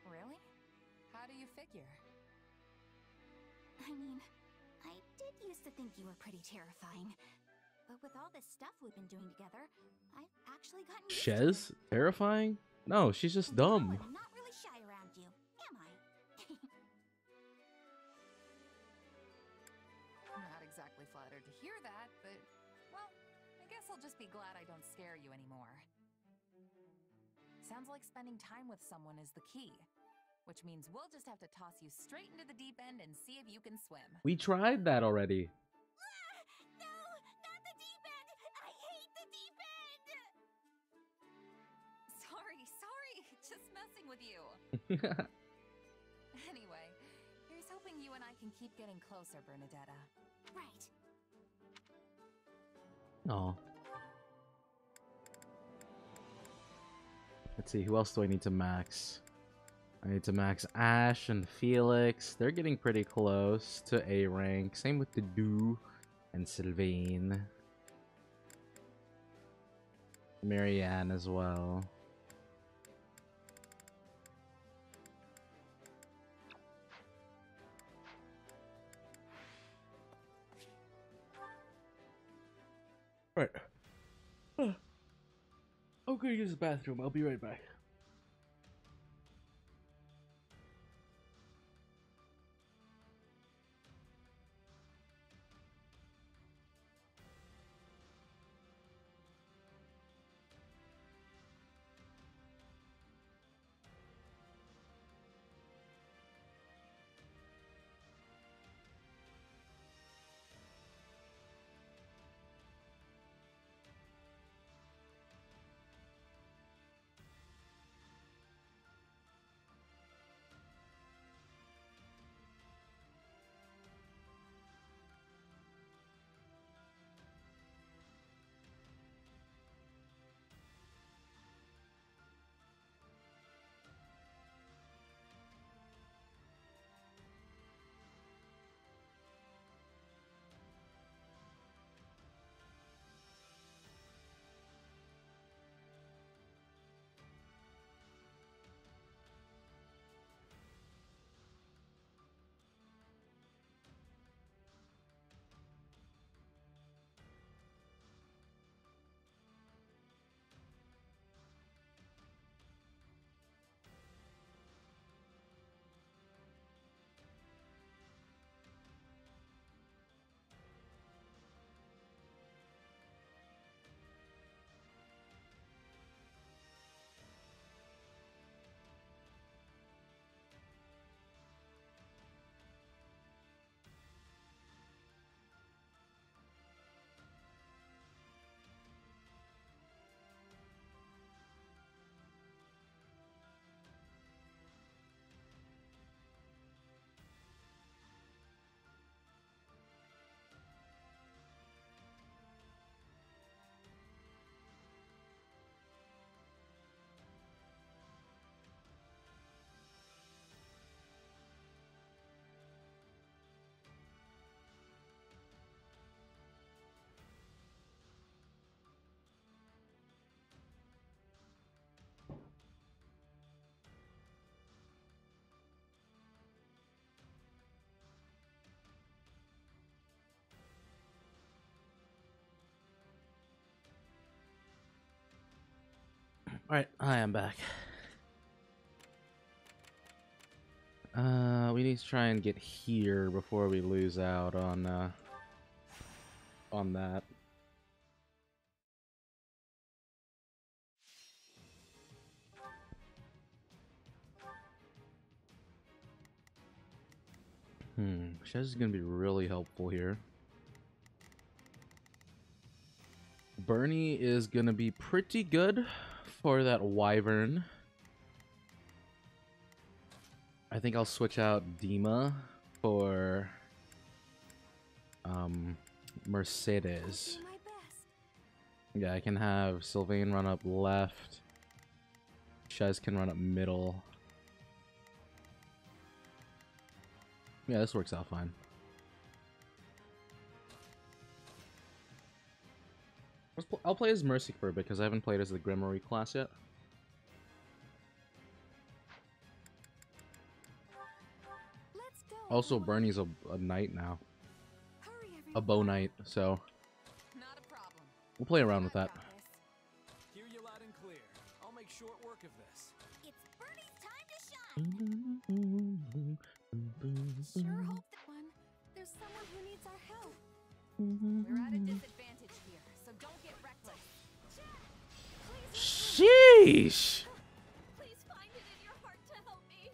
Really? How do you figure? I mean, I did used to think you were pretty terrifying. But with all this stuff we've been doing together, I've actually gotten used to it. Shez? Terrifying? No, she's just dumb. I'm not really shy around you, am I? I'm not exactly flattered to hear that, but, well, I guess I'll just be glad I don't scare you anymore. Sounds like spending time with someone is the key, which means we'll just have to toss you straight into the deep end and see if you can swim. We tried that already. No, not the deep end! I hate the deep end! Sorry, just messing with you. Anyway, here's hoping you and I can keep getting closer, Bernadetta. Right. Oh. Let's see, who else do I need to max? I need to max Ash and Felix. They're getting pretty close to A rank. Same with the Do and Sylvain. Marianne as well. Right. I'm gonna use the bathroom. I'll be right back. Alright, I am back. We need to try and get here before we lose out on on that. Shez is gonna be really helpful here. Bernie is gonna be pretty good for that wyvern. I think I'll switch out Dima for Mercedes. Yeah, I can have Sylvain run up left. Shez can run up middle. Yeah, this works out fine. I'll play as Mercy for a bit because I haven't played as the Grimoire class yet. Also, Bernie's a knight now. A bow knight, so we'll play around with that. Hear you loud and clear. I'll make short work of this. It's Bernie's time to shine. Sure hope that one. There's someone who needs our help. We're at a disadvantage here, so don't get reckless. Sheesh! Please find it in your heart to help me.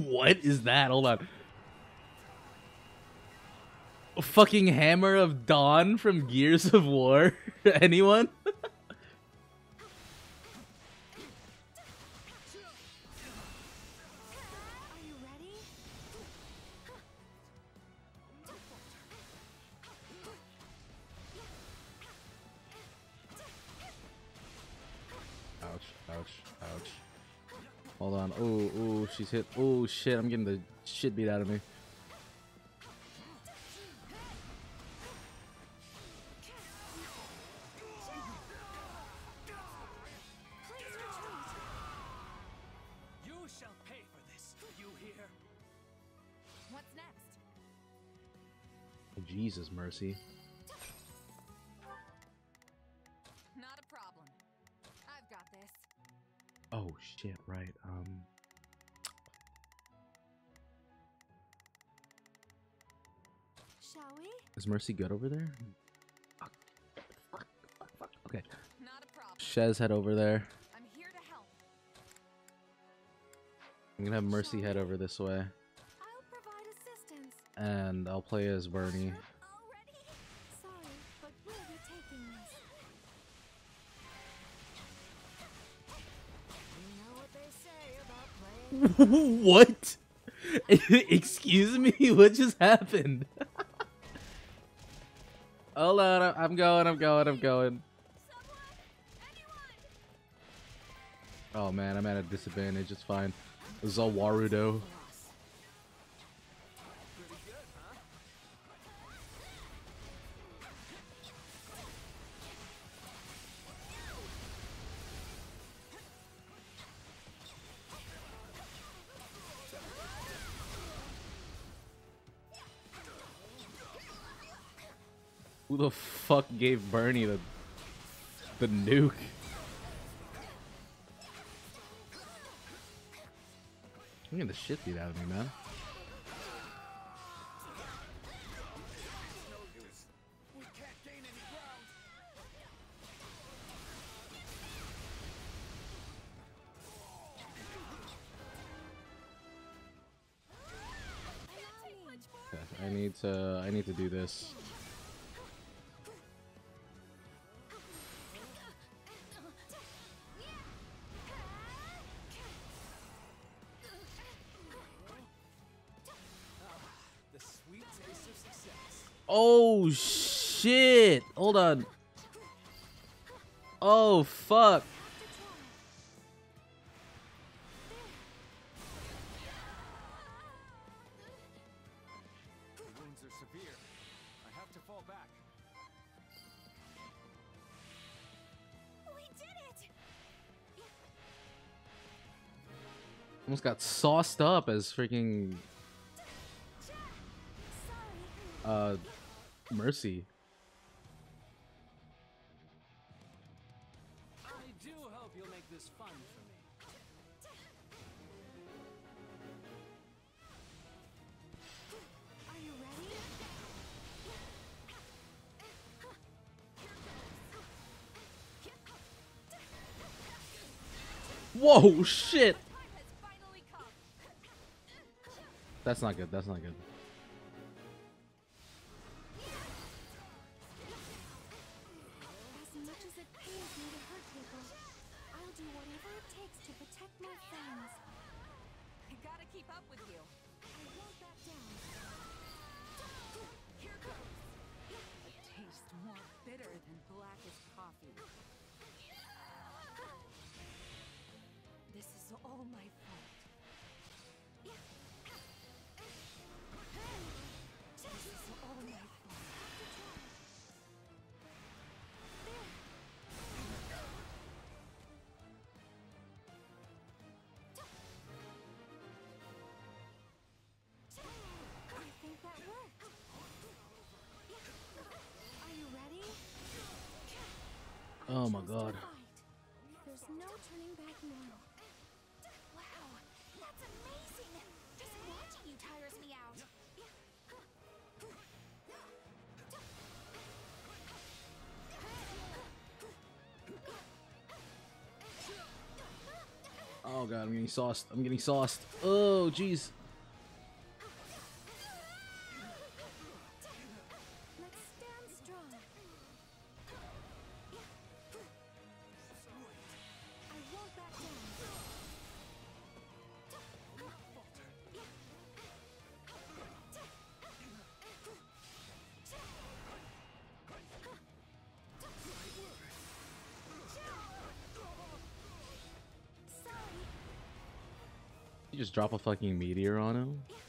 What is that? Hold on. A fucking Hammer of Dawn from Gears of War? Anyone? Ouch, ouch, ouch. Hold on. Oh, oh, she's hit. Oh, shit. I'm getting the shit beat out of me. You shall pay for this. You hear? What's next? Jesus, Mercy. Not a problem. I've got this. Oh, shit, right. Shall we? Is Mercy good over there? Fuck. Okay. Not a problem. Shez head over there. I'm here to help. I'm gonna have Mercy head over this way. I'll provide assistance. And I'll play as Bernie. Sorry, but we'll be taking this. You know what they say about playing. What? Excuse me? What just happened? Hold on, I'm going. Oh man, I'm at a disadvantage, it's fine. This is all Warudo. Who the fuck gave Bernie the nuke? I'm getting the shit beat out of me, man. Okay, I need to do this. Oh shit! Hold on. Oh fuck. The wounds are severe. I have to fall back. We did it! Almost got sauced up as freaking Mercy. I do hope you'll Whoa, shit! That's not good. That's not good. As much as it pains me to hurt people, I'll do whatever it takes to protect my friends. I gotta keep up with you. I won't back down. Here goes. A taste more bitter than blackest coffee. This is all my fault. This is all my fault. I think that worked. Are you ready? Oh my god. There's no turning back now. Wow, that's amazing! Just watching you tires me out. Oh god, I'm getting sauced. I'm getting sauced. Oh jeez. Let's stand strong. I won't back down. You just drop a fucking meteor on him? Please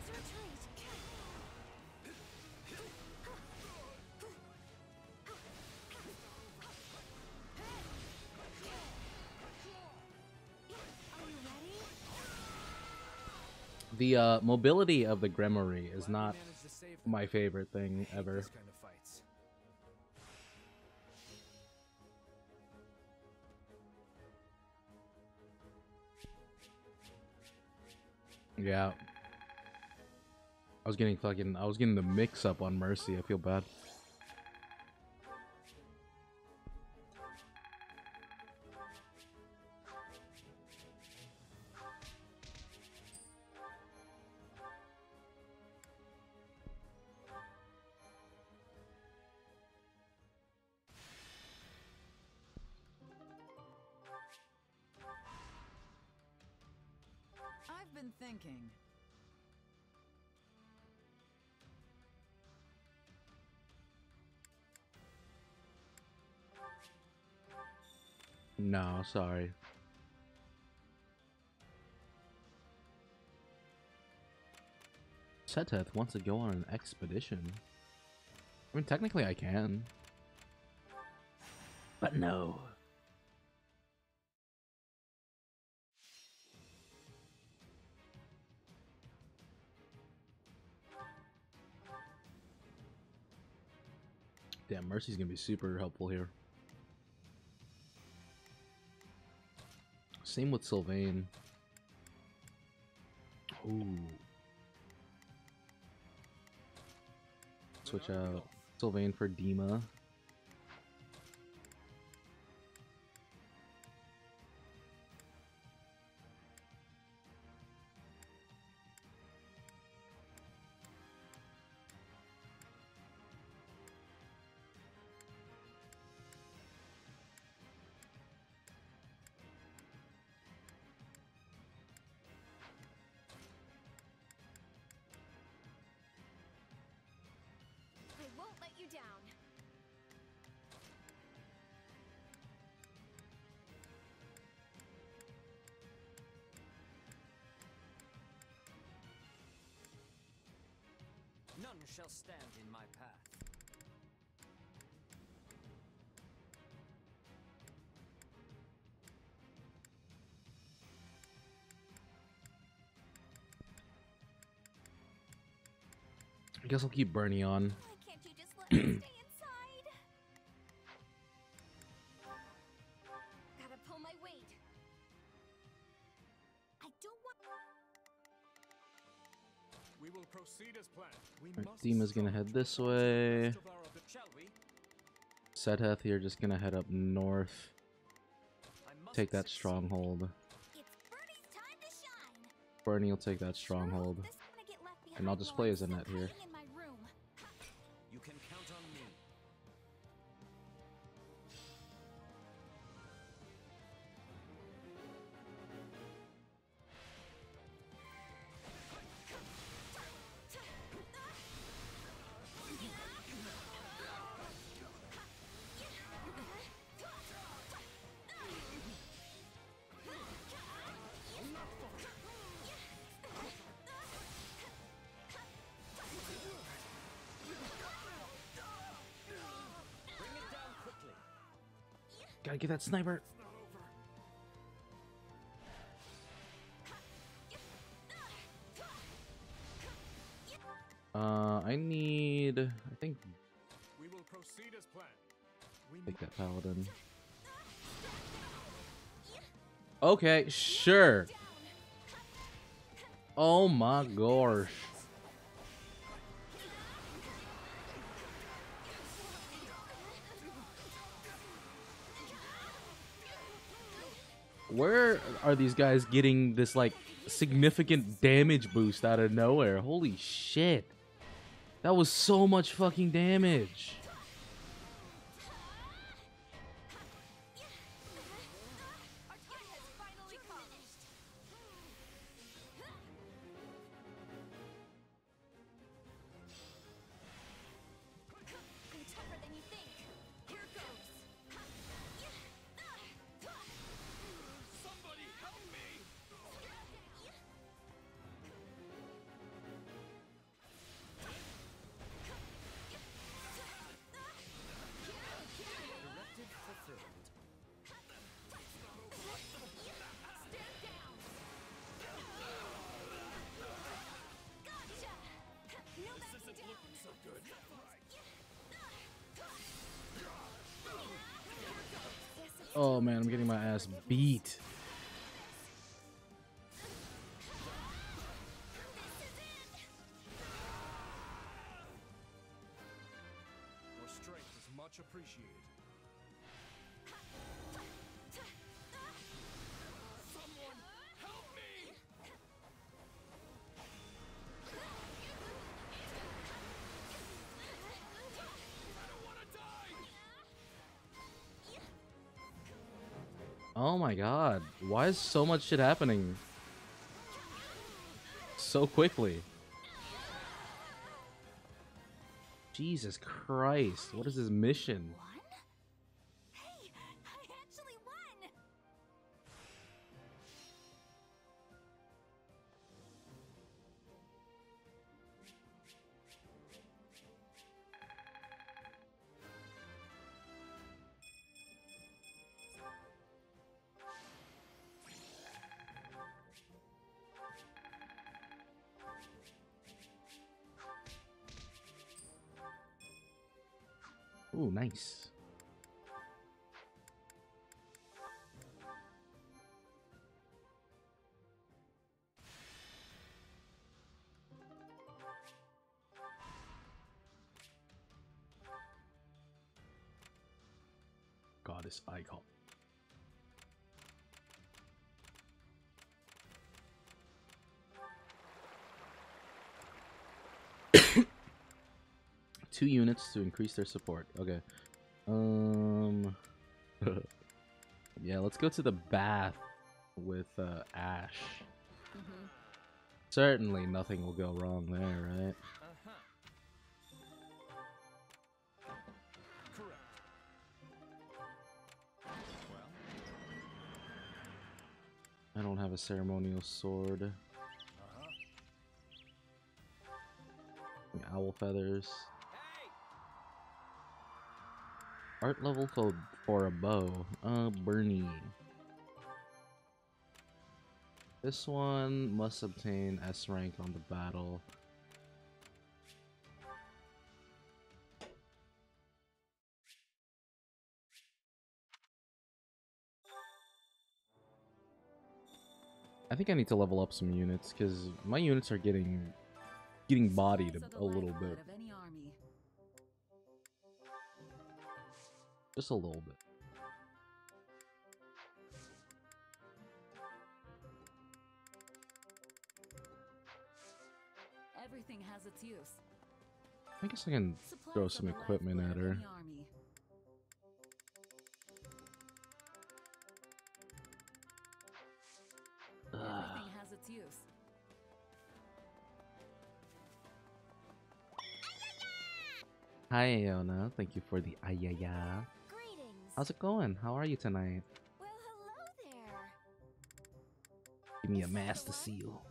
retreat. Are you ready? The mobility of the Grimoire is not my favorite thing ever. Kind of fights. Yeah. I was getting the mix up on Mercy. I feel bad. I've been thinking. No, sorry. Seteth wants to go on an expedition. I mean, technically I can. But no. Damn, Mercy's gonna be super helpful here. Same with Sylvain. Ooh. Switch out Sylvain for Dima. I won't let you down. None shall stand in my path. I guess I'll keep Bernie on. Why can't you just let me stay inside? Gotta pull my weight. I don't want. proceed as planned. We Alright, must Dima's gonna head this way. Setheth here just gonna head up north. Take that stronghold. Bernie will take that stronghold. And I'll just play as Annette here. You can count on me. Gotta get that sniper. I need. I think. We will proceed as planned. Take that paladin. Okay, sure. Oh my gosh. Where are these guys getting this, like, significant damage boost out of nowhere? Holy shit. That was so much fucking damage. Oh man, I'm getting my ass beat. Your strength is much appreciated. Someone help me! I don't want to die! Oh my god. Why is so much shit happening so quickly? Jesus Christ. What is this mission? Hey, I actually won! Ooh, nice. Goddess icon. Two units to increase their support. Okay. Yeah, let's go to the bath with Ash. Certainly nothing will go wrong there, right? I don't have a ceremonial sword. Owl feathers. Art level for a bow. Bernie. This one must obtain S rank on the battle. I think I need to level up some units because my units are getting getting bodied a little bit. Just a little bit. Everything has its use. I guess I can throw some equipment at her. Everything has its use. Hi, Iona. Thank you for the ayaya. Greetings. How's it going? How are you tonight? Well, hello there. Give me a master seal.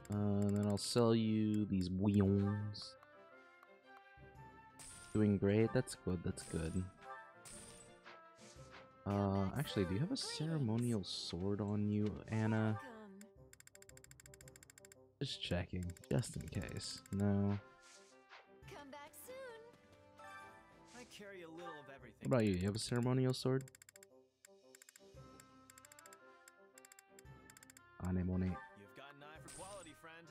And then I'll sell you these wheels. Doing great. That's good. That's good. Actually, do you have a ceremonial sword on you, Anna? Just checking, just in case. No. Come back soon. I carry a little of everything. What about you? You have a ceremonial sword? Anemone. You've got an eye for quality, friend.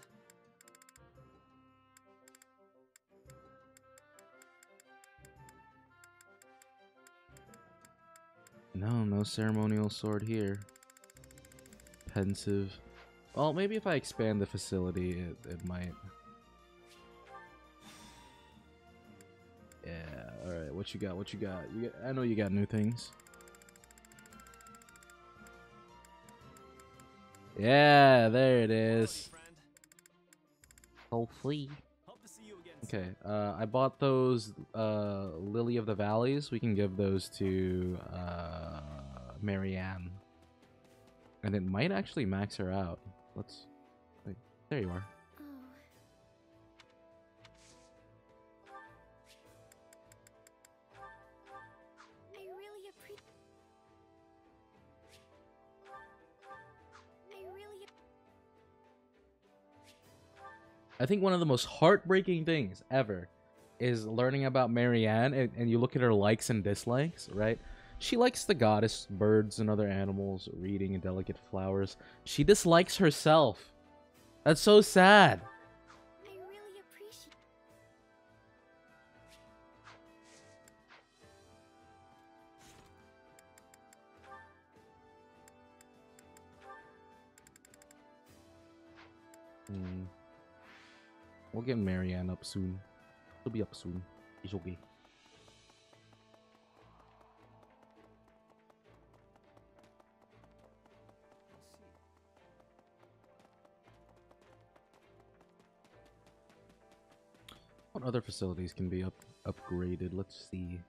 No ceremonial sword here. Pensive. Well, maybe if I expand the facility, it might. Yeah, alright, what you got, what you got? I know you got new things. Yeah, there it is. Hopefully. Okay, I bought those Lily of the Valleys. We can give those to Marianne. And it might actually max her out. Let's wait. There you are. I think one of the most heartbreaking things ever is learning about Marianne, and you look at her likes and dislikes, right? She likes the goddess, birds and other animals, reading and delicate flowers. She dislikes herself. That's so sad. I really appreciate. We'll get Marianne up soon. She'll be up soon. It's okay. What other facilities can be upgraded? Let's see.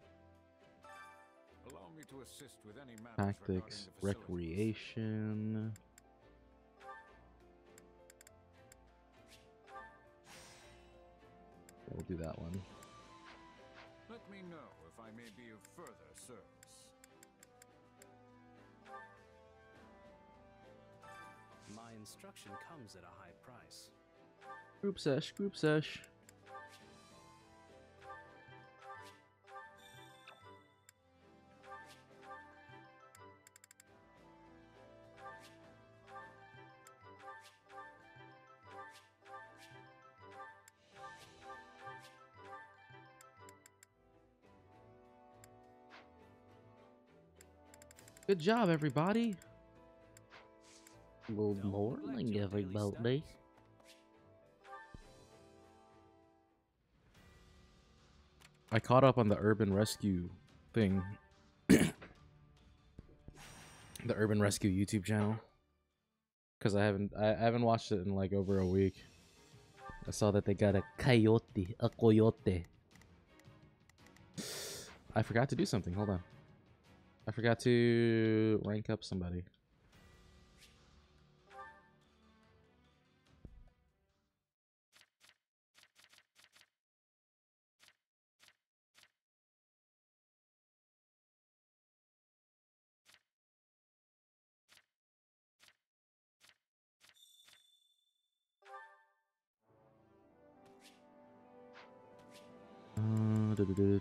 Allow me to assist with any matters Tactics, regarding the facility. recreation. We'll do that one. Let me know if I may be of further service. My instruction comes at a high price. Group sesh, group sesh. Good job, everybody. Good morning, everybody. I caught up on the urban rescue thing. The urban rescue YouTube channel. Because I haven't watched it in like over a week. I saw that they got a coyote. I forgot to do something. Hold on. I forgot to rank up somebody.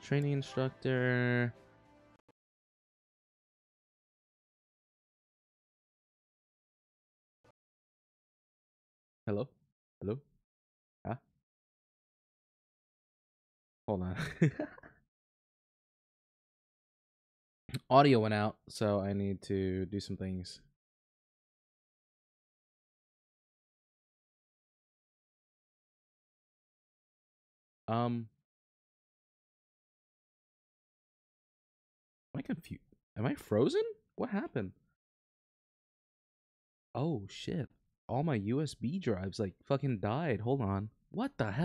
Training instructor. Hello? Hello? Huh? Hold on. Audio went out, so I need to do some things. Am I confused? Am I frozen? What happened? Oh shit. All my USB drives like fucking died. Hold on. What the hell?